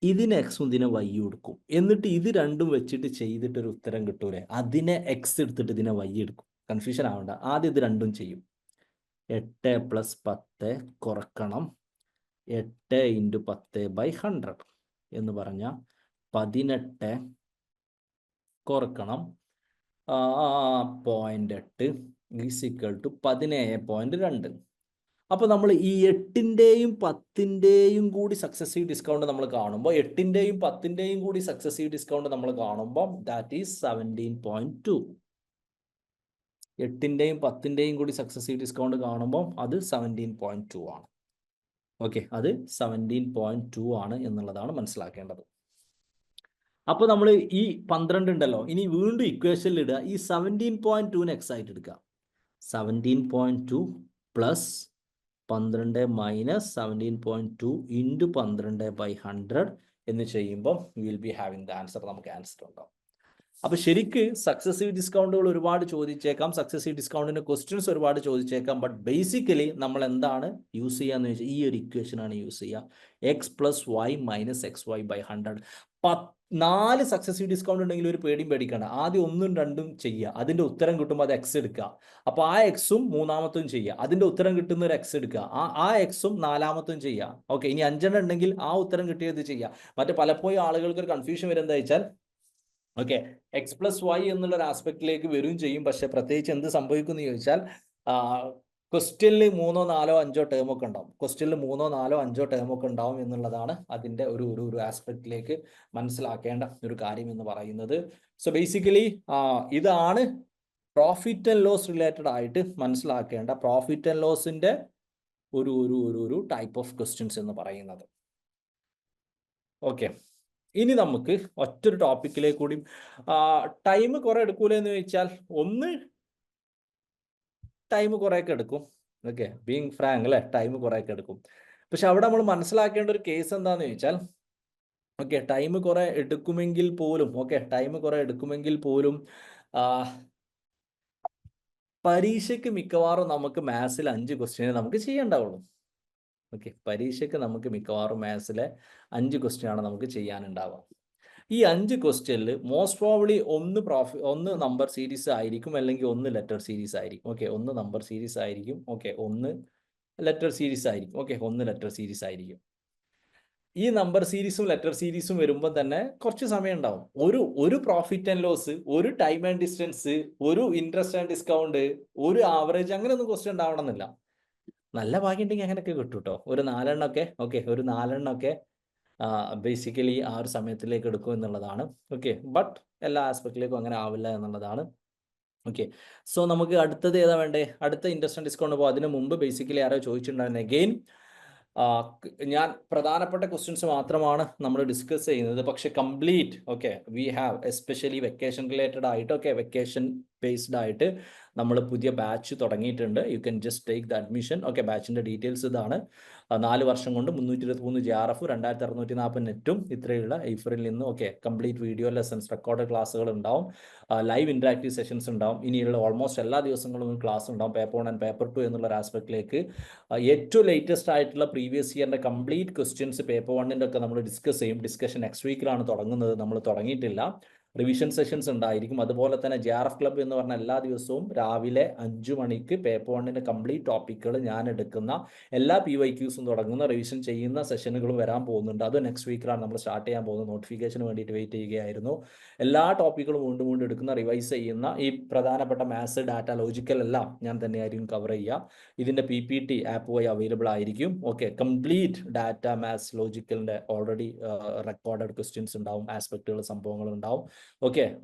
ഇതിന് എക്സും ഇതിനെ വൈയും എടുക്കും, എന്നിട്ട് ഇത് രണ്ടും വെച്ചിട്ട് ചെയ്തിട്ടൊരു ഉത്തരം കിട്ടൂലേ, അതിനെ എക്സ് എടുത്തിട്ട് ഇതിനെ വൈ എടുക്കും. കൺഫ്യൂഷൻ ആവണ്ട, ആദ്യം ഇത് രണ്ടും ചെയ്യും. 8 + 10 കുറക്കണം 8 × 10/100 എന്ന് പറഞ്ഞാൽ 18 കുറക്കണം 0.8 = 17.2. അപ്പോൾ നമ്മൾ ഈ 8-ൻ്റെയും 10-ൻ്റെയും കൂടി സക്സസീവ് ഡിസ്കൗണ്ട് നമ്മൾ കാണുമ്പോൾ 8-ൻ്റെയും 10-ൻ്റെയും കൂടി സക്സസീവ് ഡിസ്കൗണ്ട് നമ്മൾ കാണുമ്പോൾ ദാറ്റ് ഈസ് 17.2. 8-ൻ്റെയും 10-ൻ്റെയും കൂടി സക്സസീവ് ഡിസ്കൗണ്ട് കാണുമ്പോൾ അത് 17.2 ആണ്. ഓക്കെ, അത് 17.2 ആണ് എന്നുള്ളതാണ് മനസ്സിലാക്കേണ്ടത്. അപ്പോൾ നമ്മൾ ഈ 12 ഉണ്ടല്ലോ, ഇനി വീണ്ടും ഇക്വേഷനിൽ ഇടുക, ഈ 17.2-നെ എക്സ് ആയിട്ട് എടുക്കുക. 17.2 പ്ലസ് 12 മൈനസ് 17.2 ഇൻറ്റു 12/100 എന്ന് ചെയ്യുമ്പോൾ you will be having the answer. നമുക്ക് ആൻസർ ഉണ്ടാവും. അപ്പോൾ ശരിക്ക് സക്സസീവ് ഡിസ്കൗണ്ടുകൾ ഒരുപാട് ചോദിച്ചേക്കാം, സക്സസീവ് ഡിസ്കൗണ്ടിൻ്റെ ക്വസ്റ്റ്യൻസ് ഒരുപാട് ചോദിച്ചേക്കാം. ബട്ട് ബേസിക്കലി നമ്മൾ എന്താണ് യൂസ് ചെയ്യാന്ന് വെച്ചാൽ ഈ ഒരു ഇക്വേഷനാണ് യൂസ് ചെയ്യുക. x+y minus xy/100. 4 successive discount ഉണ്ടെങ്കിൽ ഒരു പേടിയും പേടിക്കണ്ട. ആദ്യം 1ഉം 2ഉം ചെയ്യുക, അതിൻ്റെ ഉത്തരം കിട്ടുമ്പോൾ അത് എക്സ് എടുക്കുക. അപ്പോൾ ആ എക്സും മൂന്നാമത്തും ചെയ്യുക, അതിൻ്റെ ഉത്തരം കിട്ടുന്ന ഒരു എക്സ് എടുക്കുക. ആ എക്സും നാലാമത്തും ചെയ്യുക. ഓക്കെ, ഇനി 5 ഉണ്ടെങ്കിൽ ആ ഉത്തരം കിട്ടിയത് ചെയ്യുക. മറ്റേ പലപ്പോഴും ആളുകൾക്ക് ഒരു കൺഫ്യൂഷൻ വരുന്നത് എന്താ വെച്ചാൽ ഓക്കെ x+y എന്നുള്ള ഒരു ആസ്പെക്റ്റിലേക്ക് വരും ചെയ്യും. പക്ഷെ പ്രത്യേകിച്ച് എന്ത് സംഭവിക്കും എന്ന് ചോദിച്ചാൽ ക്വസ്റ്റ്യനിൽ 3, 4, 5 ടേം ഒക്കെ ഉണ്ടാവും. ക്വസ്റ്റ്യനിൽ 3, 4, 5 ടേം ഒക്കെ ഉണ്ടാവും എന്നുള്ളതാണ് അതിൻ്റെ ഒരു ആസ്പെക്റ്റിലേക്ക് മനസ്സിലാക്കേണ്ട ഒരു കാര്യം എന്ന് പറയുന്നത്. സോ ബേസിക്കലി ഇതാണ് പ്രോഫിറ്റ് ആൻഡ് ലോസ് റിലേറ്റഡ് ആയിട്ട് മനസ്സിലാക്കേണ്ട പ്രോഫിറ്റ് ആൻഡ് ലോസിൻ്റെ ഒരു ടൈപ്പ് ഓഫ് ക്വസ്റ്റ്യൻസ് എന്ന് പറയുന്നത്. ഓക്കെ, ഇനി നമുക്ക് ഒറ്റൊരു ടോപ്പിക്കിലേക്ക് കൂടി ടൈം കുറെ എടുക്കൂലെന്ന് ചോദിച്ചാൽ ഒന്ന് ടൈം കുറേയൊക്കെ എടുക്കും. ഓക്കെ, ബീങ് ഫ്രാങ്ക് അല്ലേ, ടൈം കുറേയൊക്കെ എടുക്കും. പക്ഷെ അവിടെ നമ്മൾ മനസ്സിലാക്കേണ്ട ഒരു കേസ് എന്താണെന്ന് ചോദിച്ചാൽ ഓക്കെ ടൈം കുറെ എടുക്കുമെങ്കിൽ പോലും പരീക്ഷയ്ക്ക് മിക്കവാറും നമുക്ക് മാത്സിൽ 5 ക്വസ്റ്റ്യനെ നമുക്ക് ചെയ്യേണ്ടാവുള്ളൂ. ഓക്കെ, പരീക്ഷയ്ക്ക് നമുക്ക് മിക്കവാറും മാത്സിലെ 5 ക്വസ്റ്റ്യനാണ് നമുക്ക് ചെയ്യാനുണ്ടാവുക. ഈ 5 ക്വസ്റ്റ്യനിൽ മോസ്റ്റ് പ്രോബബ്ലി ഒന്ന് നമ്പർ സീരീസ് ആയിരിക്കും, അല്ലെങ്കിൽ ഒന്ന് ലെറ്റർ സീരീസ് ആയിരിക്കും. ഓക്കെ, ഒന്ന് നമ്പർ സീരീസ് ആയിരിക്കും. ഓക്കെ, ഒന്ന് ലെറ്റർ സീരീസ് ആയിരിക്കും. ഓക്കെ, ഒന്ന് ലെറ്റർ സീരീസ് ആയിരിക്കും. ഈ നമ്പർ സീരീസും ലെറ്റർ സീരീസും വരുമ്പോൾ തന്നെ കുറച്ച് സമയം ഉണ്ടാവും. ഒരു പ്രോഫിറ്റ് ആൻഡ് ലോസ്, ഒരു ടൈം ആൻഡ് ഡിസ്റ്റൻസ്, ഒരു ഇൻട്രസ്റ്റ് ആൻഡ് ഡിസ്കൗണ്ട്, ഒരു ആവറേജ്, അങ്ങനെയൊന്നും ക്വസ്റ്റ്യൻ ഉണ്ടാവണമെന്നില്ല. നല്ല ഭാഗ്യം ഉണ്ടെങ്കിൽ അങ്ങനെയൊക്കെ കിട്ടും കേട്ടോ. ഒരു 4 എണ്ണമൊക്കെ ഒരു 4 എണ്ണമൊക്കെ ബേസിക്കലി ആ ഒരു സമയത്തിലേക്ക് എടുക്കും എന്നുള്ളതാണ്. ഓക്കെ, ബട്ട് എല്ലാ ആസ്പെക്റ്റിലേക്കും അങ്ങനെ ആവില്ല എന്നുള്ളതാണ്. ഓക്കെ, സോ നമുക്ക് അടുത്തത് ഏതാ വേണ്ടേ? അടുത്ത ഇൻട്രസ്റ്റ് ആൻഡ് ഡിസ്കൗണ്ട് പോകും. അതിന് മുമ്പ് ബേസിക്കലി ആരോ ചോദിച്ചിട്ടുണ്ടായിരുന്നു. അഗെയിൻ ഞാൻ പ്രധാനപ്പെട്ട ക്വസ്റ്റ്യൻസ് മാത്രമാണ് നമ്മൾ ഡിസ്കസ് ചെയ്യുന്നത്. പക്ഷെ complete we have especially vacation related ആയിട്ട് വെക്കേഷൻ ബേസ്ഡ് ആയിട്ട് നമ്മൾ പുതിയ ബാച്ച് തുടങ്ങിയിട്ടുണ്ട്. You can just take the admission. ബാച്ചിൻ്റെ ഡീറ്റെയിൽസ് ഇതാണ്. 4 വർഷം കൊണ്ട് 323 JRF, 2640 നെറ്റും ഇത്രയുള്ള ഐഫറിൽ നിന്ന് കംപ്ലീറ്റ് വീഡിയോ ലെസൺസ്, റെക്കോർഡ് ക്ലാസ്സുകൾ ഉണ്ടാവും, ലൈവ് ഇൻറ്ററാക്റ്റീവ് സെഷൻസ് ഉണ്ടാവും. ഇനിയുള്ള ഓൾമോസ്റ്റ് എല്ലാ ദിവസങ്ങളും ക്ലാസ് ഉണ്ടാവും. പേപ്പർ 1 ആൻഡ് പേപ്പർ 2 എന്നുള്ള ഒരു ആസ്പെക്റ്റിലേക്ക് ഏറ്റവും ലേറ്റസ്റ്റ് ആയിട്ടുള്ള പ്രീവിയസ് ഇയറിൻ്റെ കംപ്ലീറ്റ് ക്വസ്റ്റ്യൻസ് പേപ്പർ 1ൻ്റെ ഒക്കെ നമ്മൾ ഡിസ്കസ് ചെയ്യും. ഡിസ്കഷൻ നെക്സ്റ്റ് വീക്കിലാണ് തുടങ്ങുന്നത്, നമ്മൾ തുടങ്ങിയിട്ടില്ല. റിവിഷൻ സെഷൻസ് ഉണ്ടായിരിക്കും. അതുപോലെ തന്നെ JRF ക്ലബ്ബ് എന്ന് പറഞ്ഞ എല്ലാ ദിവസവും രാവിലെ 5 മണിക്ക് പേപ്പർ 1ൻ്റെ കംപ്ലീറ്റ് ടോപ്പിക്കുകൾ ഞാൻ എടുക്കുന്ന എല്ലാ PYQസും തുടങ്ങുന്ന റിവിഷൻ ചെയ്യുന്ന സെഷനുകളും വരാൻ പോകുന്നുണ്ട്. അത് നെക്സ്റ്റ് വീക്കിലാണ് നമ്മൾ സ്റ്റാർട്ട് ചെയ്യാൻ പോകുന്നത്. നോട്ടിഫിക്കേഷന് വേണ്ടിയിട്ട് വെയിറ്റ് ചെയ്യുകയായിരുന്നു. എല്ലാ ടോപ്പിക്കുകളും വീണ്ടും എടുക്കുന്ന, റിവൈസ് ചെയ്യുന്ന ഈ പ്രധാനപ്പെട്ട മാത്സ്, ഡാറ്റ, ലോജിക്കൽ എല്ലാം ഞാൻ തന്നെയായിരിക്കും കവർ ചെയ്യുക. ഇതിൻ്റെ PPT ആപ്പ് വഴി അവൈലബിൾ ആയിരിക്കും. കംപ്ലീറ്റ് ഡാറ്റ, മാത്സ്, ലോജിക്കലിൻ്റെ ഓൾറെഡി റെക്കോർഡഡ് ക്വസ്റ്റ്യൻസ് ഉണ്ടാവും, ആസ്പെക്റ്റുകൾ, സംഭവങ്ങൾ ഉണ്ടാവും.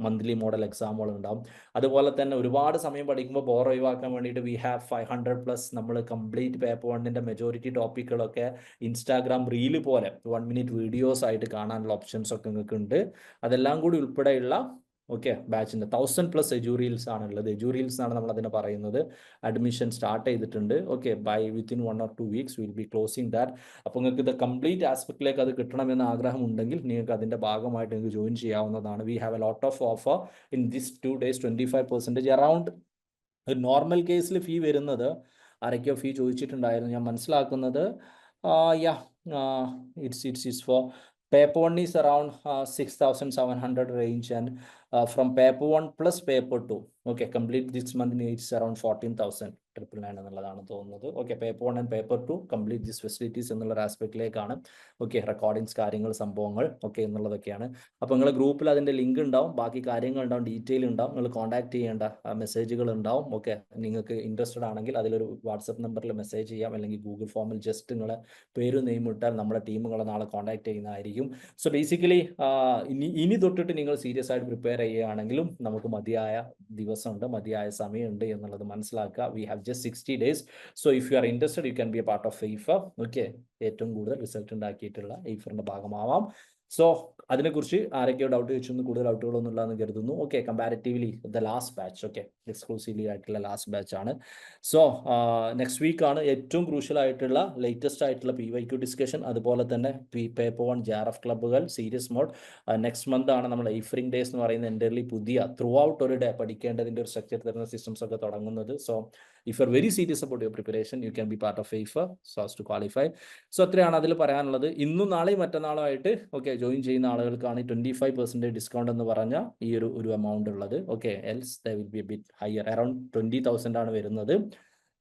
മന്ത്ലി മോഡൽ എക്സാമുകൾ ഉണ്ടാവും. അതുപോലെ തന്നെ ഒരുപാട് സമയം പഠിക്കുമ്പോൾ ബോർ ഒഴിവാക്കാൻ വേണ്ടിയിട്ട് വി ഹാവ് 500+ നമ്മൾ കംപ്ലീറ്റ് പേപ്പർ 1ൻ്റെ മെജോറിറ്റി ടോപ്പിക്കുകളൊക്കെ ഇൻസ്റ്റാഗ്രാം റീല് പോലെ 1 മിനിറ്റ് വീഡിയോസ് ആയിട്ട് കാണാനുള്ള ഓപ്ഷൻസ് ഒക്കെ നിങ്ങൾക്ക് ഉണ്ട്. അതെല്ലാം കൂടി ഉൾപ്പെടെയുള്ള ബാച്ചിൻ്റെ 1000+ എജൂറിയൽസ് ആണുള്ളത്. എജൂറിയൽസ് ആണ് നമ്മൾ അതിനെ പറയുന്നത്. അഡ്മിഷൻ സ്റ്റാർട്ട് ചെയ്തിട്ടുണ്ട്. By within 1 or 2 weeks will be closing that. അപ്പോൾ നിങ്ങൾക്ക് ഇത് കംപ്ലീറ്റ് ആസ്പെക്റ്റിലേക്ക് അത് കിട്ടണമെന്ന് ആഗ്രഹമുണ്ടെങ്കിൽ നിങ്ങൾക്ക് അതിൻ്റെ ഭാഗമായിട്ട് നിങ്ങൾക്ക് ജോയിൻ ചെയ്യാവുന്നതാണ്. We have a lot of offer in this 2 days, 25% around. ഒരു നോർമൽ കേസിൽ ഫീ വരുന്നത് ആരൊക്കെയോ ഫീ ചോദിച്ചിട്ടുണ്ടായിരുന്നു. ഞാൻ മനസ്സിലാക്കുന്നത് it's four paper 1 is around 6,700 range, and from paper 1 plus paper 2 complete this month it's around 14,999 എന്നുള്ളതാണ് തോന്നുന്നത്. Paper 1 and paper 2 complete this facilities എന്നുള്ള ആസ്പെക്റ്റിലേക്കാണ്. റെക്കോർഡിങ്സ്, കാര്യങ്ങൾ, സംഭവങ്ങൾ എന്നുള്ളതൊക്കെയാണ്. അപ്പോൾ നിങ്ങൾ ഗ്രൂപ്പിൽ അതിൻ്റെ ലിങ്ക് ഉണ്ടാവും, ബാക്കി കാര്യങ്ങൾ ഉണ്ടാവും, ഡീറ്റെയിൽ ഉണ്ടാവും. നിങ്ങൾ കോൺടാക്ട് ചെയ്യേണ്ട മെസ്സേജുകൾ ഉണ്ടാവും. നിങ്ങൾക്ക് ഇൻട്രസ്റ്റഡ് ആണെങ്കിൽ അതിലൊരു വാട്സപ്പ് നമ്പറിൽ മെസ്സേജ് ചെയ്യാം, അല്ലെങ്കിൽ ഗൂഗിൾ ഫോമിൽ ജസ്റ്റ് നിങ്ങളെ പേര് നെയിം ഇട്ടാൽ നമ്മുടെ ടീമുകളെ നാളെ കോൺടാക്ട് ചെയ്യുന്നതായിരിക്കും. സോ ബേസിക്കലി ഇനി തൊട്ടിട്ട് നിങ്ങൾ സീരിയസ് ആയിട്ട് പ്രിപ്പയർ ചെയ്യുകയാണെങ്കിലും നമുക്ക് മതിയായ ദിവസമുണ്ട്, മതിയായ സമയമുണ്ട് എന്നുള്ളത് മനസ്സിലാക്കുക. We have just 60 days. So if you are interested you can be a part of എയ്ഫർ. ഏറ്റവും കൂടുതൽ റിസൾട്ട് ഉണ്ടാക്കിയിട്ടുള്ള എയ്ഫറിൻ്റെ ഭാഗമാവാം. സോ അതിനെക്കുറിച്ച് ആരൊക്കെയോ ഡൗട്ട് ചോദിച്ചൊന്നും കൂടുതൽ ഡൗട്ടുകളൊന്നും ഇല്ലാന്ന് കരുതുന്നു. Okay, comparatively the last batch, okay, exclusively ആയിട്ടുള്ള ലാസ്റ്റ് ബാച്ച് ആണ്. സോ നെക്സ്റ്റ് വീക്കാണ് ഏറ്റവും ക്രൂഷ്യൽ ആയിട്ടുള്ള ലേറ്റസ്റ്റ് ആയിട്ടുള്ള PYQ ഡിസ്കഷൻ, അതുപോലെ തന്നെ പേപ്പർ 1 JRF ക്ലബ്ബുകൾ സീരിയസ് മോഡ്. നെക്സ്റ്റ് മന്ത് ആണ് നമ്മൾ ഐഫറിംഗ് ഡേയ്സ് എന്ന് പറയുന്ന എൻ്റർലി പുതിയ ത്രൂ ഔട്ട് ഒരു ഡേ പഠിക്കേണ്ടതിൻ്റെ ഒരു സ്ട്രക്ചർ തരുന്ന സിസ്റ്റംസ് ഒക്കെ തുടങ്ങുന്നത്. So if you are very serious about your preparation, you can be part of ഐഫർ so as to qualify. So അത്രയാണ് അതിൽ പറയാനുള്ളത്. ഇന്നും നാളെയും മറ്റന്നാളും ആയിട്ട് ഓക്കെ ജോയിൻ ചെയ്യുന്ന ആളുകൾക്കാണ് 25% ഡിസ്കൗണ്ട് എന്ന് പറഞ്ഞ ഈ ഒരു എമൗണ്ട് ഉള്ളത്. Okay, else the will be A bit higher, around 20,000 ആണ് വരുന്നത്.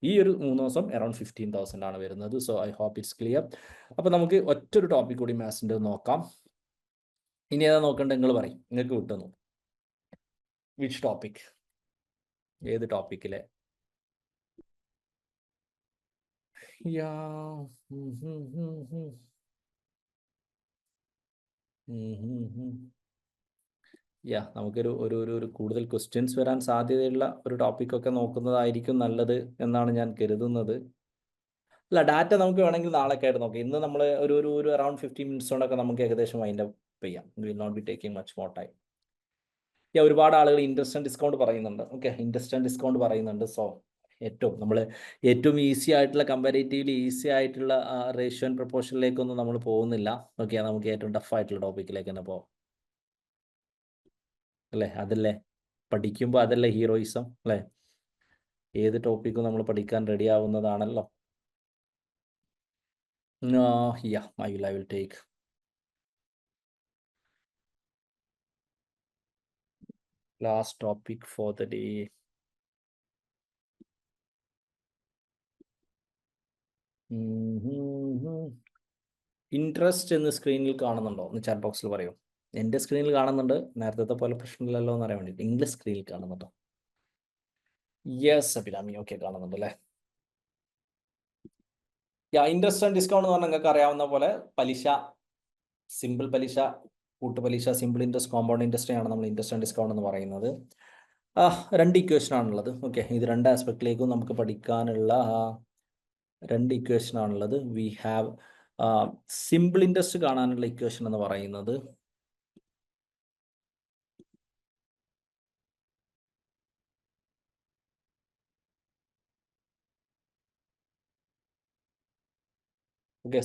ഈ ഒരു 3 ദിവസം അറൌണ്ട് 15,000 ആണ് വരുന്നത്. So I hope it's clear. അപ്പോൾ നമുക്ക് ഒറ്റൊരു ടോപ്പിക് കൂടി മാത്സിൻ്റെ നോക്കാം. ഇനി ഏതാ നോക്കേണ്ടത് നിങ്ങൾ പറയും, നിങ്ങൾക്ക് കിട്ടുന്നു. Which topic? ഏത് ടോപ്പിക്കിലെ? യാ നമുക്കൊരു ഒരു കൂടുതൽ ക്വസ്റ്റ്യൻസ് വരാൻ സാധ്യതയുള്ള ഒരു ടോപ്പിക്കൊക്കെ നോക്കുന്നതായിരിക്കും നല്ലത് എന്നാണ് ഞാൻ കരുതുന്നത്. അല്ല, ഡാറ്റ നമുക്ക് വേണമെങ്കിൽ നാളെയൊക്കെ ആയിട്ട് നോക്കാം. ഇന്ന് നമ്മൾ ഒരു അറൌണ്ട് 15 മിനിറ്റ്സ് കൊണ്ടൊക്കെ നമുക്ക് ഏകദേശം വൈൻഡ് അപ്പ് ചെയ്യാം. Will not be taking much more time. ഒരുപാട് ആളുകൾ ഇൻട്രസ്റ്റ് ആൻഡ് ഡിസ്കൗണ്ട് പറയുന്നുണ്ട്. ഓക്കെ, ഇൻട്രസ്റ്റ് ആൻഡ് ഡിസ്കൗണ്ട് പറയുന്നുണ്ട്. സോ ഏറ്റവും ഈസി ആയിട്ടുള്ള, കമ്പാരിറ്റീവ്ലി ഈസി ആയിട്ടുള്ള റേഷ്യോ ആൻഡ് പ്രൊപ്പോർഷനിലേക്കൊന്നും നമ്മൾ പോകുന്നില്ല. ഓക്കെ, നമുക്ക് ഏറ്റവും ടഫ് ആയിട്ടുള്ള ടോപ്പിക്കിലേക്ക് തന്നെ പോകാം അല്ലേ? അതല്ലേ പഠിക്കുമ്പോൾ അതല്ലേ ഹീറോയിസം അല്ലേ? ഏത് ടോപ്പിക്കും നമ്മൾ പഠിക്കാൻ റെഡി ആവുന്നതാണല്ലോ. I will take last topic for the day. Interest എന്ന് സ്ക്രീനിൽ കാണുന്നുണ്ടോ എന്ന് ചാറ്റ് ബോക്സിൽ പറയൂ. എൻ്റെ സ്ക്രീനിൽ കാണുന്നുണ്ട്, നേരത്തെ പോലെ പ്രശ്നമില്ലല്ലോ എന്ന് അറിയാൻ വേണ്ടിയിട്ട്. ഇംഗ്ലീഷ് സ്ക്രീനിൽ കാണുന്നുണ്ടോ? യെസ് അഭിരാമി, ഓക്കെ, കാണുന്നുണ്ട് അല്ലേ? ഇൻട്രസ്റ്റ് ആൻഡ് ഡിസ്കൗണ്ട് എന്ന് പറഞ്ഞാൽ നിങ്ങൾക്ക് അറിയാവുന്ന പോലെ പലിശ, സിമ്പിൾ പലിശ, കൂട്ടുപലിശ, സിമ്പിൾ ഇൻട്രസ്റ്റ്, കോമ്പൗണ്ട് ഇൻട്രസ്റ്റ് ആണ് നമ്മൾ ഇൻട്രസ്റ്റ് ആൻഡ് ഡിസ്കൗണ്ട് എന്ന് പറയുന്നത്. 2 ഇക്വേഷൻ ആണുള്ളത്. ഓക്കെ, ഇത് 2 ആസ്പെക്റ്റിലേക്കും നമുക്ക് പഠിക്കാനുള്ള 2 ഇക്വേഷൻ ആണുള്ളത്. വി ഹാവ് സിമ്പിൾ ഇൻട്രസ്റ്റ് കാണാനുള്ള ഇക്വേഷൻ എന്ന് പറയുന്നത്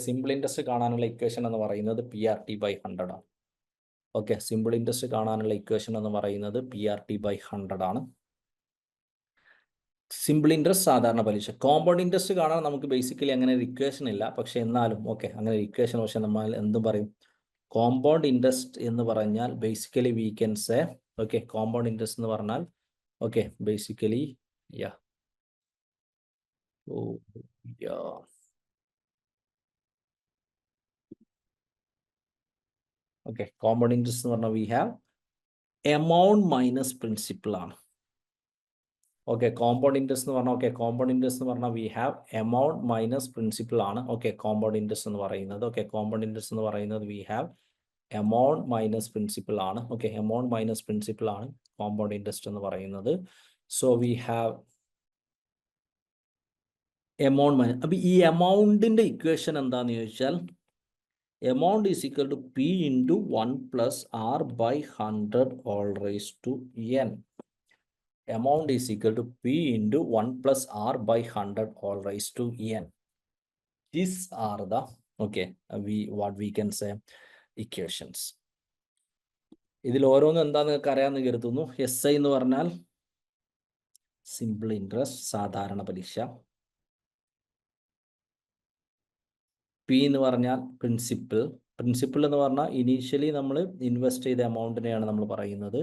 സിമ്പിൾ ഇൻട്രസ്റ്റ് കാണാനുള്ള ഇക്വേഷൻ എന്ന് പറയുന്നത് PRT/100 ആണ്. ഓക്കെ, സിമ്പിൾ ഇൻട്രസ്റ്റ് കാണാനുള്ള ഇക്വേഷൻ എന്ന് പറയുന്നത് PRT/100 ആണ്. സിമ്പിൾ ഇൻട്രസ്റ്റ്, സാധാരണ പലിശ. കോമ്പൗണ്ട് ഇൻട്രസ്റ്റ് കാണാൻ നമുക്ക് ബേസിക്കലി അങ്ങനെ ഒരു ഇക്വേഷൻ ഇല്ല. പക്ഷെ എന്നാലും ഓക്കെ, അങ്ങനെ ഒരു ഇക്വേഷൻ, പക്ഷെ നമ്മൾ എന്തും പറയും, കോമ്പൗണ്ട് ഇൻട്രസ്റ്റ് എന്ന് പറഞ്ഞാൽ basically we can say, okay, compound interest എന്ന് പറഞ്ഞാൽ okay basically okay, compound interest എന്ന് പറഞ്ഞാൽ we have amount minus principle ആണ്. ഓക്കെ, കോമ്പൗണ്ട് ഇൻട്രസ്റ്റ് എന്ന് പറഞ്ഞാൽ കോമ്പൗണ്ട് ഇൻട്രസ്റ്റ് എന്ന് പറഞ്ഞാൽ we have amount minus principle ആണ്. ഓക്കെ, കോമ്പൗണ്ട് ഇൻട്രസ്റ്റ് എന്ന് പറയുന്നത് കോമ്പൗണ്ട് ഇൻട്രസ്റ്റ് എന്ന് പറയുന്നത് we have amount minus principle ആണ്. ഓക്കെ, എമൗണ്ട് മൈനസ് പ്രിൻസിപ്പിൾ ആണ് കോമ്പൗണ്ട് ഇൻട്രസ്റ്റ് എന്ന് പറയുന്നത്. So we have amount minus. അപ്പോൾ ഈ എമൗണ്ടിൻ്റെ ഇക്വേഷൻ എന്താണെന്ന് ചോദിച്ചാൽ, amount is equal to P into 1 plus R by 100 all raised to n. Amount is equal to P into 1 plus R by 100 all raised to n. These are the, what we can say, equations. ഇതിൽ ഓരോന്നും എന്താണെന്ന് നിങ്ങൾക്ക് അറിയാമെന്ന് കരുതുന്നു. SI എന്ന് പറഞ്ഞാൽ simple interest, സാധാരണ പലിശ. P എന്ന് പറഞ്ഞാൽ പ്രിൻസിപ്പിൾ. പ്രിൻസിപ്പിൾ എന്ന് പറഞ്ഞാൽ ഇനീഷ്യലി നമ്മൾ ഇൻവെസ്റ്റ് ചെയ്ത എമൗണ്ടിനെയാണ് നമ്മൾ പറയുന്നത്.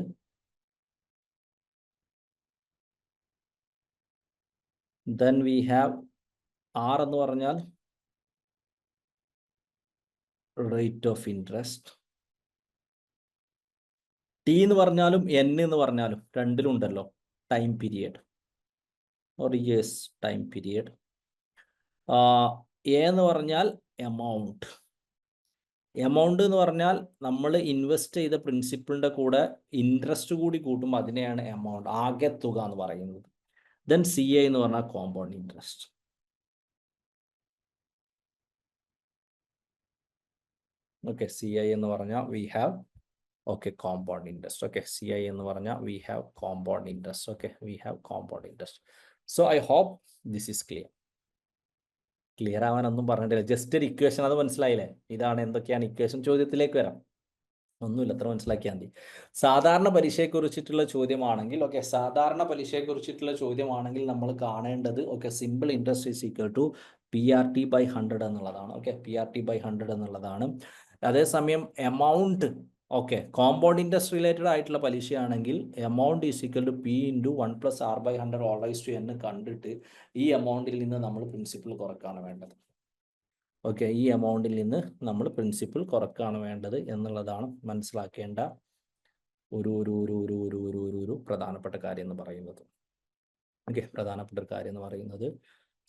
Then we have R എന്ന് പറഞ്ഞാൽ റേറ്റ് ഓഫ് ഇൻട്രസ്റ്റ്. T എന്ന് പറഞ്ഞാലും N എന്ന് പറഞ്ഞാലും രണ്ടിലും ഉണ്ടല്ലോ time period or years time period. A എന്ന് പറഞ്ഞാൽ എമൗണ്ട്. എമൗണ്ട് എന്ന് പറഞ്ഞാൽ നമ്മൾ ഇൻവെസ്റ്റ് ചെയ്ത പ്രിൻസിപ്പിളിൻ്റെ കൂടെ ഇൻട്രസ്റ്റ് കൂടി കൂട്ടുമ്പോൾ അതിനെയാണ് എമൗണ്ട്, ആകെ തുക എന്ന് പറയുന്നത്. ദെൻ CA എന്ന് പറഞ്ഞാൽ compound interest. Okay, C I എന്ന് പറഞ്ഞാൽ we have okay compound interest. Okay, C I എന്ന് പറഞ്ഞാൽ we have compound interest. Okay, we have compound interest. So I hope this is clear. Clear ആവാനൊന്നും പറഞ്ഞിട്ടില്ല, just ഒരു equation, അത് മനസ്സിലായില്ലേ? ഇതാണ് എന്തൊക്കെയാണ് ഇക്വേഷൻ. ചോദ്യത്തിലേക്ക് വരാം. ഒന്നുമില്ല, അത്ര മനസ്സിലാക്കിയാൽ മതി. സാധാരണ പലിശയെക്കുറിച്ചിട്ടുള്ള ചോദ്യമാണെങ്കിൽ, ഓക്കെ, സാധാരണ പലിശയെക്കുറിച്ചിട്ടുള്ള ചോദ്യമാണെങ്കിൽ നമ്മൾ കാണേണ്ടത് okay simple interest is equal to PRT/100 എന്നുള്ളതാണ്. ഓക്കെ, PRT/100 എന്നുള്ളതാണ്. അതേസമയം amount okay compound interest related ആയിട്ടുള്ള പലിശയാണെങ്കിൽ amount is equal to P × 1+R/100 all raise to n കണ്ടിട്ട് ഈ എമൗണ്ടിൽ നിന്ന് നമ്മൾ പ്രിൻസിപ്പിൾ കുറക്കാണ് വേണ്ടത്. ഓക്കെ, ഈ എമൗണ്ടിൽ നിന്ന് നമ്മൾ പ്രിൻസിപ്പിൾ കുറക്കാണ് വേണ്ടത് എന്നുള്ളതാണ് മനസ്സിലാക്കേണ്ട ഒരു പ്രധാനപ്പെട്ട കാര്യം എന്ന് പറയുന്നത്. ഓക്കെ, പ്രധാനപ്പെട്ട ഒരു കാര്യം എന്ന് പറയുന്നത്.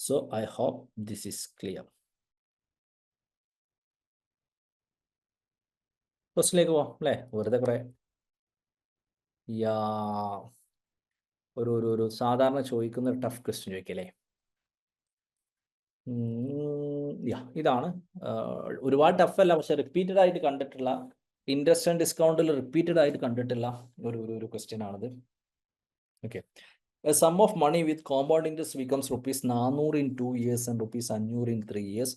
So I hope this is clear. ക്വസ്റ്റിലേക്ക് പോവാം അല്ലേ? വെറുതെ കുറെ ഒരു സാധാരണ ചോദിക്കുന്ന ഒരു ടഫ് ക്വസ്റ്റ്യൻ ചോദിക്കല്ലേ? ഇതാണ് ഒരുപാട് ടഫ് അല്ല, പക്ഷെ റിപ്പീറ്റഡ് ആയിട്ട് കണ്ടിട്ടുള്ള ഇൻട്രസ്റ്റ് ആൻഡ് ഡിസ്കൗണ്ടിൽ റിപ്പീറ്റഡ് ആയിട്ട് കണ്ടിട്ടുള്ള ഒരു ക്വസ്റ്റ്യൻ ആണിത്. Okay, a sum of money with compound interest becomes ₹400 in 2 years and ₹500 in 3 years.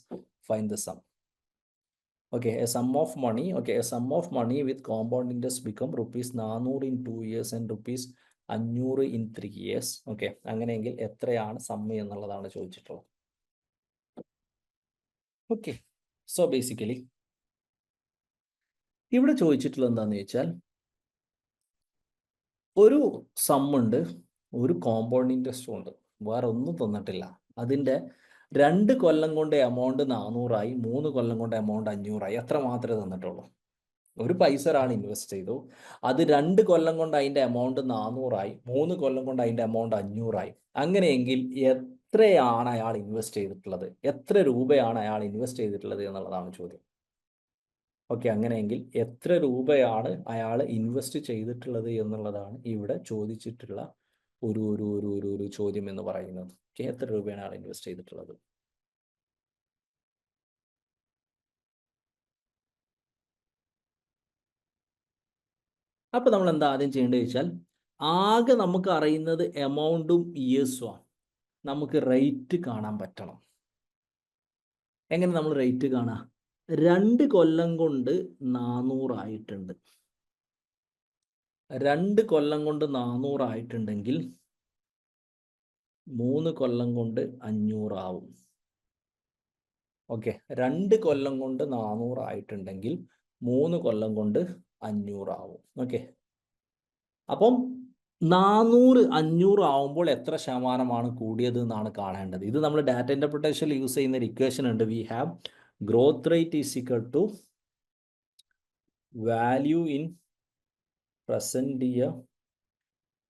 Find the sum. Okay, a sum of money with compound interest become ₹400 in 2 years and ₹500 in 3 years. Okay, അങ്ങനെയെങ്കിൽ എത്രയാണ് some എന്നുള്ളതാണ് ചോദിച്ചിട്ടുള്ളത്. Okay, so basically ഇവിടെ ചോദിച്ചിട്ടുള്ളത് എന്താണെന്ന് ചോദിച്ചാൽ ഒരു some ഉണ്ട്, ഒരു കോമ്പൗണ്ട് ഇൻട്രസ്റ്റും ഉണ്ട്, വേറെ ഒന്നും തന്നിട്ടില്ല. അതിൻ്റെ 2 കൊല്ലം കൊണ്ട് എമൗണ്ട് 400 3 കൊല്ലം കൊണ്ട് എമൗണ്ട് 500 അത്ര മാത്രമേ തന്നിട്ടുള്ളൂ. ഒരു പൈസ ഒരാൾ ഇൻവെസ്റ്റ് ചെയ്തു, അത് 2 കൊല്ലം കൊണ്ട് അതിൻ്റെ എമൗണ്ട് 400 3 കൊല്ലം കൊണ്ട് അതിൻ്റെ എമൗണ്ട് 500 അങ്ങനെയെങ്കിൽ എത്രയാണ് അയാൾ ഇൻവെസ്റ്റ് ചെയ്തിട്ടുള്ളത്, എത്ര രൂപയാണ് അയാൾ ഇൻവെസ്റ്റ് ചെയ്തിട്ടുള്ളത് എന്നുള്ളതാണ് ചോദ്യം. ഓക്കെ, അങ്ങനെയെങ്കിൽ എത്ര രൂപയാണ് അയാൾ ഇൻവെസ്റ്റ് ചെയ്തിട്ടുള്ളത് എന്നുള്ളതാണ് ഇവിടെ ചോദിച്ചിട്ടുള്ള ഒരു ചോദ്യം എന്ന് പറയുന്നത്. എത്ര രൂപയാണ് അയാൾ ഇൻവെസ്റ്റ് ചെയ്തിട്ടുള്ളത്? അപ്പോൾ നമ്മൾ എന്താ ആദ്യം ചെയ്യേണ്ടത് വെച്ചാൽ, ആകെ നമുക്ക് അറിയുന്നത് എമൗണ്ടും ഇയേഴ്സുമാണ്. നമുക്ക് റേറ്റ് കാണാൻ പറ്റണം. എങ്ങനെ നമ്മൾ റേറ്റ് കാണാം? 2 കൊല്ലം കൊണ്ട് 400 ആയിട്ടുണ്ട്. 2 കൊല്ലം കൊണ്ട് 400 ആയിട്ടുണ്ടെങ്കിൽ 3 കൊല്ലം കൊണ്ട് 500 ആവും. ഓക്കെ, 2 കൊല്ലം കൊണ്ട് 400 ആയിട്ടുണ്ടെങ്കിൽ 3 കൊല്ലം കൊണ്ട് 500 ആവും. ഓക്കെ, അപ്പം 400 500 ആവുമ്പോൾ എത്ര ശതമാനമാണ് കൂടിയത് എന്നാണ് കാണേണ്ടത്. ഇത് നമ്മൾ ഡാറ്റ ഇന്റർപ്രിട്ടേഷനിൽ യൂസ് ചെയ്യുന്ന ഒരു ഇക്വേഷൻ ഉണ്ട്. We have growth rate is equal to value in present year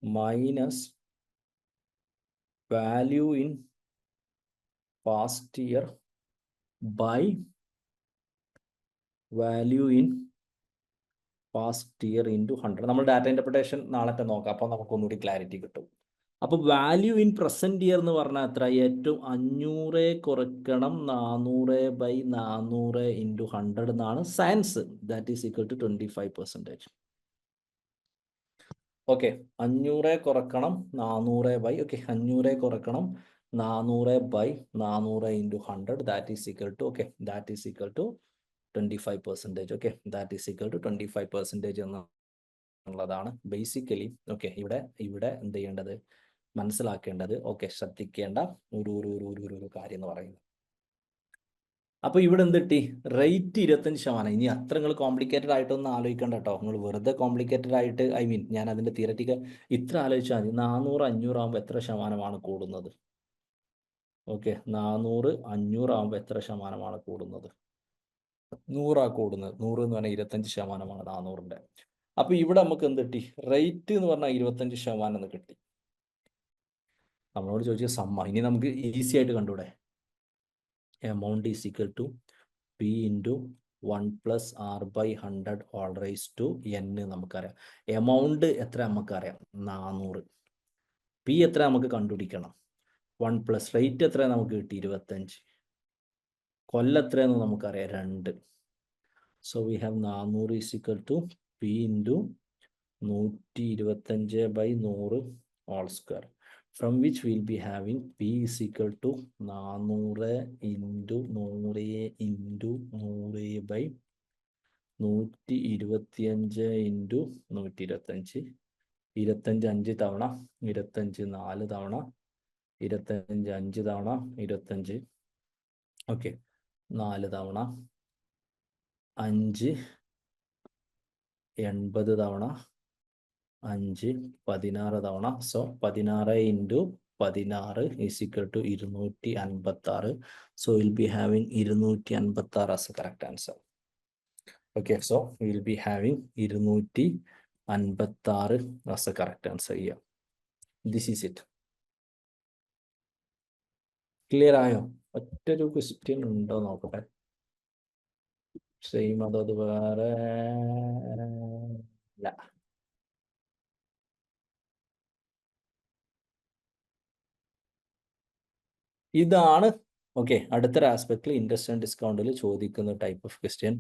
minus value in past year by value in past year into 100. നമ്മൾ ഡാറ്റ ഇന്റർപ്രിട്ടേഷൻ നാളത്തെ നോക്കാം, അപ്പോൾ നമുക്കൊന്നുകൂടി ക്ലാരിറ്റി കിട്ടും. അപ്പോൾ വാല്യൂ ഇൻ പ്രസന്റ് ഇയർ എന്ന് പറഞ്ഞാൽ എത്ര? ഏറ്റവും 500 കുറക്കണം 400/400 ഇൻറ്റു 100 എന്നാണ് science. That is equal to 25%. Okay, 500 കുറക്കണം 400 ഓക്കെ 500 കുറക്കണം 400/400 into 100 that is equal to okay that is equal to 25%. Okay, that is equal to 25% എന്നുള്ളതാണ് ബേസിക്കലി. ഓക്കെ, ഇവിടെ എന്ത് ചെയ്യേണ്ടത്, മനസ്സിലാക്കേണ്ടത്, ഓക്കെ ശ്രദ്ധിക്കേണ്ട ഒരു കാര്യം എന്ന് പറയുന്നത്. അപ്പോൾ ഇവിടെ എന്ത് കിട്ടി? റേറ്റ് 25%. ഇനി അത്ര നിങ്ങൾ കോംപ്ലിക്കേറ്റഡ് ആയിട്ടൊന്നും ആലോചിക്കണ്ട കേട്ടോ. നിങ്ങൾ വെറുതെ കോംപ്ലിക്കേറ്റഡ് ആയിട്ട് ഞാൻ അതിൻ്റെ തിയററ്റിക്കൽ ഇത്ര ആലോചിച്ചാൽ മതി. 400 500 ആകുമ്പോൾ എത്ര ശതമാനമാണ് കൂടുന്നത്? ഓക്കെ, 400 500 ആകുമ്പോൾ എത്ര ശതമാനമാണ് കൂടുന്നത്? 100 കൂടുന്നത്. 100 എന്ന് പറഞ്ഞാൽ 25% 400-ൻ്റെ. അപ്പോൾ ഇവിടെ നമുക്ക് എന്ത് കിട്ടി? റേറ്റ് എന്ന് പറഞ്ഞാൽ 25% എന്ന് കിട്ടി. നമ്മളോട് ചോദിച്ച സമ്മ. ഇനി നമുക്ക് ഈസി ആയിട്ട് കണ്ടൂടെ? Amount is equal to P × 1+R/100 all raise to n നമുക്കറിയാം. എമൗണ്ട് എത്ര നമുക്കറിയാം? 400. P എത്ര നമുക്ക് കണ്ടുപിടിക്കണം? 1+ റേറ്റ് എത്ര നമുക്ക് കിട്ടി? 25. കൊല്ലം എത്രയെന്ന് നമുക്കറിയാം? 2. So we have 400 is equal to P into 125/100 all square. From which we'll be having P is equal to 400 into 100 into 100/125 into 125. 25 5 തവണ 25 4 തവണ 25 5 തവണ 25. ഓക്കെ, 4 തവണ 5 80 തവണ 5 16 തവണ. So 16 into 16 is equal to 256. So will be having 256 as a correct answer. Okay, so will be having 256 as a correct answer here. This is it. Clear ആയോ? ഒറ്റൊരു question ഉണ്ടോ നോക്കട്ടെ. സെയിം അതോ അത് വേറെ? ഇല്ല. ഇതാണ് ഓക്കെ അടുത്തൊരു ആസ്പെക്റ്റിൽ ഇൻട്രസ്റ്റ് ആൻഡ് ഡിസ്കൗണ്ടിൽ ചോദിക്കുന്ന ടൈപ്പ് ഓഫ് ക്വസ്റ്റ്യൻ.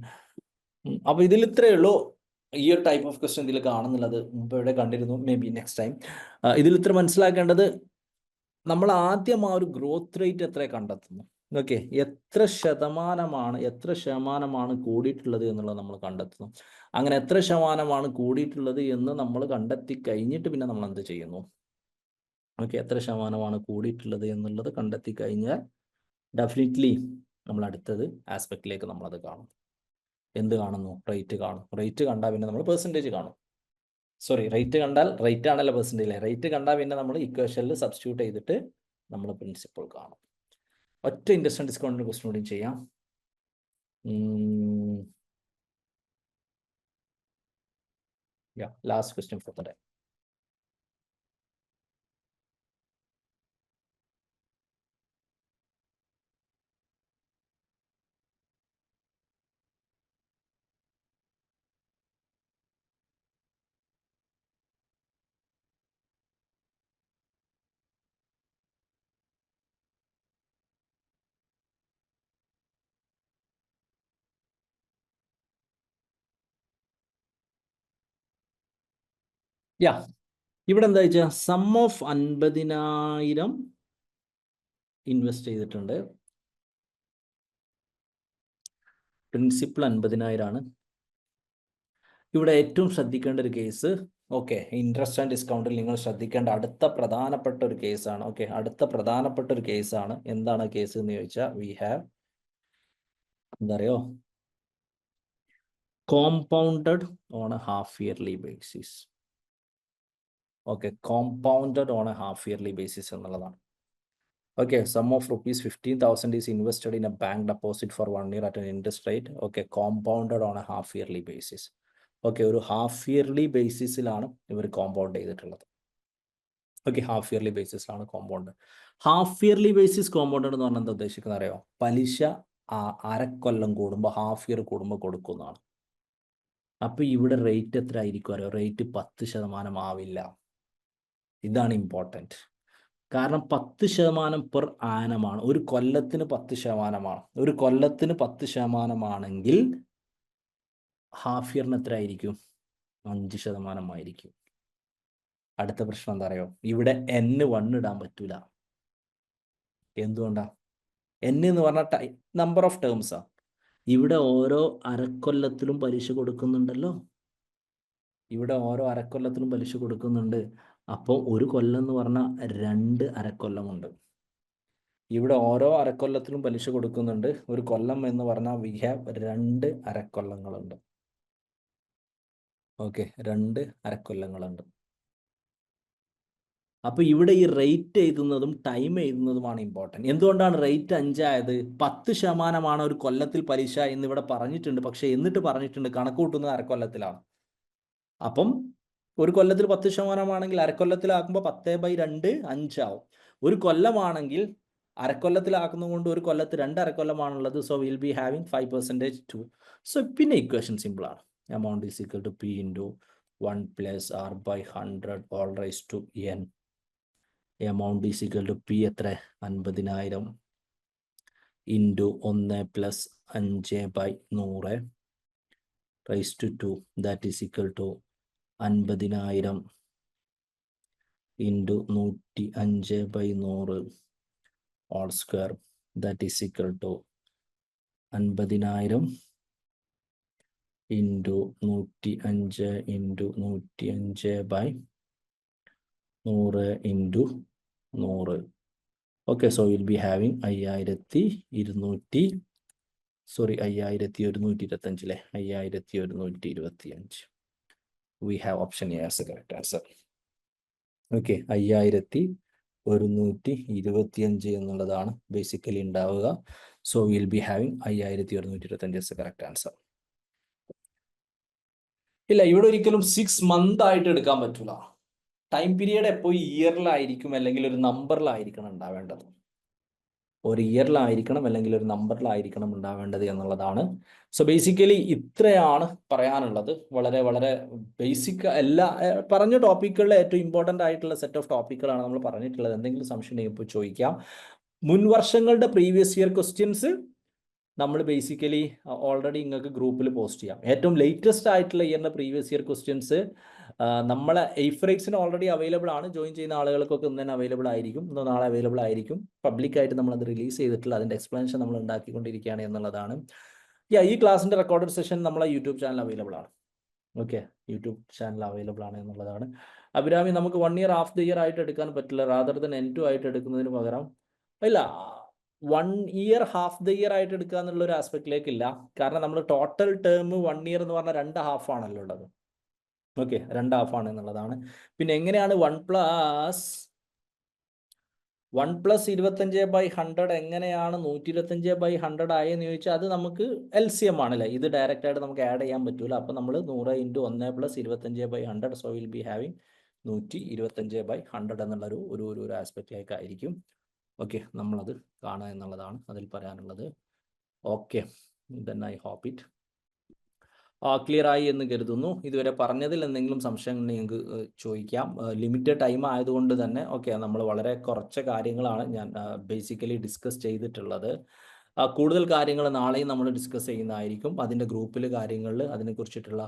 അപ്പൊ ഇതിൽ ഇത്രയേ ഉള്ളൂ. ഈ ഒരു ടൈപ്പ് ഓഫ് ക്വസ്റ്റ്യൻ ഇതിൽ കാണുന്നുള്ളത് മുമ്പ് ഇവിടെ കണ്ടിരുന്നു. May be next time. ഇതിൽ ഇത്ര മനസ്സിലാക്കേണ്ടത്, നമ്മൾ ആദ്യം ആ ഒരു ഗ്രോത്ത് റേറ്റ് എത്ര കണ്ടെത്തുന്നു. ഓക്കെ, എത്ര ശതമാനമാണ് കൂടിയിട്ടുള്ളത് എന്നുള്ളത് നമ്മൾ കണ്ടെത്തുന്നു. അങ്ങനെ എത്ര ശതമാനമാണ് കൂടിയിട്ടുള്ളത് എന്ന് നമ്മൾ കണ്ടെത്തി കഴിഞ്ഞിട്ട് പിന്നെ നമ്മൾ എന്ത് ചെയ്യുന്നു? ഓക്കെ, എത്ര ശതമാനമാണ് കൂടിയിട്ടുള്ളത് എന്നുള്ളത് കണ്ടെത്തി കഴിഞ്ഞാൽ ഡെഫിനറ്റ്ലി നമ്മൾ അടുത്തത് ആസ്പെക്റ്റിലേക്ക് നമ്മളത് കാണും. എന്ത് കാണുന്നു? റേറ്റ് കാണും. റേറ്റ് കണ്ടാൽ പിന്നെ നമ്മൾ പെർസെൻറ്റേജ് കാണും. സോറി, റേറ്റ് കണ്ടാൽ റേറ്റ് ആണല്ലോ പെർസെൻറ്റേജ്. റേറ്റ് കണ്ടാൽ പിന്നെ നമ്മൾ ഇക്വേഷനിൽ സബ്സ്റ്റിറ്റ്യൂട്ട് ചെയ്തിട്ട് നമ്മൾ പ്രിൻസിപ്പിൾ കാണും. ഒറ്റ ഇൻട്രസ്റ്റ് ആൻഡ് ഡിസ്കൗണ്ടിന് ക്വസ്റ്റ്യൻ കൂടി ചെയ്യാം. Last question for the day. ഇവിടെ എന്താ വെച്ചാൽ സം ഓഫ് 50,000 ഇൻവെസ്റ്റ് ചെയ്തിട്ടുണ്ട്. പ്രിൻസിപ്പിൾ 50,000 ആണ്. ഇവിടെ ഏറ്റവും ശ്രദ്ധിക്കേണ്ട ഒരു കേസ്, ഓക്കെ, ഇൻട്രസ്റ്റ് ആൻഡ് ഡിസ്കൗണ്ടിൽ നിങ്ങൾ ശ്രദ്ധിക്കേണ്ട അടുത്ത പ്രധാനപ്പെട്ട ഒരു കേസാണ്. ഓക്കെ, അടുത്ത പ്രധാനപ്പെട്ട ഒരു കേസാണ്. എന്താണ് കേസ് എന്ന് ചോദിച്ചാൽ, വി ഹാവ് എന്താ അറിയോ, compounded on A half yearly basis. Okay, compounded on A half yearly basis എന്നുള്ളതാണ്. Okay, sum of rupees 15,000 is invested in a bank deposit for 1 year at an interest rate. Okay, compounded on a half yearly basis. Okay, ഒരു half yearly ബേസിസിലാണ് ഇവർ compound ചെയ്തിട്ടുള്ളത്. Okay, half yearly ബേസിസിലാണ് compound. Half yearly basis compounded എന്ന് പറഞ്ഞാൽ എന്താ ഉദ്ദേശിക്കുന്നത് അറിയോ? പലിശ അരക്കൊല്ലം കൂടുമ്പോൾ, ഹാഫ് ഇയർ കൂടുമ്പോൾ കൊടുക്കുന്നതാണ്. അപ്പൊ ഇവിടെ റേറ്റ് എത്ര ആയിരിക്കും അറിയോ? റേറ്റ് 10% ആവില്ല. ഇതാണ് ഇമ്പോർട്ടൻറ്റ്. കാരണം 10% പെർ ആനമാണ്. ഒരു കൊല്ലത്തിന് 10%. ഒരു കൊല്ലത്തിന് 10% ഹാഫ് ഇയറിന് എത്ര ആയിരിക്കും? 5% അടുത്ത പ്രശ്നം എന്താ അറിയോ? ഇവിടെ N1 ഇടാൻ പറ്റൂല. എന്തുകൊണ്ടാ? N എന്ന് പറഞ്ഞാൽ നമ്പർ ഓഫ് ടേംസാ. ഇവിടെ ഓരോ അരക്കൊല്ലത്തിലും പലിശ കൊടുക്കുന്നുണ്ടല്ലോ. ഇവിടെ ഓരോ അരക്കൊല്ലത്തിലും പലിശ കൊടുക്കുന്നുണ്ട്. അപ്പോൾ ഒരു കൊല്ലം എന്ന് പറഞ്ഞാൽ 2 അരക്കൊല്ലമുണ്ട്. ഇവിടെ ഓരോ അരക്കൊല്ലത്തിലും പലിശ കൊടുക്കുന്നുണ്ട്. ഒരു കൊല്ലം എന്ന് പറഞ്ഞാൽ വി ഹാവ് 2 അരക്കൊല്ലങ്ങളുണ്ട്. ഓക്കെ, 2 അരക്കൊല്ലങ്ങളുണ്ട്. അപ്പൊ ഇവിടെ ഈ റേറ്റ് എഴുതുന്നതും ടൈം എഴുതുന്നതുമാണ് ഇമ്പോർട്ടൻറ്റ്. എന്തുകൊണ്ടാണ് റേറ്റ് 5 ആയത്? 10% ഒരു കൊല്ലത്തിൽ പലിശ എന്നിവിടെ പറഞ്ഞിട്ടുണ്ട്. പക്ഷെ എന്നിട്ട് പറഞ്ഞിട്ടുണ്ട് കണക്ക് കൂട്ടുന്നത് അരക്കൊല്ലത്തിലാണ്. അപ്പം ഒരു കൊല്ലത്തിൽ 10% അരക്കൊല്ലത്തിലാക്കുമ്പോൾ 10/2 5 ആവും. ഒരു കൊല്ലമാണെങ്കിൽ അരക്കൊല്ലത്തിലാക്കുന്നത് കൊണ്ട് ഒരു കൊല്ലത്ത് 2 അരക്കൊല്ലമാണുള്ളത്. So will be having 5% two. So പിന്നെ ഇക്വേഷൻ സിമ്പിളാണ്. Amount is equal to P into 1 + r/100 all raised to n. Amount is equal to P എത്ര? 50,000 into 1 + 5/100 raise to 2 that is equal to 50,000 into 105/100 all square that is equal to 50,000 into 105 into 105/100 into 100. Okay, so we'll be having 5125 അല്ലേ, 5125. We have option A as the correct answer. Okay, 5125 എന്നുള്ളതാണ് basically ഉണ്ടാവുക. So will be having 5125 as the correct answer. ഇല്ല, ഇവിടെ ഒരിക്കലും 6 month ആയിട്ട് എടുക്കാൻ പറ്റൂല. Time period എപ്പോൾ ഇയറിലായിരിക്കും അല്ലെങ്കിൽ ഒരു നമ്പറിലായിരിക്കണം ഉണ്ടാവേണ്ടത്. ഒരു ഇയറിലായിരിക്കണം അല്ലെങ്കിൽ ഒരു നമ്പറിലായിരിക്കണം ഉണ്ടാവേണ്ടത് എന്നുള്ളതാണ്. സോ ബേസിക്കലി ഇത്രയാണ് പറയാനുള്ളത്. വളരെ വളരെ ബേസിക് എല്ലാ പറഞ്ഞ ടോപ്പിക്കുകളിലെ ഏറ്റവും ഇമ്പോർട്ടൻ്റ് ആയിട്ടുള്ള സെറ്റ് ഓഫ് ടോപ്പിക്കുകളാണ് നമ്മൾ പറഞ്ഞിട്ടുള്ളത്. എന്തെങ്കിലും സംശയം ഉണ്ടെങ്കിൽ ഇപ്പോൾ ചോദിക്കാം. മുൻ വർഷങ്ങളുടെ പ്രീവിയസ് ഇയർ ക്വസ്റ്റ്യൻസ് നമ്മൾ ബേസിക്കലി ഓൾറെഡി നിങ്ങൾക്ക് ഗ്രൂപ്പിൽ പോസ്റ്റ് ചെയ്യാം. ഏറ്റവും ലേറ്റസ്റ്റ് ആയിട്ടുള്ള ഇയറിൻ്റെ പ്രീവിയസ് ഇയർ ക്വസ്റ്റ്യൻസ് നമ്മളെ എയ്ഫ്രേക്സിന് ഓൾറെഡി അവൈലബിൾ ആണ്. ജോയിൻ ചെയ്യുന്ന ആളുകൾക്കൊക്കെ ഇന്ന് തന്നെ അവൈലബിൾ ആയിരിക്കും, ഇന്ന് നാളെ അവൈലബിൾ ആയിരിക്കും. പബ്ലിക്കായിട്ട് നമ്മളത് റിലീസ് ചെയ്തിട്ടുള്ള അതിൻ്റെ എക്സ്പ്ലനേഷൻ നമ്മൾ ഉണ്ടാക്കിക്കൊണ്ടിരിക്കുകയാണ് എന്നുള്ളതാണ്. ഈ ക്ലാസ്സിൻ്റെ റെക്കോർഡഡ് സെഷൻ നമ്മളെ യൂട്യൂബ് ചാനൽ അവൈലബിൾ ആണ്. ഓക്കെ, യൂട്യൂബ് ചാനൽ അവൈലബിൾ ആണ് എന്നുള്ളതാണ്. അഭിരാമി, നമുക്ക് 1 year ഹാഫ് ദ ഇയർ ആയിട്ട് എടുക്കാൻ പറ്റില്ല, റാദർ ദൻ N2 ആയിട്ട് എടുക്കുന്നതിന് പകരം ഇല്ല, 1 year ഹാഫ് ദ ഇയർ ആയിട്ട് എടുക്കുക എന്നുള്ള ഒരു ആസ്പെക്റ്റിലേക്കില്ല. കാരണം നമ്മൾ ടോട്ടൽ ടേം 1 year എന്ന് പറഞ്ഞാൽ 2 ഹാഫ് ആണല്ലോ ഉള്ളത്. ഓക്കെ, 2 ഹാഫ് ആണ് എന്നുള്ളതാണ്. പിന്നെ എങ്ങനെയാണ് 1+25/100 എങ്ങനെയാണ് 125/100 ആയെന്ന് ചോദിച്ചാൽ അത് നമുക്ക് LCM ആണല്ലേ, ഇത് ഡയറക്റ്റ് ആയിട്ട് നമുക്ക് ആഡ് ചെയ്യാൻ പറ്റൂല. അപ്പോൾ നമ്മൾ 100 × 1 + 25/100, സോ വിൽ ബി ഹാവിങ് 125/100 എന്നുള്ള ഒരു ആസ്പെക്റ്റിലേക്കായിരിക്കും. ഓക്കെ, നമ്മളത് കാണുക എന്നുള്ളതാണ് അതിൽ പറയാനുള്ളത്. Okay, then I hope it clear ആയി എന്ന് കരുതുന്നു. ഇതുവരെ പറഞ്ഞതിൽ എന്തെങ്കിലും സംശയം നിങ്ങൾക്ക് ചോദിക്കാം. ലിമിറ്റഡ് ടൈം ആയതുകൊണ്ട് തന്നെ ഓക്കെ, നമ്മൾ വളരെ കുറച്ച് കാര്യങ്ങളാണ് ഞാൻ ബേസിക്കലി ഡിസ്കസ് ചെയ്തിട്ടുള്ളത്. കൂടുതൽ കാര്യങ്ങൾ നാളെയും നമ്മൾ ഡിസ്കസ് ചെയ്യുന്നതായിരിക്കും. അതിൻ്റെ ഗ്രൂപ്പിൽ കാര്യങ്ങളിൽ അതിനെക്കുറിച്ചിട്ടുള്ള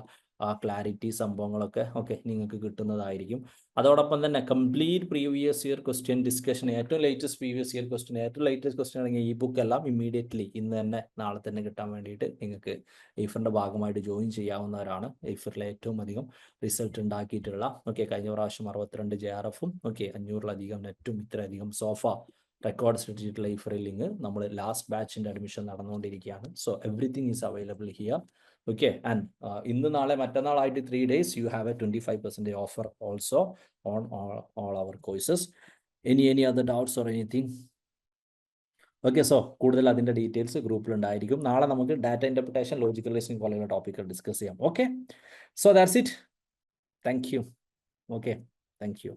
ക്ലാരിറ്റി സംഭവങ്ങളൊക്കെ ഓക്കെ നിങ്ങൾക്ക് കിട്ടുന്നതായിരിക്കും. അതോടൊപ്പം തന്നെ complete previous year question discussion, ഏറ്റവും ലേറ്റസ്റ്റ് പ്രീവിയസ് ഇയർ ക്വസ്റ്റ്യൻ, ഏറ്റവും ലേറ്റസ്റ്റ് ക്വസ്റ്റ്യൻ ആണെങ്കിൽ ഈ ബുക്ക് എല്ലാം ഇമ്മീഡിയറ്റ്ലി ഇന്ന് തന്നെ നാളെ തന്നെ കിട്ടാൻ വേണ്ടിയിട്ട് നിങ്ങൾക്ക് എയ്ഫറിൻ്റെ ഭാഗമായിട്ട് ജോയിൻ ചെയ്യാവുന്നവരാണ്. എയ്ഫറിലെ ഏറ്റവും അധികം റിസൾട്ട് ഉണ്ടാക്കിയിട്ടുള്ള ഓക്കെ, കഴിഞ്ഞ പ്രാവശ്യം 62 JRF-ഉം ഓക്കെ 500-ലധികം നെറ്റും ഇത്രയധികം സോഫ റെക്കോർഡ് സൃഷ്ടിച്ചിട്ടുള്ള എയ്ഫർ ലിങ്ക് നമ്മൾ ലാസ്റ്റ് ബാച്ചിൻ്റെ അഡ്മിഷൻ നടന്നുകൊണ്ടിരിക്കുകയാണ്. So everything is available here. Okay, and ഇന്ന് നാളെ മറ്റന്നാളായിട്ട് 3 days you have a 25% offer also on all our courses. Any other doubts or anything? Okay, so കൂടുതൽ അതിൻ്റെ ഡീറ്റെയിൽസ് ഗ്രൂപ്പിലുണ്ടായിരിക്കും. നാളെ നമുക്ക് ഡാറ്റ ഇൻ്റർപ്രിറ്റേഷൻ, ലോജിക്കൽ റീസണിംഗ് പോലെയുള്ള ടോപ്പിക്കുകൾ discuss ചെയ്യാം. Okay, so that's it. Thank you. Okay, thank you.